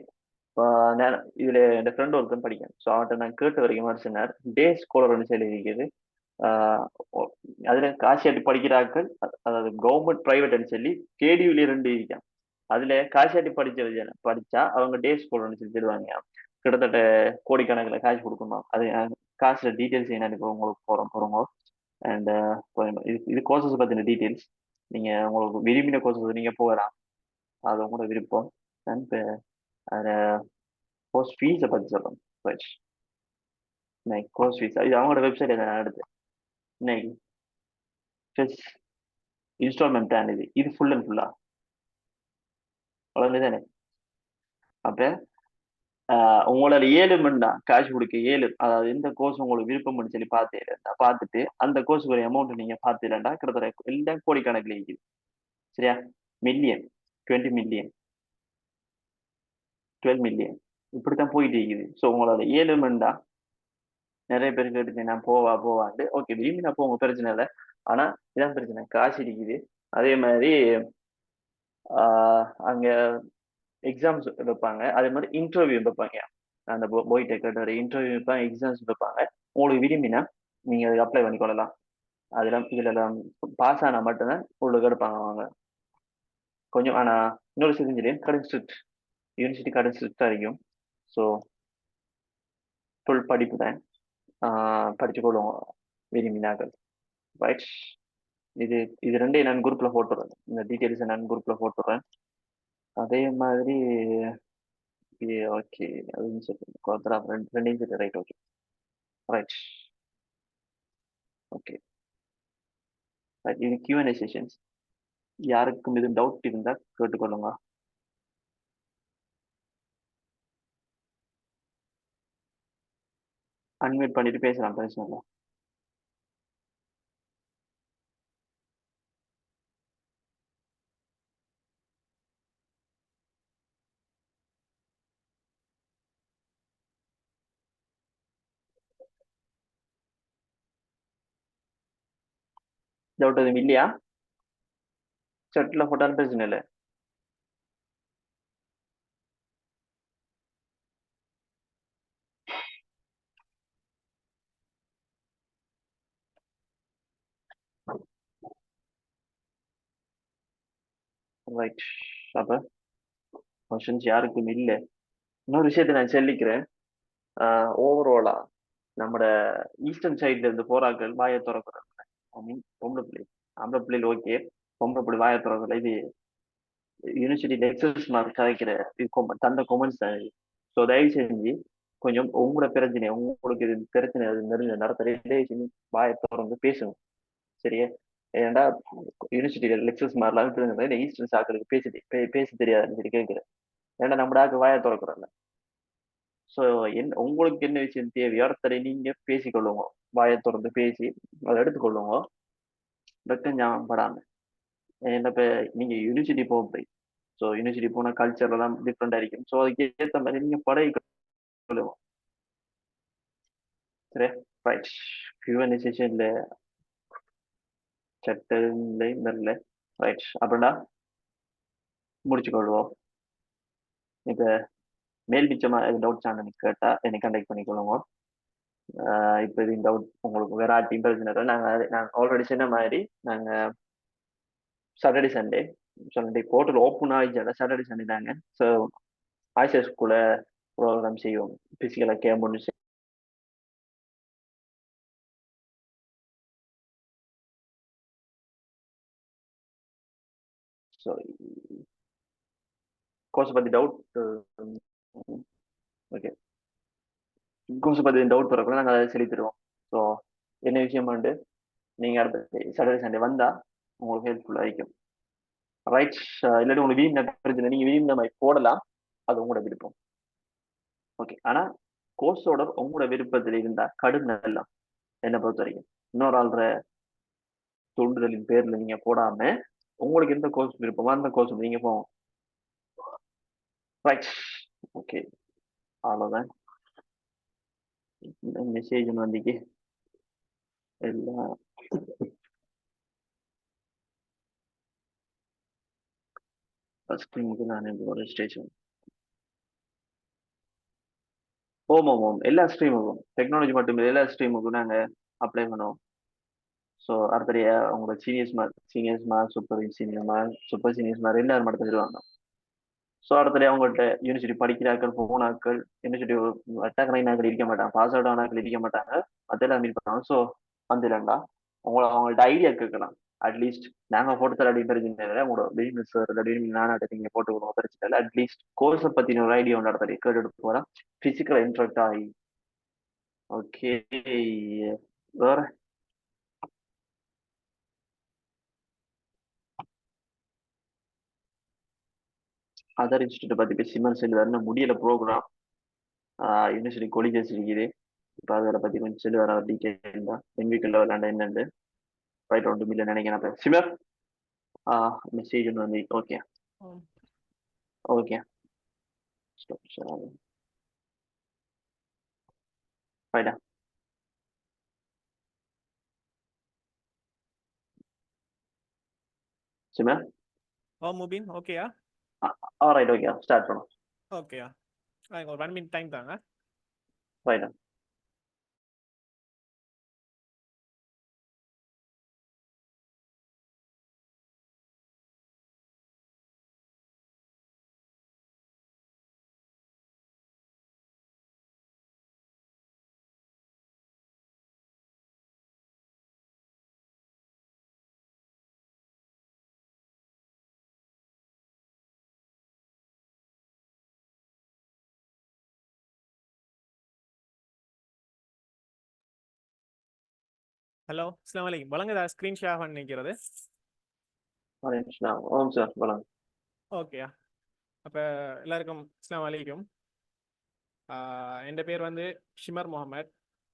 B: நான் இதுல என் ஃப்ரெண்ட் ஒருத்தன் படிக்கேன். ஸோ அவன்கிட்ட நான் கேட்ட வரைக்கும் சொன்னார் டே ஸ்காலர்னு சொல்லி இருக்குது. அதுல காசியாட்டி படிக்கிறார்கள். அதாவது கவர்மெண்ட் பிரைவேட்னு சொல்லி கேடியூல 2 இருக்கான். அதுல காசியாட்டி படிச்சா அவங்க டே ஸ்காலர்னு சொல்லி தருவாங்க. கிட்டத்தட்ட கோடிக்கணக்கில் காசு கொடுக்கணும். அது காசுல டீட்டெயில்ஸ் என்னன்னு இப்போ உங்களுக்கு போறோங்க. அண்ட் இது கோர்சஸ் பத்தின டீட்டெயில்ஸ் நீங்க உங்களுக்கு விரும்பின கோர்சஸ் நீங்க போகலாம். அது உங்களோட விருப்பம். அண்ட் அதில் ஃபீஸை பற்றி சொல்றேன். இன்னைக்கு கோர்ஸ் ஃபீஸ் இது அவங்களோட வெப்சைட் நான் எடுத்தேன். இன்னைக்கு இன்ஸ்டால்மெண்ட் பிளான் இது ஃபுல் அண்ட் ஃபுல்லா அவ்வளவுதானே. அப்ப உங்களோட 7 மணி தான் காசு கொடுக்க 7, அதாவது எந்த கோர்ஸ் உங்களுக்கு விருப்பம்னு சொல்லி பார்த்துட்டு அந்த கோர்ஸுக்கு அமௌண்ட் நீங்க பார்த்துலண்டா கிட்டத்தட்ட எல்லாம் கோடிக்கணக்கில் இருக்குது. சரியா? மில்லியன், 20 மில்லியன், 12 மில்லியன் இப்படித்தான் போயிட்டு இருக்குது. ஸோ உங்களோட 7 மணி தான் நிறைய பேர் கேட்டுச்சு நான் போவாண்டு. ஓகே, விரும்பி நான் போங்க, பிரச்சனை இல்லை. ஆனா இதான் பிரச்சனை, காசு இருக்குது. அதே மாதிரி அங்க எக்ஸாம்ஸ் வைப்பாங்க, அதே மாதிரி இன்டர்வியூ வைப்பாங்க. அந்த போய் டெக்கர் இன்டர்வியூ வைப்பாங்க, எக்ஸாம்ஸ் வைப்பாங்க. உங்களுக்கு விரும்பினா நீங்க அதுக்கு அப்ளை பண்ணிக்கொள்ளலாம். அதெல்லாம் இதுல பாஸ் ஆனா மட்டும்தான் உங்களுக்கு எடுப்பாங்க அவங்க கொஞ்சம். ஆனா இன்னொரு விஷயம் கடன் ஸ்ட்ரிக்ட், யூனிவர்சிட்டி கடன் ஸ்ட்ரிக்டா இருக்கும். ஸோ ஃபுல் படிப்பு தான், படிச்சு கொள்ளுவோம் விரும்பினார்கள். ரைட், இது இது ரெண்டையும் நான் குரூப்ல போட்டுறேன், இந்த டீட்டெயில்ஸ் நான் குரூப்ல போட்டுறேன். அதே மாதிரி ஓகே, அதுன்னு சொல்லி ரெண்டையும் சொல்லி right. Okay right. Okay right, இது Q&A செஷன்ஸ். யாருக்கும் எதுவும் டவுட் இருந்தா கேட்டுக்கொள்ளுங்க. அன்மியூட் பண்ணிட்டு பேசலாம், பிரச்சனை இல்லை. டவுட் எதுவும் இல்லையா? சட்டில் போட்டாலும் பிரச்சனை இல்லை. ரைட், அப்ப கொஸ்டின்ஸ் யாருக்கும் இல்லை. இன்னொரு விஷயத்தை நான் சொல்லிக்கிறேன். ஓவராலா நம்மட ஈஸ்டர்ன் சைட்ல இருந்து போறாக்கள் வாயை திறக்கிறாங்க. ஐ மீன் பொம்பளை பிள்ளை, ஆம்பளை பிள்ளைகள் ஓகே, பொம்பளை பிள்ளை வாயை திறக்கல. இது யூனிவர்சிட்டி லெக்சர்ஸ் மாதிரி கதைக்கிற தந்த கொமெண்ட்ஸ் தான் இது. ஸோ தயவு செஞ்சு கொஞ்சம் உங்களோட பிரச்சனை, உங்களுக்கு இது பிரச்சனை நடத்துறதே செஞ்சு வாயை திறந்து பேசணும். சரியா? ஏன்டா யூனிவர்சிட்டி லெக்சர்ஸ் மாதிரிலாம் ஈஸ்டர்ன் சாக்களுக்கு பேச தெரியாதுன்னு சொல்லி கேட்கிறேன். ஏன்னா நம்ம டாக்கு வாயை திறக்கிறோம்ல. ஸோ உங்களுக்கு என்ன விஷயம் தேவையோ ஒருத்தரை நீங்க பேசிக்கொள்ளுங்க, வாயை திறந்து பேசி அதை எடுத்துக்கொள்ளுங்க, வெக்கம் ஞாபகப்படாம. என்ன இப்போ நீங்க யூனிவர்சிட்டி போக, ஸோ யூனிவர்சிட்டி போன கல்ச்சர் எல்லாம் டிஃப்ரெண்டா இருக்கும். ஸோ அதுக்கு ஏற்ற மாதிரி நீங்க பழகிக்கொள்ளுங்க. சரி ரைட். Q&A செஷன்ல சட்டங்களை வரல. ரைட், அப்படின்னா முடிச்சுக்கொள்வோம். இப்போ மேல் மிச்சமா எது டவுட்ஸ் ஆனு கேட்டா என்னை கண்டக்ட் பண்ணிக்கொள்ளுங்க. இப்போ இது டவுட் உங்களுக்கு வேற ஆட்டி பிரச்சனை இல்லை. நான் ஆல்ரெடி சொன்ன மாதிரி நாங்கள் சாட்டர்டே சண்டே போர்ட்டல் ஓப்பன் ஆகிச்சால சாட்டர்டே சண்டே நாங்கள் ஸோ ஆய்சஸ் கூட ப்ரோக்ராம் செய்வோம், பிசிக்கலாக கேம் ஒன்று. ஸோ கோர்ஸ் பற்றி டவுட், ஓகே, கோர்ஸ் பற்றி டவுட் வரக்கூட நாங்கள் அதை சொல்லி தருவோம். ஸோ என்ன விஷயம் வந்து நீங்கள் அடுத்த சாட்டர்டே சண்டே வந்தால் உங்களுக்கு ஹெல்ப்ஃபுல்லாக இருக்கும். ரைட், இல்லாட்டி உங்களுக்கு வீண் பிரச்சனை, நீங்கள் வீண் மாதிரி போடலாம், அது உங்களோட விருப்பம். ஓகே, ஆனால் கோர்ஸோட உங்களோட விருப்பத்தில் இருந்தால் கடும் நல்லா என்னை பொறுத்த வரைக்கும். இன்னொரு ஆள்ற தூண்டுதலின் பேர்ல நீங்க போடாம உங்களுக்கு எந்த கோர்ஸ் விருப்பமோ அந்த கோர்ஸ் நீங்க போங்க. ரைட், ஓகே, அவ்வளோதான். மெசேஜ் வந்திக்கு எல்லாம் ஸ்ட்ரீமுக்கு நான் ஒரு ஸ்டேஷன். ஓம் எல்லா ஸ்ட்ரீமுக்கும், டெக்னாலஜி மட்டும் இல்லை, எல்லா ஸ்ட்ரீமுக்கும் நாங்கள் அப்ளை பண்ணுவோம். ஸோ அடுத்தடைய உங்களோட seniors mark super seniors mark எல்லாரும் மட்டும் தருவாங்க. ஸோ அடுத்தடைய அவங்கள்ட்ட யூனிவர்சிட்டி படிக்கிறாக்கள் போனாக்கள் யூனிவர்சிட்டி அட்டாக்கள் இருக்க மாட்டாங்க, பாஸ் அவுட் ஆனாக்கள் இருக்க மாட்டாங்க, அதெல்லாம் மீட் பண்ணுவாங்க. ஸோ வந்துடலாம், அவங்கள்ட்ட ஐடியா கேட்கலாம். அட்லீஸ்ட் நாங்கள் போட்டு தர அப்படின்னு பிரச்சனை இல்லை, உங்களோட பிசினஸ் அப்படின்னு நானாட்ட நீங்கள் போட்டு கொடுங்க, பிரச்சனை இல்லை. அட்லீஸ்ட் கோர்ஸை பற்றின ஒரு ஐடியா ஒன்று இடத்துல கேட்டுட்டு போகிறேன். ஃபிசிக்கல் இன்ட்ராக்ட் ஆகி ஓகே, வேற அதர் இன்ஸ்டியூட் பத்தி பேசி சிம்மர் சொல்லுவாருன்னு முடியல ப்ரோக்ராம். யூனிவர்சிட்டி கொலிஜஸ் இருக்குது. இப்போ அதை பத்தி கொஞ்சம் சொல்லுவார் அவர் டீட்டெயில் தான். என்விக்குள்ள விளையாண்ட என்னண்டு ரைட் 2 மில்லியன் நினைக்கிறேன். அப்போ சிமர் மெசேஜ் ஒன்று வந்து ஓகே ஓகே ரைட்டா சிமர்
C: முபின் ஓகேயா?
B: ரைட் ஓகே ஸ்டார்ட் பண்ணும்.
C: ஓகேயா, ஒரு 1 minute டைம் தாங்க.
B: ரைட்டா
C: ஹலோ, அஸ்ஸலாமு அலைக்கும். வழங்குதா ஸ்க்ரீன் ஷேர் பண்ணிக்கிறது?
B: ஓம் சார் வணக்கம்.
C: ஓகேயா, அப்போ எல்லாருக்கும் அஸ்ஸலாமு அலைக்கும். என் பேர் வந்து ஷிமர் முகமது.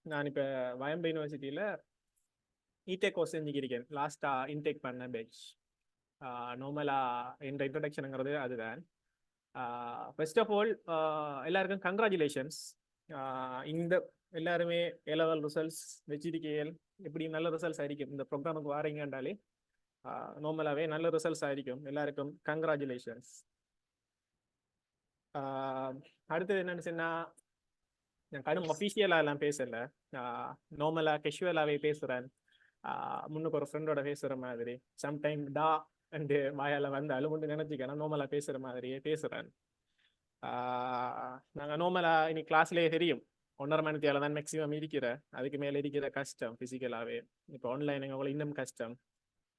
C: நான் இப்போ வயம்பு யூனிவர்சிட்டியில் இடெக் கோர்ஸ் செஞ்சுக்கிருக்கேன். லாஸ்ட்டாக இன்டேக் பண்ண பேட்ச். நார்மலாக இந்த இன்ட்ரடக்ஷனுங்கிறது அதுதான். ஃபர்ஸ்ட் ஆஃப் ஆல் எல்லாருக்கும் கங்க்ராச்சுலேஷன்ஸ். இந்த எல்லாருமே ஏலெவல் ரிசல்ட்ஸ் வச்சிருக்கீங்க. எப்படி நல்ல ரிசல்ட்ஸ் ஆയിരിக்கும். இந்த ப்ரோக்ராமுக்கு வாரீங்கன்றாலே நார்மலாகவே நல்ல ரிசல்ட்ஸ் ஆയിരിக்கும். எல்லாருக்கும் கங்க்ராச்சுலேஷன்ஸ். அடுத்தது என்னன்னு சொன்னால், நான் கடும் அஃபீஷியலாக எல்லாம் பேசலை, நார்மலாக கேஷுவலாகவே பேசுகிறேன். முன்னுக்கு ஒரு ஃப்ரெண்டோட பேசுகிற மாதிரி. சம்டைம் டா அண்டு வாயால் வந்தாலும் ஒன்று நினச்சிக்கலாம், நார்மலாக பேசுகிற மாதிரியே பேசுகிறேன். நாங்கள் நார்மலாக இன்னைக்கு கிளாஸ்லேயே தெரியும் 1.5 மணி நேரத்தில் தான் மேக்ஸிமம் இருக்கிறேன். அதுக்கு மேலே இருக்கிற கஷ்டம் ஃபிசிக்கலாகவே. இப்போ ஆன்லைன் உங்களுக்கு இன்னும் கஷ்டம்.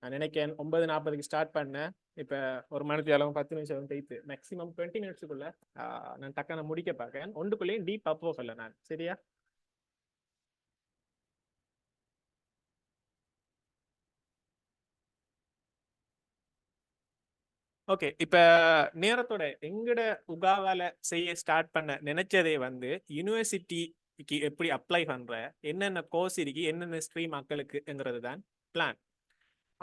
C: நான் நினைக்கிறேன் 9:40 ஸ்டார்ட் பண்ணேன். இப்போ 1 மணி நேரம் 10 நிமிஷம் போயிட்டு மேக்ஸிமம் 20 மினிட்ஸுக்குள்ள நான் டக்கான முடிக்க பார்க்கேன். ஒன்றுக்குள்ளேயும் டீப் போகல நான். சரியா? ஓகே, இப்போ நேரத்தோட எங்கட உகாவால செய்ய ஸ்டார்ட் பண்ண நினைச்சதே வந்து யூனிவர்சிட்டிக்கு எப்படி அப்ளை பண்ற, என்னென்ன கோர்ஸ் இருக்கு, என்னென்ன ஸ்ட்ரீம் மக்களுக்குங்கிறது தான் பிளான்.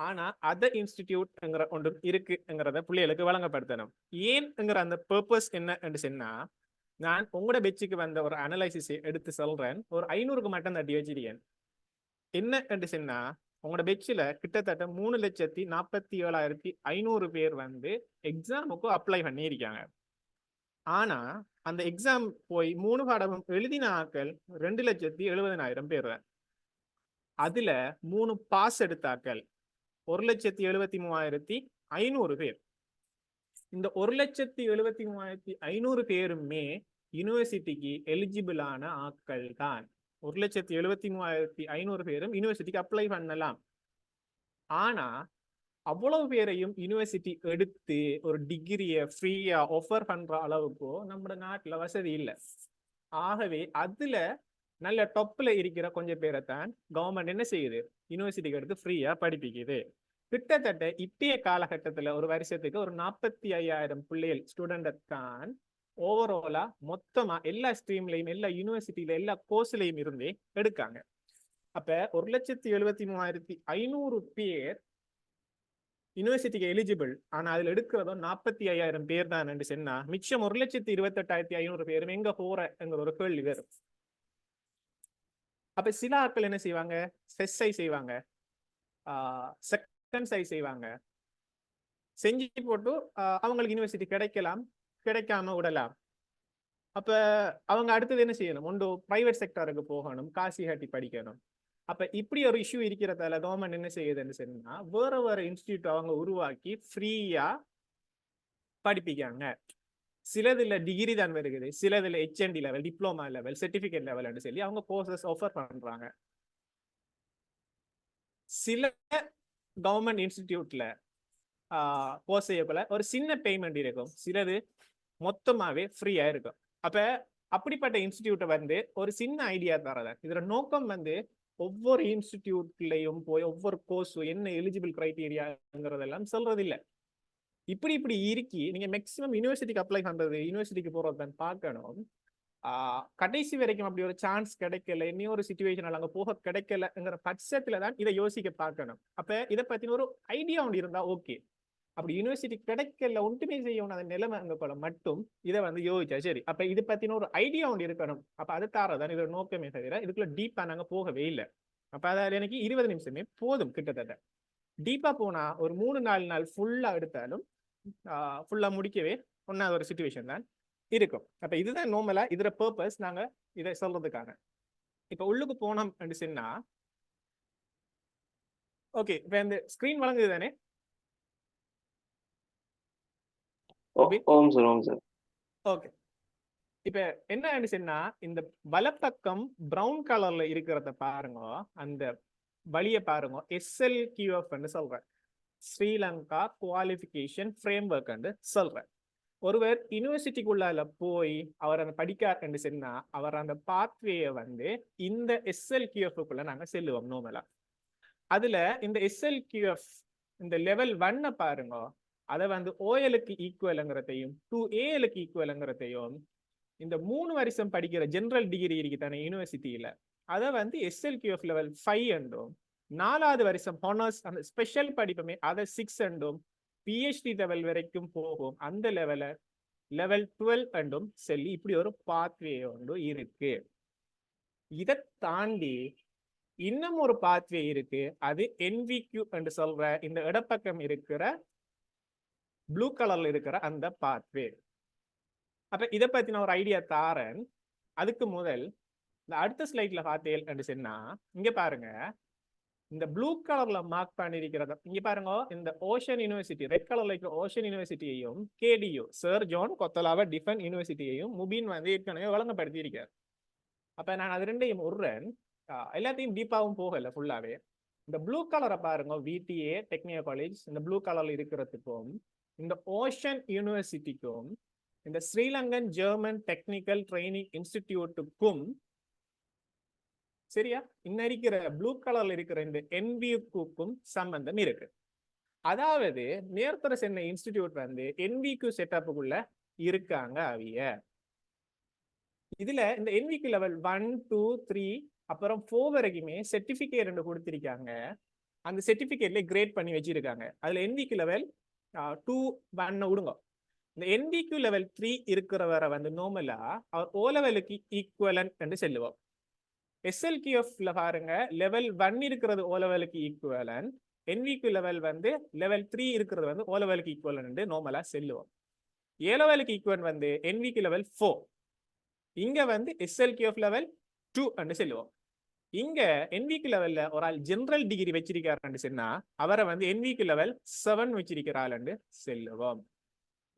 C: ஆனா அதர் இன்ஸ்டிடியூட்ங்கிற ஒன்று இருக்குங்கிறத பிள்ளைகளுக்கு வழங்கப்படுத்தணும். ஏன்ங்கிற அந்த பர்பஸ் என்ன சொன்னா, நான் உங்களோட பெச்சுக்கு வந்த ஒரு அனலைசிஸ் எடுத்து சொல்றேன். ஒரு 500க்கு மட்டும் தட்டி வச்சிருக்கேன். என்ன சொன்னா, உங்களோட பெச்சில் கிட்டத்தட்ட 3,47,500 பேர் வந்து எக்ஸாமுக்கு அப்ளை பண்ணியிருக்காங்க. ஆனா அந்த எக்ஸாம் போய் 3 பாடமும் எழுதின ஆக்கள் 2,70,000 பேர். அதுல 3 பாஸ் எடுத்தாக்கள் 1,73,500 பேர். இந்த 1,73,500 பேருமே யூனிவர்சிட்டிக்கு எலிஜிபிளான ஆக்கள் தான். 1,73,500 பேரும் யூனிவர்சிட்டிக்கு அப்ளை பண்ணலாம். ஆனா அவ்வளவு பேரையும் யூனிவர்சிட்டி எடுத்து ஒரு டிகிரியை ஃப்ரீயா ஆஃபர் பண்ற அளவுக்கு நம்ம நாட்டுல வசதி இல்லை. ஆகவே அதுல நல்ல டொப்ல இருக்கிற கொஞ்சம் பேரை தான் கவர்மெண்ட் என்ன செய்யுது, யூனிவர்சிட்டிக்கு எடுத்து ஃப்ரீயா படிப்பிக்குது. கிட்டத்தட்ட இப்பய காலகட்டத்துல ஒரு வருஷத்துக்கு ஒரு 45,000 பிள்ளைகள் ஸ்டூடெண்ட் தான் ஓவராலா மொத்தமா எல்லா ஸ்ட்ரீம்லையும் எல்லா யூனிவர்சிட்டியில எல்லா கோர்ஸ்லயும் இருந்தே எடுக்காங்க. அப்ப 1,73,500 பேர் யூனிவர்சிட்டிக்கு எலிஜிபிள். ஆனா அதுல எடுக்கிறதோ 45,000 பேர் தான் என்று சொன்னா, மிச்சம் 1,28,500 பேரும் எங்க போறங்கிற ஒரு கேள்வி வரும். அப்ப சில ஆட்கள் என்ன செய்வாங்க, செஸ் ஐ செய்வாங்க, செகண்ட் ஐ செய்வாங்க, செஞ்சு போட்டு அவங்களுக்கு யூனிவர்சிட்டி கிடைக்கலாம், கிடைக்காம விடலாம். அப்ப அவங்க அடுத்தது என்ன செய்யணும், ஒன்று பிரைவேட் செக்டருக்கு போகணும், காசி கட்டி படிக்கணும். அப்ப இப்படி ஒரு இஷ்யூ இருக்கிறதால கவர்மெண்ட் என்ன செய்யுதுன்னு சொன்னா, வேற இன்ஸ்டிடியூட் அவங்க உருவாக்கி ஃப்ரீயா படிப்பிக்காங்க. சிலதுல டிகிரி தான் வருகிறது, சிலதுல HND level, diploma level, certificate level சொல்லி அவங்க கோர்சஸ் ஆஃபர் பண்றாங்க. சில கவர்மெண்ட் இன்ஸ்டிடியூட்ல கோர்ஸ் செய்யக்குள்ள ஒரு சின்ன பேமெண்ட் இருக்கும், சிலது மொத்தமாவே ஃப்ரீயா இருக்கும். அப்ப அப்படிப்பட்ட இன்ஸ்டிடியூட்டை வந்து ஒரு சின்ன ஐடியா தரதான். இதோட நோக்கம் வந்து ஒவ்வொரு இன்ஸ்டிடியூட்லயும் போய் ஒவ்வொரு கோர்ஸும் என்ன எலிஜிபிள் கிரைட்டீரியாங்கிறதெல்லாம் சொல்றது இல்லை. இப்படி இருக்கி நீங்க மேக்சிமம் யூனிவர்சிட்டிக்கு அப்ளை பண்றது, யூனிவர்சிட்டிக்கு போறது தான் பார்க்கணும். கடைசி வரைக்கும் அப்படி ஒரு சான்ஸ் கிடைக்கல, இன்னும் ஒரு சிச்சுவேஷன் அங்க போக கிடைக்கலங்கிற பட்சத்துல தான் இதை யோசிக்க பார்க்கணும். அப்ப இதை பத்தின ஒரு ஐடியா ஒன்று இருந்தா ஓகே. அப்படி யூனிவர்சிட்டி கிடைக்கல, ஒன்றுமே செய்யணும் அந்த நிலைமை அங்க போல மட்டும் இதை வந்து யோசிச்சா சரி. அப்ப இதை பத்தின ஒரு ஐடியா ஒன்று இருக்கணும். அப்ப அது தாரதான் இதோட நோக்கமே தவிர இதுக்குள்ள டீப்பா நாங்க போகவே இல்லை. அப்ப அதாவது எனக்கு 20 நிமிஷமே போதும் கிட்டத்தட்ட. டீப்பா போனா ஒரு 3-4 நாள் ஃபுல்லா எடுத்தாலும் ஃபுல்லா முடிக்கவே ஒன்னாவது ஒரு சிச்சுவேஷன் தான் இருக்கும். அப்ப இதுதான் நார்மலா இதோட பர்பஸ் நாங்க இதை சொல்றதுக்காக. இப்ப உள்ளுக்கு போனோம் சொன்னா ஓகே. இப்ப இந்த ஸ்கிரீன் வழங்குது தானே?
B: ஓம் சார். ஓகே.
C: இப்ப என்ன சொன்னா இந்த வலப்பக்கம் பிரவுன் கலர்ல இருக்கிறத பாருங்க, அந்த வழிய பாருங்க. SLQF சொல்றேன், ஸ்ரீலங்கா குவாலிஃபிகேஷன் ஃப்ரேம்வொர்க் சொல்றேன். ஒருவர் யூனிவர்சிட்டிக்குள்ளால போய் அவர் அந்த படிக்காருன்னு சொன்னா அவர் அந்த பாத்வேயை வந்து இந்த SLQF-க்குள்ள நாங்க செல்லுவோம் நோமலா. அதுல இந்த SLQF இந்த லெவல் 1 பாருங்க, அதை வந்து OL-க்கு ஈக்குவலுங்கிறதையும் 2AL-க்கு ஈக்குவலுங்கிறதையும் இந்த 3 வருஷம் படிக்கிற ஜெனரல் டிகிரி இருக்கு தானே யூனிவர்சிட்டியில, அதை வந்து SLQF லெவல் 5 என்றும் 4வது வருஷம் ஹானர்ஸ் அந்த ஸ்பெஷல் படிப்புமே அதை 6 என்றும் PhD லெவல் வரைக்கும் போகும் அந்த லெவல் 12 என்றும் சொல்லி இப்படி ஒரு பாத்வே ஒன்று இருக்கு. இதை தாண்டி இன்னும் ஒரு பாத்வே இருக்கு, அது NVQ என்று சொல்ற இந்த இடப்பக்கம் இருக்கிற ப்ளூ கலர்ல இருக்கிற அந்த பாத்வே. அப்ப இதை பத்தி நான் ஒரு ஐடியா தாரேன். அதுக்கு முதல் இந்த அடுத்த ஸ்லைட்ல பார்த்தேன் சொன்னா இங்க பாருங்க, இந்த ப்ளூ கலர்ல மார்க் பண்ணிருக்கிறத இங்க பாருங்க. இந்த ஓஷன் யூனிவர்சிட்டி ரெட் கலர்ல இருக்கிற ஓஷன் யூனிவர்சிட்டியையும் KDU sir John Kotelawala defence யூனிவர்சிட்டியையும் முபின் வந்து ஏற்கனவே வழங்கப்படுத்தி இருக்கார். அப்ப நான் அது ரெண்டையும் விடுறேன், எல்லாத்தையும் டீப்பாவும் போகல ஃபுல்லாவே. இந்த ப்ளூ கலரை பாருங்க, VTA டெக்னிக்கல் காலேஜ் இந்த ப்ளூ கலர்ல இருக்கிறதுக்கும் இந்த ஓஷன் யூனிவர்சிட்டிக்கும் இந்த ஸ்ரீலங்கன் ஜெர்மன் டெக்னிக்கல் ட்ரைனிங் இன்ஸ்டிடியூட்டுக்கும் சரியா இன்ன இருக்கிற ப்ளூ கலர்ல இருக்கிற இந்த NVQ-க்கும் சம்பந்தம் இருக்கு. அதாவது நேர்த்தர சென்னை இன்ஸ்டிடியூட் வந்து NVQ செட்டப்புக்குள்ள இருக்காங்க அவிய. இதுல இந்த NVQ லெவல் 1, 2, 3 அப்புறம் 4 வரைக்குமே சர்டிபிகேட் கொடுத்திருக்காங்க. அந்த சர்டிபிகேட்ல கிரேட் பண்ணி வச்சிருக்காங்க. அதுல NVQ லெவல் 2, 1 விடுங்க. இந்த NVQ லெவல் 3 இருக்கிறவரை வந்து நார்மலா அவர் O லெவலுக்கு ஈக்குவலன்ட் என்று சொல்லுவோம். SLQF-ல பாருங்க, லெவல் 1 இருக்கிறது O லெவலுக்கு ஈக்குவலன்ட், NVQ லெவல் வந்து லெவல் 3 இருக்கிறது வந்து O லெவலுக்கு ஈக்குவலன்ட் நார்மலா சொல்லுவோம். A லெவலுக்கு ஈக்குவலன்ட் வந்து NVQ லெவல் 4, இங்க வந்து SLQF லெவல் 2 என்று சொல்லுவோம். இங்க NVQ லெவல்ல ஒரு ஆள் ஜெனரல் டிகிரி வச்சிருக்காருன்னு சொன்னா அவரை வந்து NVQ லெவல் 7 வச்சிருக்கிறாள் என்று சொல்லுவோம்.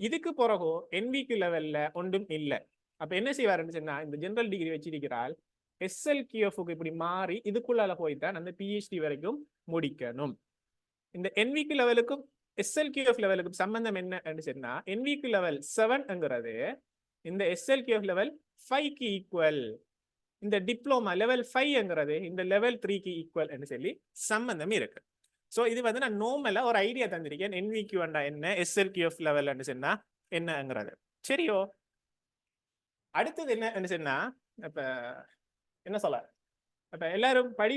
C: இதுக்கு பிறகு NVQ லெவல்ல ஒன்றும் இல்லை. அப்ப என்ன செய்வாருன்னு சொன்னா இந்த ஜெனரல் டிகிரி வச்சிருக்கிறாள் SLQF-க்கு இப்படி மாறி இதுக்குள்ளால போய்தான் அந்த PhD வரைக்கும் முடிக்கணும். இந்த NVQ லெவலுக்கும் SLQF லெவலுக்கும் சம்பந்தம் என்ன சொன்னா NVQ லெவல் 7ங்கிறது இந்த SLQF லெவல் 5க்கு ஈக்குவல், இந்த டிப்ளோமா லெவல் 5ங்கிறது இந்த லெவல் 3க்கு ஈக்குவல் என்று சொல்லி சம்பந்தம் இருக்கு. சோ இது வந்து நான் நார்மலா ஒரு ஐடியா தந்திருக்கேன், NVQ என்ன SLQF லெவல் சொன்னா என்னங்கிறது. சரியோ? அடுத்தது என்ன சொன்னா இப்ப என்ன சொல்ல, இப்ப எல்லாரும் படி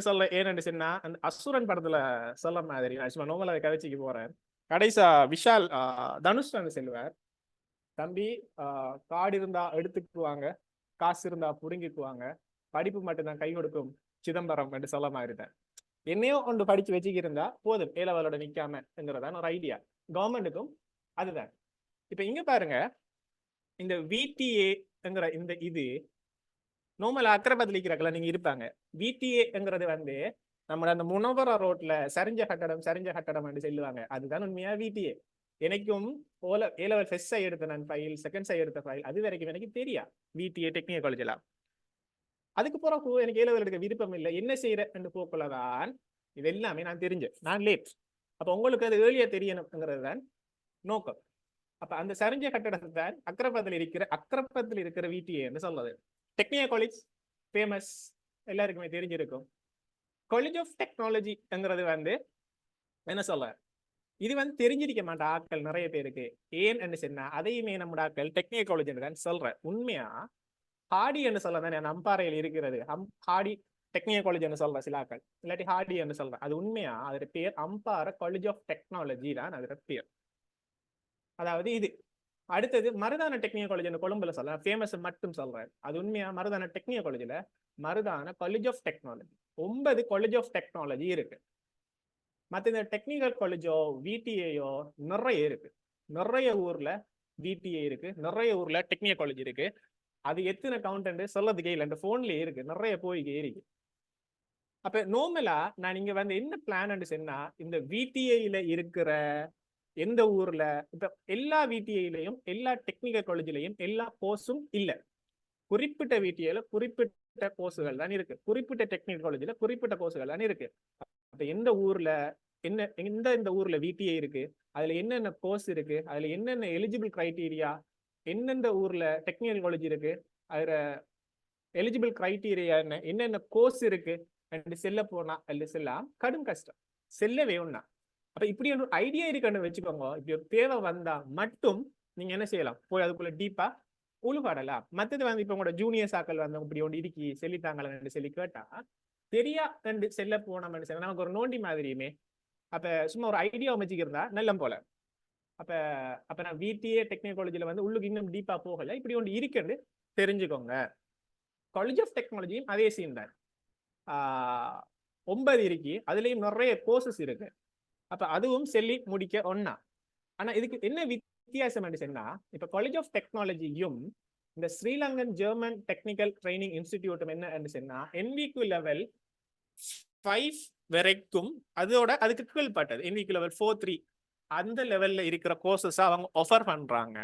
C: சொல்ல ஏன்னு சொன்னா அந்த அசுரன் படத்துல சொல்ல மாதிரி நான் சும்மா நார்மலா கதைச்சிக்கு போறேன். கடைசா விஷால் தனுஷ் சொல்லுவார், தம்பி காடு இருந்தா எடுத்துக்குவாங்க, காசு இருந்தா புடுங்கிக்குவாங்க, படிப்பு மட்டும்தான் கை கொடுக்கும் சிதம்பரம் என்று சொல்ல மாதிரி தான். என்னையோ ஒன்று படிச்சு வச்சுக்கிருந்தா போதும் A லெவலோட நிக்காமங்கிறதான் ஒரு ஐடியா கவர்மெண்ட்டுக்கும். அதுதான் இப்ப இங்க பாருங்க, இந்த VTA-ங்கிற இந்த இது நார்மலா அக்கரபத்தில் இருக்கிறாங்களா நீங்க இருப்பாங்க. VTA-ங்கிறது வந்து நம்ம அந்த முனவரா ரோட்ல சரிஞ்ச கட்டடம் என்று சொல்லுவாங்க. அதுதான் உண்மையா VTA. எனக்கும் A லெவல் ஃபர்ஸ்ட் சை எடுத்த நான் ஃபைல், செகண்ட் சை எடுத்த ஃபைல் அது வரைக்கும் எனக்கு தெரியா VTA டெக்னிக்கல் காலேஜ்ல. அதுக்கு பிறகு எனக்கு A லெவல் எடுக்க விருப்பம் இல்லை, என்ன செய்யறேன்னு போக்குள்ளதான் இது எல்லாமே நான் தெரிஞ்சேன். நான் லேட். அப்ப உங்களுக்கு அது ஏர்லியா தெரியணுங்கிறது தான் நோக்கம். அப்ப அந்த சரிஞ்ச கட்டடத்தை தான் அக்கரப்பத்தில் இருக்கிற VTA சொல்றது. டெக்னிக்கல் காலேஜ் ஃபேமஸ், எல்லாருக்குமே தெரிஞ்சிருக்கும். காலேஜ் ஆஃப் டெக்னாலஜிங்கிறது வந்து என்ன சொல்ற, இது வந்து தெரிஞ்சிருக்க மாட்ட ஆட்கள் நிறைய பேருக்கு. ஏன்னு சொன்னா அதையுமே நம்ம ஆட்கள் டெக்னிக்கல் காலேஜ் தான் சொல்ற. உண்மையா ஹாடி என்று சொல்ல தானே அம்பாறையில் இருக்கிறது. ஹாடி டெக்னிக்கல் காலேஜ் சொல்ற சில ஆட்கள், இல்லாட்டி ஹாடி என்று சொல்ற. அது உண்மையா அதோட பேர் அம்பாறை காலேஜ் ஆஃப் டெக்னாலஜி தான் அதோட பேர். அதாவது இது அடுத்தது மருதான டெக்னிக்கல் காலேஜ் கொழும்புல சொல்ல ஃபேமஸ் மட்டும் சொல்றேன். அது உண்மையா மருதான டெக்னிக்கல் காலேஜ்ல Maradana college of technology 9 college of technology இருக்கு. மற்ற இந்த டெக்னிக்கல் காலேஜோ VTA நிறைய இருக்கு. நிறைய ஊர்ல VTA இருக்கு, நிறைய ஊர்ல டெக்னிக்கல் காலேஜ் இருக்கு. அது எத்தனை கவுண்ட் சொல்லதுக்கே இல்லை, அந்த போன்லயே இருக்கு, நிறைய போய்க்கே இருக்கு. அப்ப நார்மலா நான் இங்க வந்து என்ன பிளான் சொன்னா, இந்த VTA இருக்கிற எந்த ஊர்ல இப்ப எல்லா VTA எல்லா டெக்னிக்கல் காலேஜ்லயும் எல்லா கோர்ஸும் இல்ல. குறிப்பிட்ட VTA குறிப்பிட்ட கோர்ஸுகள் தான் இருக்கு, குறிப்பிட்ட டெக்னிக்கல் காலேஜ்ல குறிப்பிட்ட கோர்ஸுகள் தான் இருக்கு. அப்ப எந்த ஊர்ல இந்த ஊர்ல VTA இருக்கு, அதுல என்னென்ன கோர்ஸ் இருக்கு, அதுல என்னென்ன எலிஜிபிள் கிரைட்டீரியா, எந்தெந்த ஊர்ல டெக்னிக்கல் காலேஜ் இருக்கு, அதுல எலிஜிபிள் கிரைட்டீரியா என்னென்ன கோர்ஸ் இருக்கு செல்ல போனா அல்ல செல்லாம் கடும் கஷ்டம், செல்லவே ஒண்ணா. அப்ப இப்படி ஒரு ஐடியா இருக்குன்னு வச்சுக்கோங்க. இப்படி ஒரு தேவை வந்தா மட்டும் நீங்க என்ன செய்யலாம், போய் அதுக்குள்ள டீப்பா உழுவாடலாம். மற்றது வந்து இப்ப உங்களோட ஜூனியர் சாக்கள் வந்து இப்படி ஒன்று இடுக்கி சொல்லித்தாங்களன்னு சொல்லி கேட்டா தெரியா ரெண்டு செல்ல போனோம்னு சொல்ல நமக்கு ஒரு நோண்டி மாதிரியுமே. அப்ப சும்மா ஒரு ஐடியா வச்சுக்கிறதா நல்லம் போல. அப்ப நான் VTA டெக்னிக்கல் காலேஜ்ல வந்து உள்ளுக்கு இன்னும் டீப்பா போகல, இப்படி ஒன்று இருக்குன்னு தெரிஞ்சுக்கோங்க. காலேஜ் ஆஃப் டெக்னாலஜியும் அதே சீன் தான். 9 இருக்கு, அதுலயும் நிறைய கோர்சஸ் இருக்கு. அப்ப அதுவும் சொல்லி முடிக்க ஒண்ணா. ஆனா இதுக்கு என்ன வித்தியாசம் சொன்னா, இப்ப காலேஜ் ஆஃப் டெக்னாலஜியும் இந்த ஸ்ரீலங்கன் ஜெர்மன் டெக்னிக்கல் ட்ரைனிங் இன்ஸ்டிடியூட்டும் என்ன சொன்னா NVQ லெவல் 5 வரைக்கும் அதோட அதுக்கு கீழ்பட்டது NVQ லெவல் 4-3 அந்த லெவல்ல இருக்கிற கோர்சஸ் அவங்க ஆஃபர் பண்றாங்க.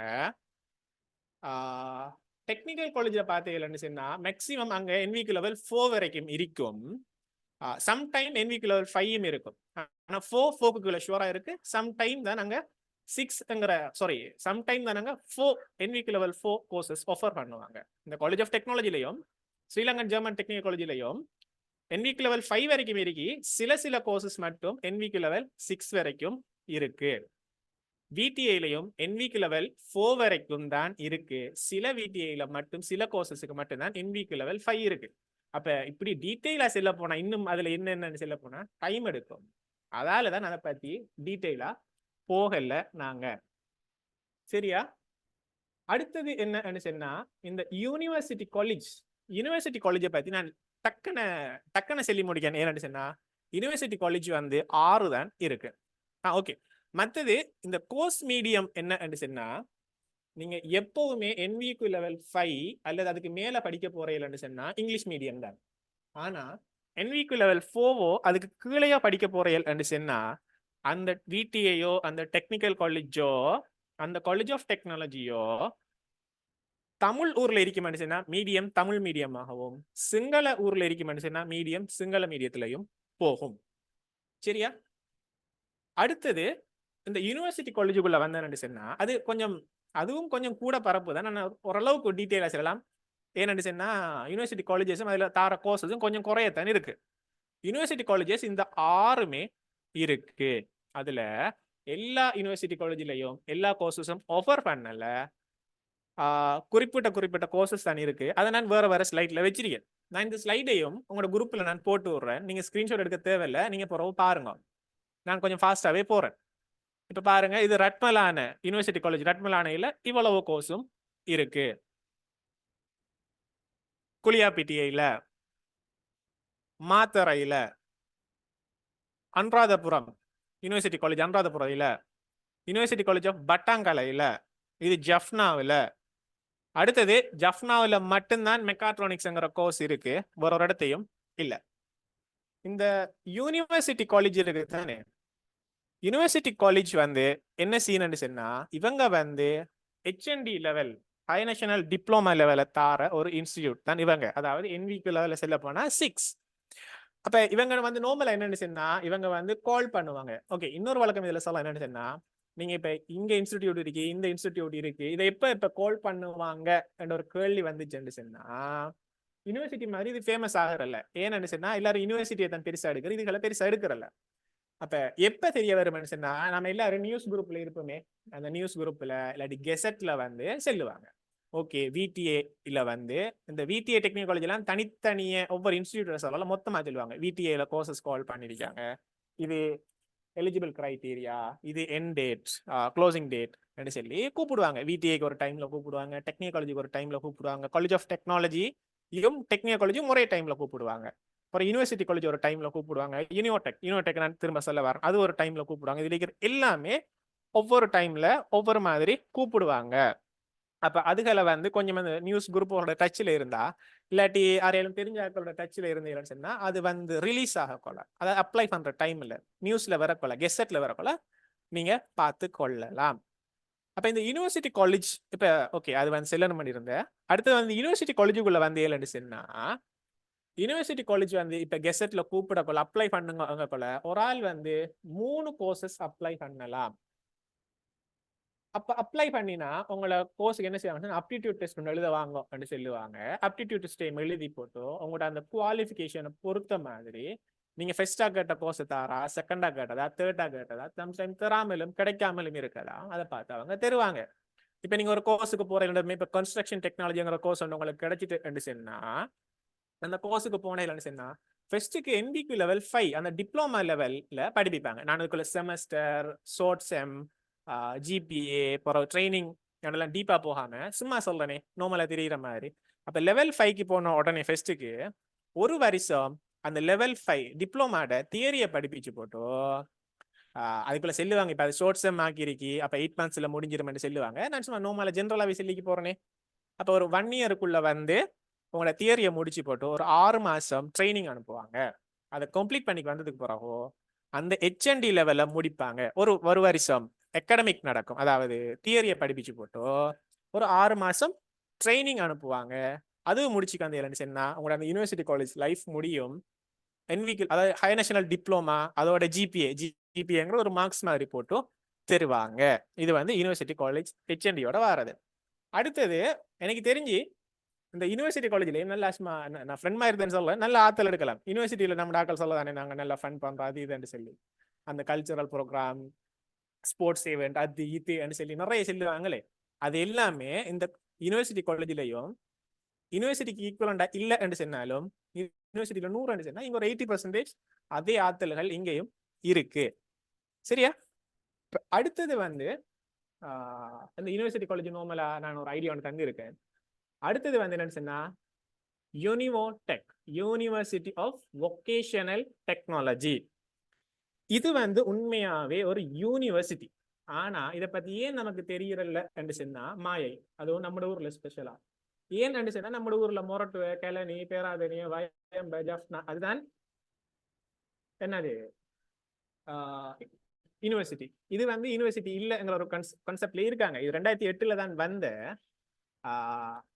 C: டெக்னிக்கல் காலேஜ்ல பார்த்தீங்கன்னு சொன்னா மேக்சிமம் அங்க NVQ லெவல் 4 வரைக்கும் இருக்கும். சம்டைம் NVQ லெவல் 5 இருக்கும். ஆனா 4 ஷூரா இருக்கு. சம்டைம் தான் அங்க 6ங்கிற சம்டைம் தான் அங்க 4 NVQ லெவல் 4 கோர்சஸ் ஆஃபர் பண்ணுவாங்க. இந்த காலேஜ் ஆஃப் டெக்னாலஜிலையும் ஸ்ரீலங்கன் ஜெர்மன் டெக்னிக்கல் காலேஜ்லயும் NVQ லெவல் 5 வரைக்கும் இருக்கு. சில கோர்சஸ் மட்டும் NVQ லெவல் 6 வரைக்கும் இருக்கு. VTA-லையும் NVQ லெவல் 4 வரைக்கும் தான் இருக்கு. சில VTA-ல மட்டும் சில கோர்சஸுக்கு மட்டும் தான் NVQ லெவல் 5 இருக்கு. அப்ப இப்படி டீட்டெயிலா செல்ல போனா இன்னும் அதுல என்னென்னு செல்ல போனா டைம் எடுக்கும். அதாலதான் அதை பத்தி டீட்டெயிலா போகல நாங்க. சரியா? அடுத்தது என்னன்னு சொன்னா இந்த யூனிவர்சிட்டி காலேஜை பத்தி நான் டக்குன சொல்லி முடிக்கேன். ஏன்னு சொன்னா யூனிவர்சிட்டி காலேஜ் வந்து 6 தான் இருக்கு. ஓகே. மற்றது இந்த கோர்ஸ் மீடியம் என்ன சொன்னா நீங்க எப்பவுமே NVQ லெவல் 5 அல்லது அதுக்கு மேல படிக்க போறீங்கன்னு சொன்னா இங்கிலீஷ் மீடியம் தான். ஆனா NVQ லெவல் 4 அதுக்கு கீழேயோ படிக்க போறீங்கன்னு சொன்னா அந்த VTA அந்த டெக்னிக்கல் காலேஜோ அந்த காலேஜ் ஆஃப் டெக்னாலஜியோ தமிழ் ஊர்ல இருக்குமென்னு சொன்னா மீடியம் தமிழ் மீடியமாகவும், சிங்கள ஊர்ல இருக்குமென்னு சொன்னா மீடியம் சிங்கள மீடியத்திலையும் போகும். சரியா? அடுத்தது இந்த யூனிவர்சிட்டி காலேஜுக்குள்ள வந்தேன்னு சொன்னா அதுவும் கொஞ்சம் கூட பரப்பு தான். நான் ஓரளவுக்கு டீட்டெயிலா சொல்லலாம். ஏன்னு சொன்னா யூனிவர்சிட்டி காலேஜஸும் அதுல தார கோர்சஸும் கொஞ்சம் குறையத்தான் இருக்கு. யூனிவர்சிட்டி காலேஜஸ் இந்த 6மே இருக்கு. அதுல எல்லா யூனிவர்சிட்டி காலேஜ்லயும் எல்லா கோர்சஸும் ஆஃபர் பண்ணல. குறிப்பிட்ட கோர்சஸ் தான் இருக்கு. அதை நான் வேற ஸ்லைட்ல வச்சிருக்கேன். நான் இந்த ஸ்லைடையும் உங்களோட குரூப்ல நான் போட்டு விடுறேன். நீங்க ஸ்கிரீன்ஷாட் எடுக்க தேவையில்லை, நீங்க பிறகு பாருங்க. நான் கொஞ்சம் ஃபாஸ்டாவே போறேன். இப்ப பாருங்க, இது ரட்மலான யூனிவர்சிட்டி காலேஜ். ரட்மலானையில இவ்வளவு கோர்ஸும் இருக்கு. குளியாப்பிட்டியில, மாத்தரையில, அனுராதபுரம் யூனிவர்சிட்டி காலேஜ் அனுராதபுரையில, யூனிவர்சிட்டி காலேஜ் ஆஃப் பட்டாங்கலையில, இது ஜஃப்னாவில். அடுத்தது ஜஃப்னாவில் மட்டும்தான் மெக்காட்ரானிக்ஸ்ங்கிற கோர்ஸ் இருக்கு, வேற ஒரு இடத்தையும் இல்லை. இந்த யூனிவர்சிட்டி காலேஜ் இருக்கு தானே, யூனிவர்சிட்டி காலேஜ் வந்து என்ன சீன்னு சொன்னா இவங்க வந்து HND level high national diploma level தார ஒரு இன்ஸ்டிடியூட் தான் இவங்க. அதாவது NVQ லெவலில் செல்ல போனா 6. அப்ப இவங்க வந்து நார்மலா என்னன்னு சொன்னா இவங்க வந்து கால் பண்ணுவாங்க. ஓகே, இன்னொரு வழக்கம் இதுல சொல்லலாம் என்னன்னு சொன்னா நீங்க இப்ப இங்க இன்ஸ்டிடியூட் இருக்கு, இந்த இன்ஸ்டிடியூட் இருக்கு, இதை எப்ப கால் பண்ணுவாங்க என்ற ஒரு கேள்வி வந்துச்சுன்னு சொன்னா யூனிவர்சிட்டி மாதிரி இது ஃபேமஸ் ஆகிறல்ல. ஏன்னு சொன்னா எல்லாரும் யூனிவர்சிட்டியை தான் பெருசா எடுக்கிற, இதுகளை பெருசா எடுக்கிறல்ல. அப்ப எப்ப தெரிய வரும்னு சொன்னா நம்ம எல்லாரும் நியூஸ் குரூப்ல இருப்போமே, அந்த நியூஸ் குரூப்ல இல்லாட்டி கெசட்ல வந்து செல்லுவாங்க. ஓகே, விடிஏ இல்ல வந்து இந்த விடிஏ டெக்னிக்கல் காலேஜ் எல்லாம் தனித்தனிய ஒவ்வொரு இன்ஸ்டிடியூட் சொல்லலாம் மொத்தமா சொல்லுவாங்க. விடிஏல கோர்சஸ் கால் பண்ணிருக்காங்க, இது எலிஜிபிள் கிரைட்டீரியா, இது எண்ட் டேட், க்ளோசிங் டேட் என்று சொல்லி கூப்பிடுவாங்க. விடிஏக்கு ஒரு டைம்ல கூப்பிடுவாங்க, டெக்னிக்கல் காலேஜுக்கு ஒரு டைம்ல கூப்பிடுவாங்க, காலேஜ் ஆஃப் டெக்னாலஜியும் டெக்னிக்கல் காலேஜும் ஒரே டைம்ல கூப்பிடுவாங்க. அப்புறம் யூனிவர்சிட்டி காலேஜ் ஒரு டைம்ல கூப்பிடுவாங்க, யூனியோடெக் நான் திரும்ப சொல்ல வரேன், அது ஒரு டைம்ல கூப்பிடுவாங்க. இதுல இருக்கிற எல்லாமே ஒவ்வொரு டைம்ல ஒவ்வொரு மாதிரி கூப்பிடுவாங்க. அப்ப அதுகளை வந்து கொஞ்சம் அந்த நியூஸ் குரூப்போட டச்ல இருந்தா இல்லாட்டி யாரையாலும் தெரிஞ்ச ஆட்களோட டச்ல இருந்தீங்கன்னு சொன்னா அது வந்து ரிலீஸ் ஆகக்கொள்ள, அதாவது அப்ளை பண்ற டைம்ல நியூஸ்ல வரக்கொள்ள, கெசட்ல வரக்கொள்ள நீங்க பார்த்து கொள்ளலாம். அப்ப இந்த யூனிவர்சிட்டி காலேஜ் இப்ப ஓகே அது வந்து செல்லணும் பண்ணி இருந்தேன். அடுத்து வந்து யூனிவர்சிட்டி காலேஜுக்குள்ள வந்து ஏன்னு சொன்னா யூனிவர்சிட்டி காலேஜ் வந்து இப்ப கெசட்ல கூப்பிடக்கொள்ள அப்ளை பண்ணுங்க கொள்ள ஒரு ஆள் வந்து 3 கோர்சஸ் அப்ளை பண்ணலாம். அப்ப அப்ளை பண்ணினா உங்களை கோர்ஸுக்கு என்ன செய்வாங்கன்னா அப்டிடியூட் டெஸ்ட் ஒன்று எழுத வாங்க அப்படின்னு சொல்லுவாங்க. அப்டிடியூட் டெஸ்ட் எழுதி போட்டு உங்களோட அந்த குவாலிஃபிகேஷனை பொறுத்த மாதிரி நீங்க ஃபர்ஸ்டா கேட்ட கோர்ஸ் தாரா, செகண்டா கேட்டதா, தேர்டா கேட்டதா, சம்டைம் தராமலும் கிடைக்காமலும் இருக்கலாம், அதை பார்த்து அவங்க தருவாங்க. இப்ப நீங்க ஒரு கோர்ஸுக்கு போறீங்க, இப்ப கன்ஸ்ட்ரக்ஷன் டெக்னாலஜிங்கிற கோர்ஸ் ஒன்று உங்களுக்கு கிடைச்சிட்டு சொன்னா அந்த கோர்ஸுக்கு போனேன்னு சொன்னா ஃபர்ஸ்ட்டுக்கு NBQ லெவல் 5 அந்த டிப்ளமா லெவல்ல படிப்பிப்பாங்க. நான் அதுக்குள்ள செமஸ்டர், ஷார்ட் செம், ஜிபிஏ, அப்புறம் ட்ரைனிங் அதெல்லாம் டீப்பா போகாம சும்மா சொல்றேனே நார்மலா தெரியுற மாதிரி. அப்ப லெவல் 5க்கு போன உடனே ஃபர்ஸ்ட்டுக்கு ஒரு வருஷம் அந்த லெவல் 5 டிப்ளமாட தியரியை படிப்பிச்சு போட்டோ அதுக்குள்ள செல்லுவாங்க. இப்ப அது ஷார்ட் செம் ஆக்கிருக்கு, அப்ப 8 monthsல முடிஞ்சிருமென்னு சொல்லுவாங்க. நான் சும்மா நார்மலா ஜென்ரலாவே சொல்லிக்கு போறேனே. அப்ப ஒரு 1 yearக்குள்ள வந்து உங்களோட தியரியை முடிச்சு போட்டு ஒரு 6 மாசம் ட்ரைனிங் அனுப்புவாங்க. அதை கம்ப்ளீட் பண்ணி வந்ததுக்கு பிறகு அந்த HND லெவல்ல முடிப்பாங்க. ஒரு வருஷம் அகாடமிக் நடக்கும், அதாவது தியரியை படிப்பிச்சு போட்டு ஒரு 6 மாசம் ட்ரைனிங் அனுப்புவாங்க. அதுவும் முடிச்சுக்கு வந்து சொன்னா உங்களோட அந்த யூனிவர்சிட்டி காலேஜ் லைஃப் முடியும். NVQ அதாவது ஹை நேஷனல் டிப்ளமா, அதோட ஜிபிஏங்கிற ஒரு மார்க்ஸ் மாதிரி போட்டு தருவாங்க. இது வந்து யூனிவர்சிட்டி காலேஜ் HNDயோட வாரது. அடுத்தது எனக்கு தெரிஞ்சு இந்த யூனிவர்சிட்டி காலேஜ்ல நல்லா நான் ஃப்ரெண்ட் மாதிரி இருந்தேன்னு சொல்ல நல்ல ஆத்தல் எடுக்கலாம். யூனிவர்சிட்டியில நம்ம ஆக்கள் சொல்ல தானே நாங்க நல்லா ஃபன் பண்றோம் அது இதுன்னு சொல்லி அந்த கல்ச்சரல் ப்ரோக்ராம், ஸ்போர்ட்ஸ் ஈவெண்ட், அது இதுன்னு சொல்லி நிறைய சொல்லுவாங்களே. அது எல்லாமே இந்த யூனிவர்சிட்டி காலேஜ்லயும் யூனிவர்சிட்டிக்கு ஈக்குவலண்டா இல்லை என்று சொன்னாலும் யூனிவர்சிட்டியில 100 சொன்னா இங்க ஒரு 80% அதே ஆத்தல்கள் இங்கேயும் இருக்கு. சரியா? அடுத்தது வந்து இந்த யூனிவர்சிட்டி காலேஜ் நார்மலா நான் ஒரு ஐடியா ஒன்று தந்து இருக்கேன். அடுத்தது வந்து என்னன்னு சொன்னா யூனிவோடெக், யூனிவர்சிட்டி ஆஃப் வொகேஷனல் டெக்னாலஜி. இது வந்து உண்மையாவே ஒரு யூனிவர்சிட்டி. ஆனா இதை பத்தி ஏன் நமக்கு தெரியறல என்று சொன்னா மாயை. அதுவும் நம்ம ஊர்ல ஸ்பெஷலா ஏன் என்று சொன்னா நம்ம ஊர்ல மொரட்டுவ, கெலனி, பேராதனி, வயம்ப, ஜப்னா அதுதான் என்னது யூனிவர்சிட்டி. இது வந்து யூனிவர்சிட்டி இல்லைங்கிற ஒரு கான்செப்ட்ல இருக்காங்க. இது 2008 தான் வந்த.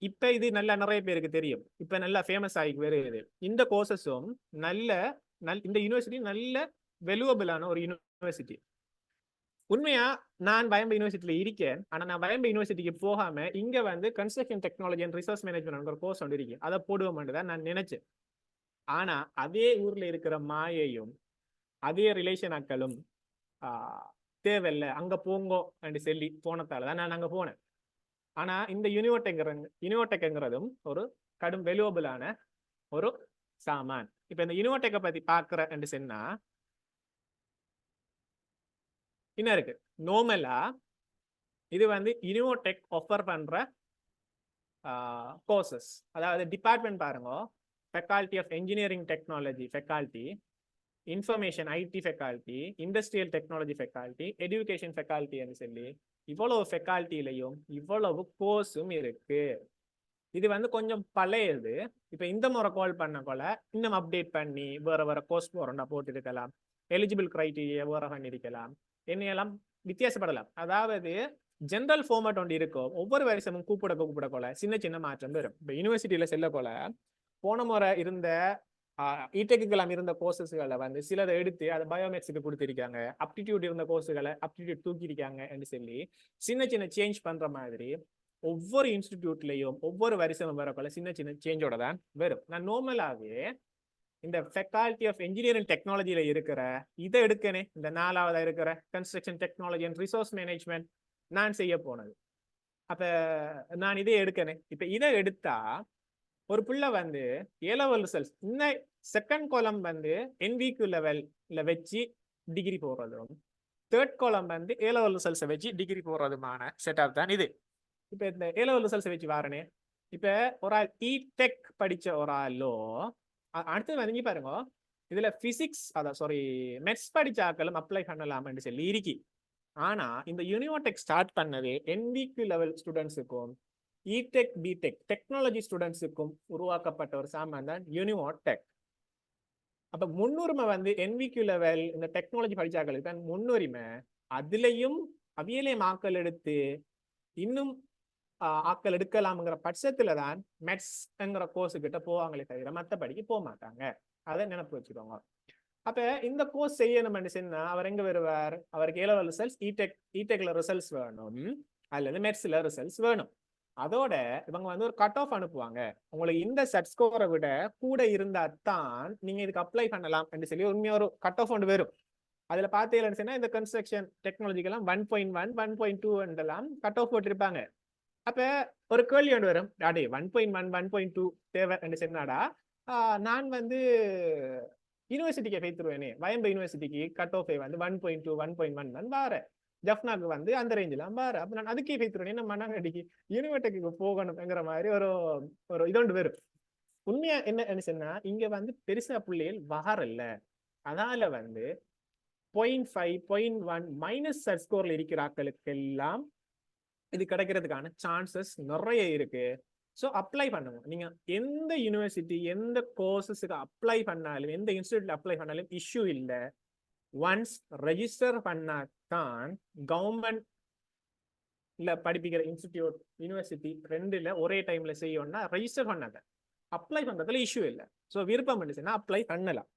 C: இப்ப இது நல்லா நிறைய பேருக்கு தெரியும், இப்ப நல்லா ஃபேமஸ் ஆகி வருது. இந்த கோர்சஸும் இந்த யூனிவர்சிட்டி நல்ல வெலுவபிளான ஒரு யூனிவர்சிட்டி. உண்மையா நான் வயம்ப யூனிவர்சிட்டியில இருக்கேன். ஆனா நான் வயம்ப யூனிவர்சிட்டிக்கு போகாம இங்க வந்து construction technology and resource management ஒரு கோர்ஸ் ஒன்று இருக்கு, அதை போடுவோம் தான் நான் நினைச்சேன். ஆனா அதே ஊர்ல இருக்கிற மாயையும் அதே ரிலேஷன் ஆக்களும் தேவையில்லை அங்க போங்கோ என்று சொல்லி போனதாலதான் நான் அங்க போனேன். ஆனா இந்த யூனிவோடெக்ங்கிறதும் ஒரு கடும் வெலுவபிளான ஒரு சாமான். இப்ப இந்த யூனிவோடெக்கை பத்தி பாக்குற என்று சொன்னா என்ன இருக்கு, நார்மலா இது வந்து யூனிவோடெக் ஆஃபர் பண்ற கோர்சஸ், அதாவது டிபார்ட்மெண்ட் பாருங்க, faculty of engineering technology faculty, information IT faculty, industrial technology faculty, education faculty என்று சொல்லி இவ்வளவு ஃபேக்கல்ட்டிலையும் இவ்வளவு கோர்ஸும் இருக்கு. இது வந்து கொஞ்சம் பழையது. இப்ப இந்த முறை கால் பண்ண போல இன்னும் அப்டேட் பண்ணி வேற கோர்ஸ் போட்டு இருக்கலாம், எலிஜிபிள் கிரைட்டீரியா வேற பண்ணிருக்கலாம், என்னையெல்லாம் வித்தியாசப்படலாம். அதாவது ஜெனரல் ஃபார்மேட் ஒன்று இருக்கும், ஒவ்வொரு வருஷமும் கூப்பிட போல சின்ன சின்ன மாற்றம் வரும். இப்ப யூனிவர்சிட்டியில செல்ல போல போன முறை இருந்த இடெக்குலாம் இருந்த கோர்சஸ்களை வந்து சிலதை எடுத்து அதை பயோமேக்ஸுக்கு கொடுத்திருக்காங்க, அப்டிடியூட் இருந்த கோர்ஸுகளை அப்டிடியூட் தூக்கியிருக்காங்க சொல்லி சின்ன சின்ன சேஞ்ச் பண்ற மாதிரி ஒவ்வொரு இன்ஸ்டிடியூட்லயும் ஒவ்வொரு வருஷமும் வரக்குள்ள சின்ன சின்ன சேஞ்சோட தான் வரும். நான் நார்மலாவே இந்த ஃபேக்கல்டி ஆஃப் இன்ஜினியரிங் டெக்னாலஜியில இருக்கிற இதை எடுக்கனே, இந்த 4ஆவதா இருக்கிற construction technology and resource management நான் செய்ய போனது. அப்ப நான் இதே எடுக்கனே. இப்ப இதை எடுத்தா ஒரு பிள்ளை வந்து A-level ரிசல்ட்ஸ் இந்த செகண்ட் காலம் வந்து NVQ லெவல்ல வச்சு டிகிரி போடுறதும், தேர்ட் காலம் வந்து A-level ரிசல்ட்ஸை வச்சு டிகிரி போடுறதுமான செட்டப் தான் இது. இப்ப இந்த A-level ரிசல்ட்ஸை வச்சு வாரனே, இப்ப ஒரு ஆள் இடெக் படிச்ச ஒரு ஆளோ அடுத்து வந்து பாருங்க, இதுல பிசிக்ஸ் மெட்ஸ் படிச்ச ஆக்களும் அப்ளை பண்ணலாம்னு சொல்லி இருக்கி. ஆனா இந்த யூனிவர்டெக் ஸ்டார்ட் பண்ணவே NVQ லெவல் ஸ்டூடெண்ட்ஸுக்கும் இடெக் பிடெக் டெக்னாலஜி ஸ்டூடெண்ட்ஸுக்கும் உருவாக்கப்பட்ட ஒரு சாமான் தான் யூனிவர்டெக். அப்ப முன்னுரிமை வந்து NVQ லெவல் இந்த டெக்னாலஜி படிச்சாக்களுக்கு தான் முன்னுரிமை. அதுலயும் அவியலையும் ஆக்கள் எடுத்து இன்னும் ஆக்கள் எடுக்கலாம்ங்கிற பட்சத்துல தான் மெட்ஸ்ங்கிற கோர்ஸ் கிட்ட போவாங்களே தவிர மற்றபடிக்கு போக மாட்டாங்க. அதை நினைப்பு வச்சுக்கோங்க. அப்ப இந்த கோர்ஸ் செய்யணும்னு சொன்னா அவர் எங்க வருவார்? அவருக்கு A-level ரிசல்ட்ஸ் இடெக்ல ரிசல்ட்ஸ் வேணும் அல்லது மெட்ஸ்ல ரிசல்ட்ஸ் வேணும். அதோட இவங்க வந்து ஒரு கட் ஆஃப் அனுப்புவாங்க. உங்களுக்கு இந்த செட் ஸ்கோரை விட கூட இருந்தா தான் நீங்க இதுக்கு அப்ளை பண்ணலாம் சொல்லி உண்மையா ஒரு கட் ஆஃப் ஒன்று வரும். அதுல பார்த்தீங்கன்னா இந்த கன்ஸ்ட்ரக்ஷன் டெக்னாலஜிக்கெல்லாம் 1.1 1.2 எல்லாம் கட் ஆஃப் போட்டிருப்பாங்க. அப்ப ஒரு கேள்வி ஒன்று வரும், அடே 1.1 1.2 தேவை சொன்னாடா நான் வந்து யூனிவர்சிட்டிக்கு பேத்துருவேனே, வயம்பு யூனிவர்சிட்டிக்கு கட் ஆஃப் வந்து 1.2 1.1 தான் வார, ஜப்னாக்கு வந்து அந்த ரேஞ்சில் வார. அப்ப நான் அதுக்கே பேத்துருவேன், நம்ம மண்ணாங்கடிக்கு யூனிவர்சிட்டிக்கு போகணும்ங்கிற மாதிரி ஒரு இதோண்டு வரும். உண்மையா என்ன சொன்னா இங்க வந்து பெருசா பிள்ளைகள் வாரல்ல, அதனால வந்து 0.5 0.1 மைனஸ் செட் ஸ்கோர்ல இருக்கிற ஆட்களுக்கு எல்லாம் இது கிடைக்கிறதுக்கான சான்சஸ் நிறைய இருக்கு. ஸோ அப்ளை பண்ணுங்க. நீங்க எந்த யூனிவர்சிட்டி எந்த கோர்சஸுக்கு அப்ளை பண்ணாலும் எந்த இன்ஸ்டியூட்ல அப்ளை பண்ணாலும் இஷ்யூ இல்லை. ஒன்ஸ் ரெஜிஸ்டர் பண்ணாதான் கவர்மெண்ட்ல படிப்பிக்கிற இன்ஸ்டிடியூட் யூனிவர்சிட்டி ரெண்டுல ஒரே டைம்ல செய்யணும்னா ரெஜிஸ்டர் பண்ணாங்க, அப்ளை பண்றதுல இஷ்யூ இல்லை. ஸோ விருப்பம் பண்ணிச்சுன்னா அப்ளை பண்ணலாம்.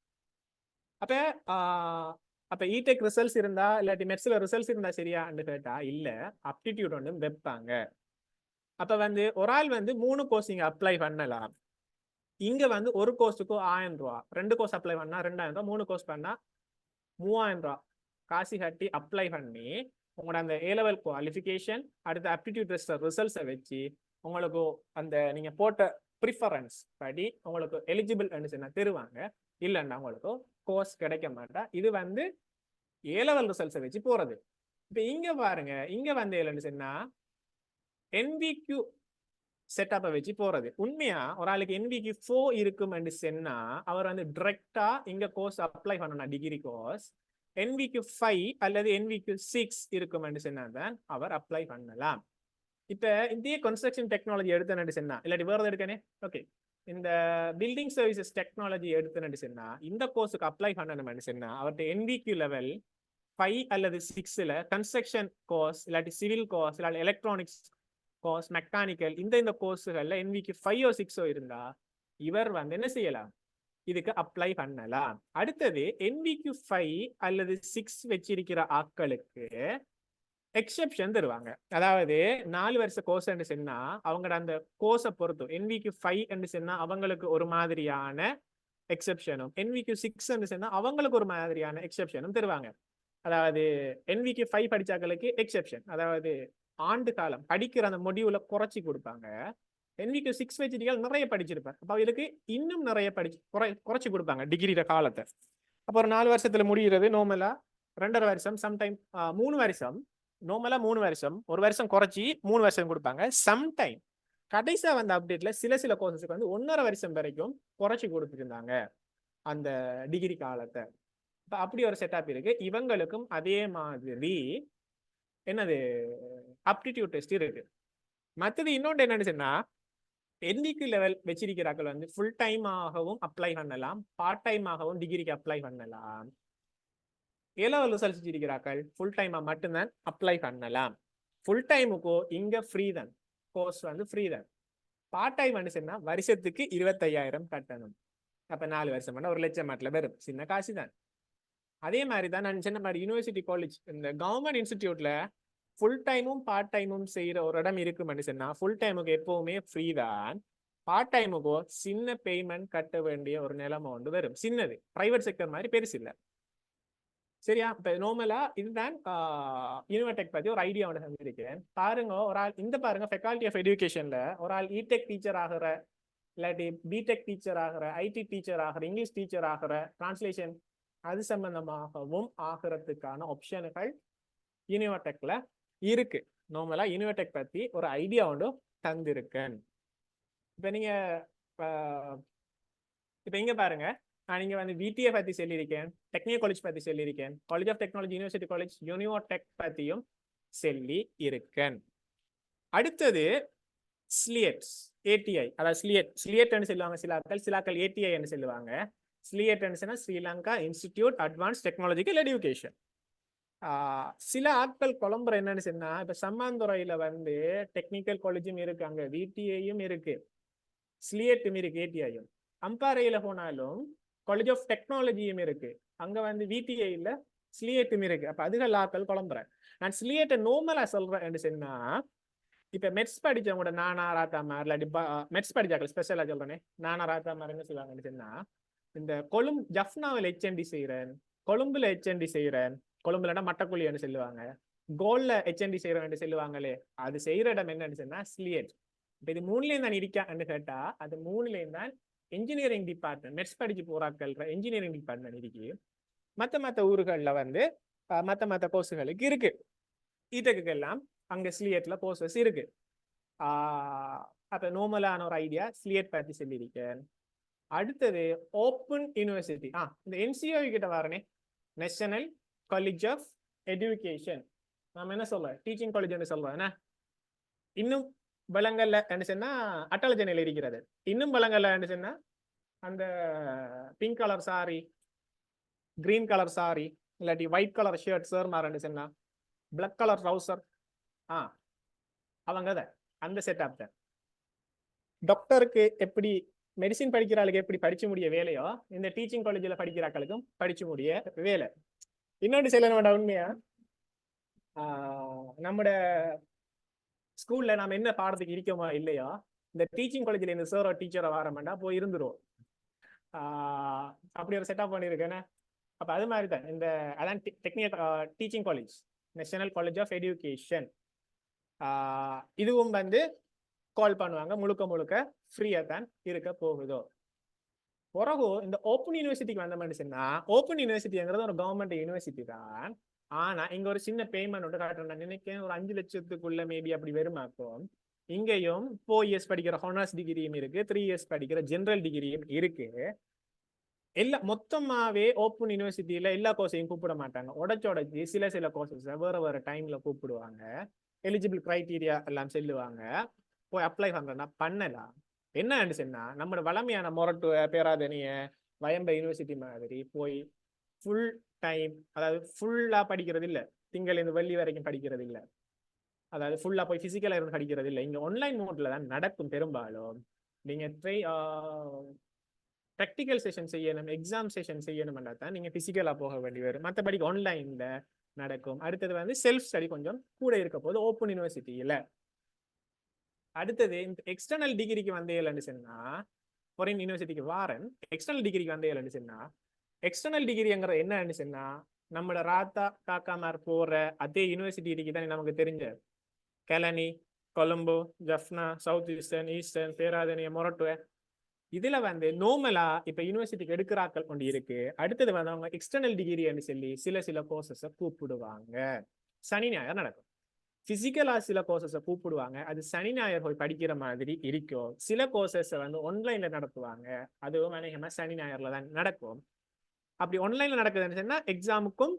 C: அப்ப இடெக் ரிசல்ட்ஸ் இருந்தா இல்லாட்டி மெட்ஸ்ல ரிசல்ட்ஸ் இருந்தா சரியான்னு கேட்டா இல்ல, அப்டிடியூட் ஒன்று வைப்பாங்க. அப்ப வந்து ஒரு ஆள் வந்து 3 கோர்ஸ் இங்க அப்ளை பண்ணலாம். இங்க வந்து ஒரு கோர்ஸுக்கு 1000 ரூபா, 2 கோர்ஸ் அப்ளை பண்ணா 2000 ரூபா, 3 கோர்ஸ் பண்ணா 3000 ரூபா காசு கட்டி அப்ளை பண்ணி உங்களோட அந்த A-level குவாலிஃபிகேஷன் அடுத்த அப்டிடியூட் டெஸ்ட் ரிசல்ட்ஸை வச்சு உங்களுக்கு அந்த நீங்க போட்ட ப்ரிஃபரன்ஸ் படி உங்களுக்கு எலிஜிபிள் தருவாங்க. இல்லைன்னா உங்களுக்கு கோர்ஸ் கிடைக்க மாட்டா. இது வந்து A-level ரிசல்ட்ஸை வச்சு போறது. இப்ப இங்க பாருங்க, இங்க வந்து என்னன்னா NVQ செட்டப்பை வச்சு போறது. உண்மையா ஒரு ஆளுக்கு NVQ 4 இருக்கும் சொன்னா அவர் வந்து டிரெக்டா இங்க கோர்ஸ் அப்ளை பண்ணணும், டிகிரி கோர்ஸ். NVQ 5 அல்லது NVQ 6 இருக்கும் சொன்னா தான் அவர் அப்ளை பண்ணலாம். இப்ப இந்திய கன்ஸ்ட்ரக்ஷன் டெக்னாலஜி எடுத்து சொன்னா இல்லாட்டி வேறது எடுக்கனே, ஓகே இந்த பில்டிங் சர்வீசஸ் டெக்னாலஜி எடுத்து சொன்னா இந்த கோர்ஸுக்கு அப்ளை பண்ணணும்னு சொன்னா அவர்கிட்ட NVQ லெவல் 5 அல்லது 6ல கன்ஸ்ட்ரக்ஷன் கோர்ஸ் இல்லாட்டி சிவில் கோர்ஸ் இல்லாட்டி எலக்ட்ரானிக்ஸ் கோர்ஸ் மெக்கானிக்கல் இந்த கோர்ஸுகள்ல NVQ 5 6 இருந்தா இவர் வந்து என்ன செய்யலாம், இதுக்கு அப்ளை பண்ணலாம். அடுத்தது NVQ 5 அல்லது 6 வச்சிருக்கிற ஆட்களுக்கு எக்ஸெப்ஷன் தருவாங்க. அதாவது 4 வருஷ கோர்ஸ் சொன்னா அவங்களோட அந்த கோர்ஸை பொறுத்து NVQ 5 சொன்னா அவங்களுக்கு ஒரு மாதிரியான எக்ஸெப்ஷனும், NVQ 6 சொன்னா அவங்களுக்கு ஒரு மாதிரியான எக்ஸெப்ஷனும் தருவாங்க. அதாவது NVQ 5 படிச்சாக்களுக்கு எக்ஸெப்ஷன், அதாவது ஆண்டு காலம் படிக்கிற அந்த மொடியூலை குறைச்சி கொடுப்பாங்க. NVQ 6 வச்சிருக்கால் நிறைய படிச்சிருப்பார், அப்ப அவங்களுக்கு இன்னும் நிறைய குறைச்சி கொடுப்பாங்க டிகிரியோட காலத்தை. அப்போ ஒரு 4 வருஷத்துல முடிகிறது நார்மலா 2.5 வருஷம், சம்டைம் 3 வருஷம், நார்மலா 3 வருஷம், ஒரு வருஷம் குறைச்சி 3 வருஷம் கொடுப்பாங்க. சம்டைம் கடைசியா வந்த அப்டேட்ல சில கோர்சஸ்க்கு வந்து 1.5 வருஷம் வரைக்கும் குறைச்சி கொடுத்துருந்தாங்க அந்த டிகிரி காலத்தை. அப்படி ஒரு செட்டப் இருக்கு. இவங்களுக்கும் அதே மாதிரி என்னது அப்டிடியூட் டெஸ்ட் இருக்கு. மற்றது இன்னொன்று என்னன்னு சொன்னா NVQ லெவல் வச்சிருக்கிறார்கள் வந்து ஃபுல் டைம் ஆகவும் அப்ளை பண்ணலாம், பார்ட் டைம் ஆகவும் டிகிரிக்கு அப்ளை பண்ணலாம். A-level ரிசல்ட்ஸ் வச்சிருக்கிறார்கள் ஃபுல் டைமா மட்டும்தான் அப்ளை பண்ணலாம். ஃபுல் டைமுக்கோ இங்க ஃப்ரீ தான், கோர்ஸ் வந்து ஃப்ரீ தான். பார்ட் டைம் சொன்னா வருஷத்துக்கு 25,000 கட்டணும். அப்ப 4 வருஷம் பண்ணா 1 லட்சம் மாட்டில் வரும், சின்ன காசு தான். அதே மாதிரி தான் நான் சொன்ன மாதிரி யூனிவர்சிட்டி காலேஜ் இந்த கவர்மெண்ட் இன்ஸ்டிடியூட்ல ஃபுல் டைமும் பார்ட் டைமும் செய்யற ஒரு இடம் இருக்குன்னு சொன்னா ஃபுல் டைமுக்கு எப்பவுமே ஃப்ரீ தான், பார்ட் டைமுக்கோ சின்ன பேமெண்ட் கட்ட வேண்டிய ஒரு நிலைமை ஒன்று வரும். சின்னது, பிரைவேட் செக்டர் மாதிரி பெருசு இல்லை. சரியா? இப்ப நார்மலா இதுதான் யூனிவர்டெக் பத்தி ஒரு ஐடியா ஒன்று தந்திருக்கேன். பாருங்க, ஒரு ஆள் இந்த பாருங்க ஃபேக்கல்டி ஆஃப் எஜுகேஷன்ல ஒரு ஆள் இடெக் டீச்சர் ஆகிற, இல்லாட்டி பிடெக் டீச்சர் ஆகிற, ஐடி டீச்சர் ஆகிற, இங்கிலீஷ் டீச்சர் ஆகிற, டிரான்ஸ்லேஷன் அது சம்பந்தமாகவும் ஆகிறதுக்கான ஆப்ஷன்கள் யூனிவர்டெக்ல இருக்கு. நார்மலா யூனிவர்டெக் பத்தி ஒரு ஐடியா ஒன்று தந்திருக்கேன். இப்ப நீங்க இப்ப இங்க பாருங்க, நான் இங்க வந்து விடிஏ பத்தி சொல்லியிருக்கேன், டெக்னிக்கல் காலேஜ் பத்தி சொல்லியிருக்கேன், college of technology university college Univotec பத்தியும் சொல்லி இருக்கேன். அடுத்தது ஸ்லியட்ஸ் ஏடிஐ, அதாவது ஸ்லியட்னு சொல்லுவாங்க சிலாக்கள் ஏடிஐன்னு சொல்லுவாங்க. ஸ்லியட்னு Sri Lanka institute advance technological education. சில ஆட்கள் குழம்புற என்னன்னு சொன்னா, இப்ப சம்மாந்துறையில வந்து டெக்னிக்கல் காலேஜும் இருக்கு, அங்க விடிஏயும் இருக்கு, ஸ்லியட்டும் இருக்கு, ஏடிஐயும். அம்பாறையில போனாலும் காலேஜ் ஆஃப் டெக்னாலஜியும் இருக்கு, அங்க வந்து விடிஏ இல்ல ஸ்லியட்டும் இருக்கு. அப்ப அதுகள் ஆட்கள் குழம்புறேன். நான் ஸ்லியட்டை நார்மலா சொல்றேன் சொன்னா, இப்ப மெட்ஸ் படிச்சவங்க நானா ராத்தாமார் இல்லாட்டி மெட்ஸ் படிச்சாக்கள் ஸ்பெஷலா சொல்றேனே நானா ராத்தாமார் என்ன சொல்லுவாங்கன்னு சொன்னா, இந்த ஜஃப்னாவில் ஹெச்என்டி செய்யறேன், கொழும்புல ஹெச்என்டி செய்யறேன், கொழும்புலன்னா மட்டக்குழின்னு சொல்லுவாங்க, கோல்ல ஹெச்என்டி செய்யறேன் சொல்லுவாங்களே, அது செய்யற இடம் என்னன்னு சொன்னா ஸ்லியட். இப்ப இது 3லயும் தான் இருக்கான்னு கேட்டா, அது 3லயும் தான் இன்ஜினியரிங் டிபார்ட்மெண்ட், மெட்ஸ் படிச்சு போறாக்கள் இன்ஜினியரிங் டிபார்ட்மெண்ட் இருக்கு. மற்ற ஊர்கள்ல வந்து மற்ற கோர்ஸுகளுக்கு இருக்கு. ஈடெக்கு எல்லாம் அங்க ஸ்லியட்ல கோர்சஸ் இருக்கு. அப்ப நார்மலான ஒரு ஐடியா ஸ்லியட் பத்தி சொல்லியிருக்கேன். அடுத்தது ஓப்பன் யூனிவர்சிட்டி. இந்த என்சிஓ கிட்ட வரனே, நேஷனல் காலேஜ் ஆஃப் எஜுகேஷன். நாம என்ன சொல்றோம், டீச்சிங் காலேஜ் சொல்றோம். என்ன இன்னும் பலங்கள்ல என்ன சொன்னா அட்டலஜனையில் இருக்கிறது. இன்னும் பலங்கள்ல என்ன சொன்னா அந்த pink colour sorry, green colour sorry, இல்லாட்டி ஒயிட் கலர் ஷர்ட் சார் மாறன்னு சொன்னா பிளாக் கலர் ட்ரௌசர், அவங்க தான் அந்த செட்டப் தான். டாக்டருக்கு எப்படி மெடிசின் படிக்கிறாளுக்கு எப்படி படிச்சு முடிய வேலையோ, இந்த டீச்சிங் காலேஜில் படிக்கிறாக்களுக்கும் படிச்சு முடிய வேலை. இன்னொன்று சொல்லணும் உண்மையா, நம்மட ஸ்கூல்ல நாம என்ன பாடத்துக்கு இருக்கோமா இல்லையோ, இந்த டீச்சிங் காலேஜில் இந்த சாரோ டீச்சரோ வரமாட்டா போய் இருந்துரும். அப்படி ஒரு செட்டப் பண்ணியிருக்கேன்னு. அப்ப அது மாதிரி தான் இந்த அதான் technical teaching college, national college of education. இதுவும் வந்து கால் பண்ணுவாங்க, முழுக்க ஃப்ரீயா தான் இருக்க போகுதோ. பிறகு இந்த ஓப்பன் யூனிவர்சிட்டிக்கு வந்த மாதிரி சொன்னா, ஓப்பன் யூனிவர்சிட்டிங்கிறது ஒரு கவர்மெண்ட் யூனிவர்சிட்டி தான். ஆனா இங்க ஒரு சின்ன பேமெண்ட் ஒன்று காட்டுறேன். நான் நினைக்கிறேன் ஒரு 5 லட்சத்துக்குள்ள மேபி அப்படி வருமாக்கும். இங்கேயும் 4 இயர்ஸ் படிக்கிற ஹானர்ஸ் டிகிரியும் இருக்கு, 3 இயர்ஸ் படிக்கிற ஜெனரல் டிகிரியும் இருக்கு. எல்லாம் மொத்தமாவே ஓப்பன் யூனிவர்சிட்டியில எல்லா கோர்ஸையும் கூப்பிட மாட்டாங்க, உடச்சு சில கோர்சஸ் வேற டைம்ல கூப்பிடுவாங்க. எலிஜிபிள் கிரைட்டீரியா எல்லாம் சொல்லுவாங்க, போய் அப்ளை பண்றேன்னா பண்ணலாம். என்ன சொன்னா, நம்மளோட வளமையான மொரட்டு பேராதனிய வயம்ப யூனிவர்சிட்டி மாதிரி போய் ஃபுல் டைம், அதாவது ஃபுல்லா படிக்கிறது இல்லை, திங்கள்லேருந்து வெள்ளி வரைக்கும் படிக்கிறது இல்லை, அதாவது ஃபுல்லா போய் பிசிக்கலா இருந்து படிக்கிறது இல்லை. இங்க ஆன்லைன் மோட்ல தான் நடக்கும் பெரும்பாலும். நீங்க ப்ராக்டிக்கல் செஷன் செய்யணும், எக்ஸாம் செஷன் செய்யணும்னா தான் நீங்க பிசிக்கலா போக வேண்டி வரும், மற்றபடி ஆன்லைன்ல நடக்கும். அடுத்தது வந்து செல்ஃப் ஸ்டடி கொஞ்சம் கூட இருக்க போது ஓப்பன் யூனிவர்சிட்டியில. அடுத்தது இந்த எக்ஸ்டர்னல் டிகிரிக்கு வந்தேன்னு சொன்னா, ஃபாரின் யூனிவர்சிட்டிக்கு வாரன் எக்ஸ்டர்னல் டிகிரிக்கு வந்தேன்னு சொன்னா, எக்ஸ்டர்னல் டிகிரிங்கிற என்னன்னு சொன்னா, நம்மளோட ராத்தா காக்காமார் போற அதே யூனிவர்சிட்டிக்கு தான் நமக்கு தெரிஞ்ச கெலனி, கொலம்போ, ஜஃப்னா, சவுத் ஈஸ்டர்ன், பேராதனிய, மொரட்டுவ. இதுல வந்து நார்மலா இப்ப யூனிவர்சிட்டிக்கு எடுக்கிறாக்கள் கொண்டு இருக்கு. அடுத்தது வந்து அவங்க எக்ஸ்டர்னல் டிகிரின்னு சொல்லி சில கோர்சஸ கூப்பிடுவாங்க. சனி ஞாயிறு நடக்கும். பிசிக்கலா சில கோர்சஸ கூப்பிடுவாங்க, அது சனி ஞாயிறு போய் படிக்கிற மாதிரி இருக்கும். சில கோர்சஸ் வந்து ஆன்லைன்ல நடத்துவாங்க, அதுவும் அநேகமா சனி ஞாயிறுல தான் நடக்கும். அப்படி ஆன்லைன்ல நடக்குதுன்னு சொன்னா எக்ஸாமுக்கும்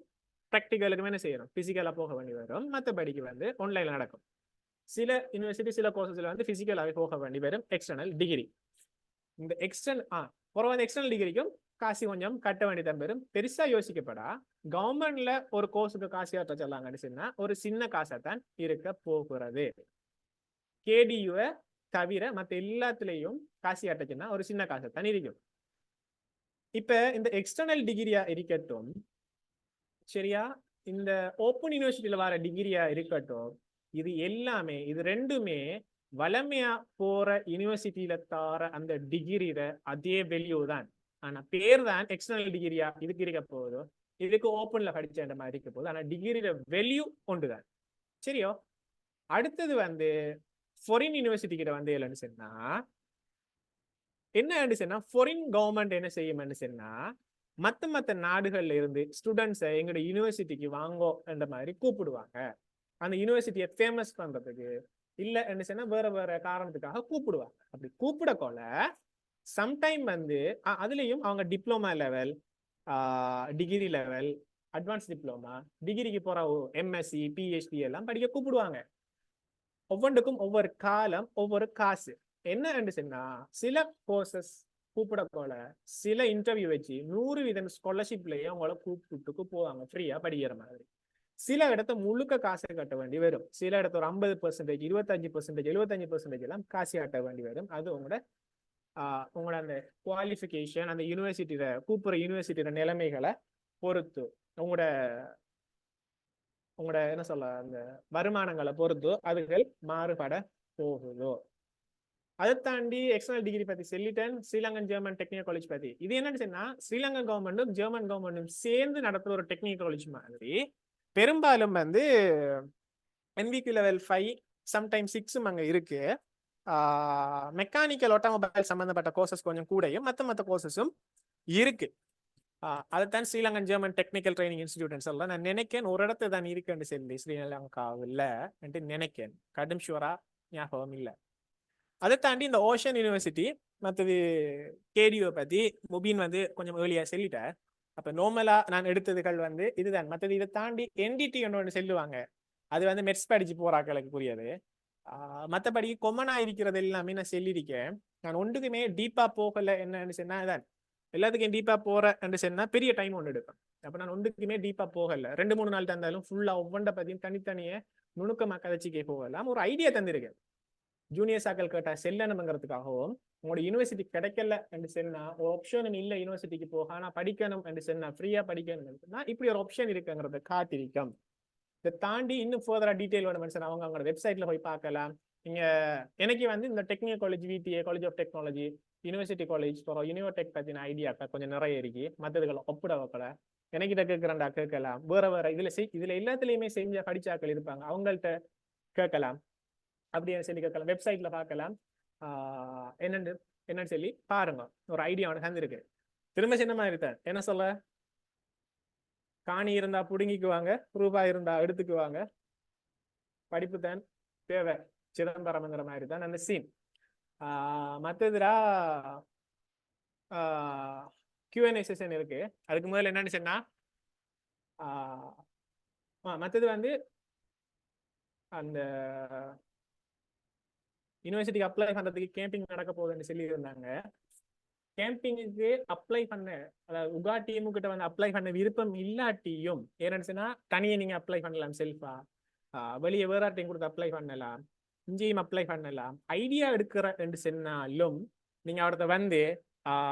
C: ப்ராக்டிகலுக்கும் என்ன செய்யணும், பிசிக்கலா போக வேண்டி வரும். மற்றபடிக்கு வந்து ஆன்லைன்ல நடக்கும். சில யூனிவர்சிட்டி சில கோர்சஸ்ல வந்து பிசிக்கலாவே போக வேண்டி வரும் எக்ஸ்டர்னல் டிகிரி. இந்த எக்ஸ்டர்னல் டிகிரிக்கும் காசு கொஞ்சம் கட்ட வேண்டியதான் பெரும். பெருசா யோசிக்கப்படா, கவர்மெண்ட்ல ஒரு கோர்ஸுக்கு காசு கட்ட சொல்லாங்கன்னு சொன்னா ஒரு சின்ன காசை தான் இருக்க போகிறது. கேடியூவை தவிர மற்ற எல்லாத்துலேயும் காசு கட்டச்சுன்னா ஒரு சின்ன காசை தான் இருக்கும். இப்ப இந்த எக்ஸ்டர்னல் டிகிரியா இருக்கட்டும், சரியா, இந்த ஓப்பன் யூனிவர்சிட்டியில வர டிகிரியா இருக்கட்டும், இது எல்லாமே, இது ரெண்டுமே வளமையா போற யூனிவர்சிட்டியில தார அந்த டிகிரியில அதே வேல்யூ தான். ஆனா பேர் தான் எக்ஸ்டர்னல் டிகிரியா இதுக்கு இருக்க போதும், இதுக்கு ஓப்பன்ல படிச்ச மாதிரி இருக்க போகுது. ஆனா டிகிரியில வேல்யூ ஒன்றுதான். சரியோ. அடுத்தது வந்து ஃபாரின் யூனிவர்சிட்டி கிட்ட வந்து இல்லைன்னு சொன்னா என்ன சொன்னா, ஃபாரின் கவர்மெண்ட் என்ன செய்யும்னு சொன்னா, மத்த நாடுகள்ல இருந்து ஸ்டூடெண்ட்ஸை எங்களோட யூனிவர்சிட்டிக்கு வாங்கோ என்ற மாதிரி கூப்பிடுவாங்க. அந்த யூனிவர்சிட்டியை ஃபேமஸ் பண்றதுக்கு, இல்ல என்ன சொன்னா வேற வேற காரணத்துக்காக கூப்பிடுவாங்க. அப்படி கூப்பிடக்கொள்ள சம்டைம் வந்து அதுலயும் அவங்க diploma level, degree level, advance diploma, டிகிரிக்கு போற எம்எஸ்சி, பிஹெச்டி எல்லாம் படிக்க கூப்பிடுவாங்க. ஒவ்வொன்றுக்கும் ஒவ்வொரு காலம், ஒவ்வொரு காசு. என்ன சொன்னா, சில கோர்சஸ் கூப்பிடக்கோல சில இன்டர்வியூ வச்சு 100% ஸ்காலர்ஷிப்லயே அவங்கள கூப்பிட்டுக்கு போவாங்க, ஃப்ரீயா படிக்கிற மாதிரி. சில இடத்த முழுக்க காசு கட்ட வேண்டி வரும். சில இடத்த ஒரு 50%, 25%, 75% எல்லாம் காசு கட்ட வேண்டி வரும். அது உங்களோட அந்த குவாலிஃபிகேஷன், அந்த யூனிவர்சிட்டியில கூப்பிடுற யூனிவர்சிட்டியோட நிலைமைகளை பொறுத்து, உங்களோட என்ன சொல்ல, அந்த வருமானங்களை பொறுத்து அதுகள் மாறுபட போகுதோ. அதை தாண்டி எக்ஸ்டர்னல் டிகிரி பத்தி சொல்லிட்டேன். ஸ்ரீலங்கன் ஜெர்மன் டெக்னிக்கல் காலேஜ் பத்தி இது என்னன்னு சொன்னா, ஸ்ரீலங்கன் கவர்மெண்ட்டும் ஜெர்மன் கவர்மெண்ட்டும் சேர்ந்து நடத்துற ஒரு டெக்னிக்கல் காலேஜ் மாதிரி. பெரும்பாலும் வந்து NVQ level 5 சம்டைம் 6 அங்க இருக்கு. மெக்கானிக்கல் ஆட்டோமொபைல் சம்பந்தப்பட்ட கோர்சஸ் கொஞ்சம் கூடயும் மற்ற கோர்சஸும் இருக்கு. அதைத்தான் Sri Lankan German technical training institute சொல்லலாம். நான் நினைக்கிறேன் ஒரு இடத்துல தான் இருக்குன்னு சொல்லி ஸ்ரீலங்காவில் நினைக்கிறேன், கடும் ஷுவரா ஞாபகம் இல்லை. அதை தாண்டி இந்த ஓஷன் யூனிவர்சிட்டி, மற்றது கேடிஓ பத்தி முபீன் வந்து கொஞ்சம் ஏர்லியா சொல்லிட்டார். அப்ப நார்மலா நான் எடுத்ததுகள் வந்து இதுதான். மற்றது இதை தாண்டி NDT ஒன்று சொல்லுவாங்க, அது வந்து மெட்ஸ் படிச்சு போறாக்களுக்கு புரியாது. மற்றபடி கொமனா இருக்கிறது எல்லாமே நான் சொல்லியிருக்கேன். நான் ஒன்றுக்குமே டீப்பா போகல. என்னன்னு சொன்னா தான் எல்லாத்துக்கும் டீப்பா போறேன்னு சொன்னா பெரிய டைம் ஒன்று எடுக்கும். அப்ப நான் ஒன்றுக்குமே டீப்பா போகல. 2-3 நாள் தந்தாலும் ஃபுல்லா ஒவ்வொன்றை பத்தியும் தனித்தனியே நுணுக்கமா கதைச்சிக்கே போகலாம். ஒரு ஐடியா தந்திருக்கேன். ஜூனியர் சாக்கள் கேட்டா செல்லணுங்கிறதுக்காகவும், உங்களோட யூனிவர்சிட்டி கிடைக்கல என்று சொன்னா ஒரு ஆப்ஷன் இல்லை யூனிவர்சிட்டிக்கு போக, ஆனா படிக்கணும் என்று சொன்னா ஃப்ரீயா படிக்கணும், இப்படி ஒரு ஆப்ஷன் இருக்குங்கிறத காத்திருக்கும். இதை தாண்டி இன்னும் ஃபர்தரா டீடைல் வேணும் அவங்க அவங்களோட வெப்சைட்ல போய் பார்க்கலாம். நீங்க எனக்கு வந்து இந்த technical college, VTA college of technology, university college, Univotec பத்தின ஐடியாக்கள் கொஞ்சம் நிறைய இருக்கு. மற்றதுகளை ஒப்பிட வைக்கல, எனக்கிட்ட கேட்கிறேன்டா கேட்கலாம். வேற இதுல எல்லாத்துலயுமே செஞ்ச படிச்சாக்கள் இருப்பாங்க, அவங்கள்ட்ட கேட்கலாம். அப்படின்னு சொல்லி கேட்கலாம், வெப்சைட்ல பார்க்கலாம். என்னன்னு சொல்லி பாருங்க, ஒரு ஐடியா ஒன்று தந்திருக்கு. திரும்ப சின்ன மாதிரி தான் என்ன சொல்ல, காணி இருந்தா புடுங்கிக்குவாங்க, ரூபாய் இருந்தா எடுத்துக்குவாங்க, படிப்பு தான் தேவை, சிதம்பரம்ங்கிற மாதிரி தான் அந்த சீன். மற்றதுரா Q&A செஷன் இருக்கு. அதுக்கு முதல்ல என்னன்னு சொன்னா, மற்றது வந்து அந்த யூனிவர்சிட்டிக்கு அப்ளை பண்றதுக்கு கேம்பிங் நடக்க போகுதுன்னு சொல்லி இருந்தாங்க. கேம்பிங்குக்கு அப்ளை பண்ண, அதாவது உகா டீமு கிட்ட வந்து அப்ளை பண்ண விருப்பம் இல்லாட்டியும் ஏன்னா தனியே நீங்க அப்ளை பண்ணலாம், செல்ஃபா வெளியே வேற டீம் கொடுத்து அப்ளை பண்ணலாம், இங்கேயும் அப்ளை பண்ணலாம். ஐடியா எடுக்கிற என்று சொன்னாலும் நீங்க அவர்கிட்ட வந்து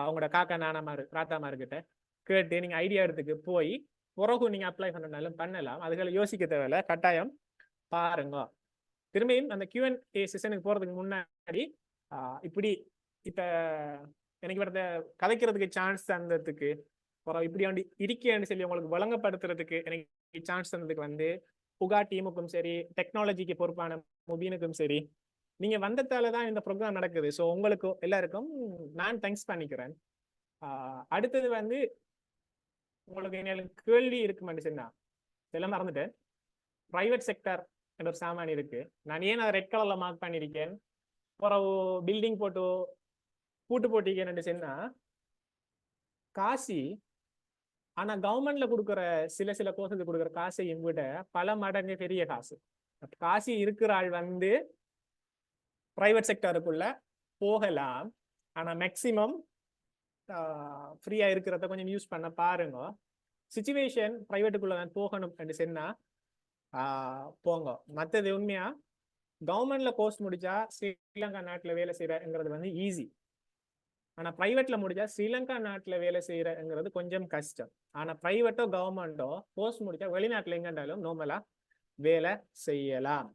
C: உங்களோட காக்கா நானாமாரு ராத்தாமாருக்கிட்ட கேட்டு நீங்க ஐடியா எடுத்துக்கு போய் பிறகு நீங்க அப்ளை பண்ணனாலும் பண்ணலாம். அதுகளை யோசிக்க தேவையில்ல, கட்டாயம் பாருங்க. திரும்பியும் அந்த Q&A செஷனுக்கு போறதுக்கு முன்னாடி இப்படி இப்ப எனக்கு வரத கதைக்கிறதுக்கு சான்ஸ் தந்ததுக்கு, இப்படி வந்து இருக்கேன்னு சொல்லி உங்களுக்கு வழங்கப்படுத்துறதுக்கு எனக்கு சான்ஸ் தந்ததுக்கு வந்து உகா டீமுக்கும் சரி, டெக்னாலஜிக்கு பொறுப்பான முபீனுக்கும் சரி, நீங்க வந்ததால தான் இந்த ப்ரோக்ராம் நடக்குது. ஸோ உங்களுக்கு எல்லாருக்கும் நான் தேங்க்ஸ் பண்ணிக்கிறேன். அடுத்தது வந்து உங்களுக்கு என்ன கேள்வி இருக்குமென்னு சொன்னா, இதெல்லாம் மறந்துட்டேன். பிரைவேட் செக்டர் என்ற ஒரு சாமான் இருக்கு. நான் ஏன் அதை ரெட் கலர்ல மார்க் பண்ணியிருக்கேன், ஒரு பில்டிங் போட்டு கூட்டு போட்டிருக்கேன்னு சொன்னா, காசி ஆனா கவர்மெண்ட்ல கொடுக்குற சில கோர்ஸுக்கு கொடுக்குற காசையும் விட பல மடங்கு பெரிய காசு. காசு இருக்கிற ஆள் வந்து பிரைவேட் செக்டருக்குள்ள போகலாம், ஆனா மேக்சிமம் ஃப்ரீயா இருக்கிறத கொஞ்சம் யூஸ் பண்ண பாருங்க. சிச்சுவேஷன் பிரைவேட்டுக்குள்ள தான் போகணும் என்று சொன்னா போங்க. மற்றது உண்மையா கவர்மெண்ட்ல கோர்ஸ் முடிச்சா ஸ்ரீலங்கா நாட்டுல வேலை செய்யறங்கிறது வந்து ஈஸி. ஆனா பிரைவேட்ல முடிச்சா ஸ்ரீலங்கா நாட்டுல வேலை செய்யறங்கிறது கொஞ்சம் கஷ்டம். ஆனா பிரைவேட்டோ கவர்மெண்டோ கோர்ஸ் முடிச்சா வெளிநாட்டுல எங்கண்டாலும் நார்மலா வேலை செய்யலாம்.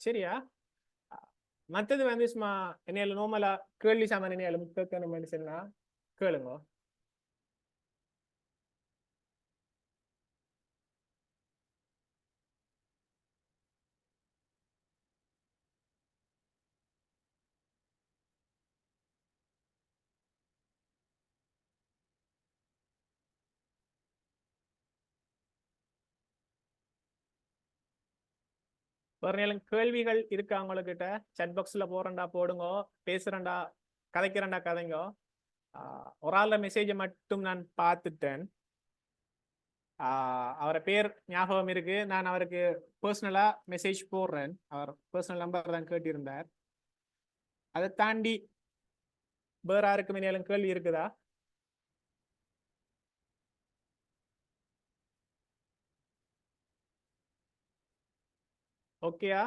C: சரியா? மற்றது வந்து சும்மா என்னையில நார்மலா கேள்வி சாமான் என்னையாலும் கேட்கணும் சொன்னா கேளுங்க. வேற நேரம் கேள்விகள் இருக்கா உங்ககிட்ட? சாட் பாக்ஸ்ல போறேன்டா போடுங்க, பேசுறேன்டா கதைக்கிறேன்டா கதைங்க. ஒரு ஆள மெசேஜை மட்டும் நான் பார்த்துட்டேன். அவரை பேர் ஞாபகம் இருக்கு, நான் அவருக்கு பர்சனலா மெசேஜ் போடுறேன். அவர் பர்சனல் நம்பர் தான் கேட்டிருந்தார். அதை தாண்டி வேற யாருக்கு மேலும் கேள்வி இருக்குதா? ஓகேயா?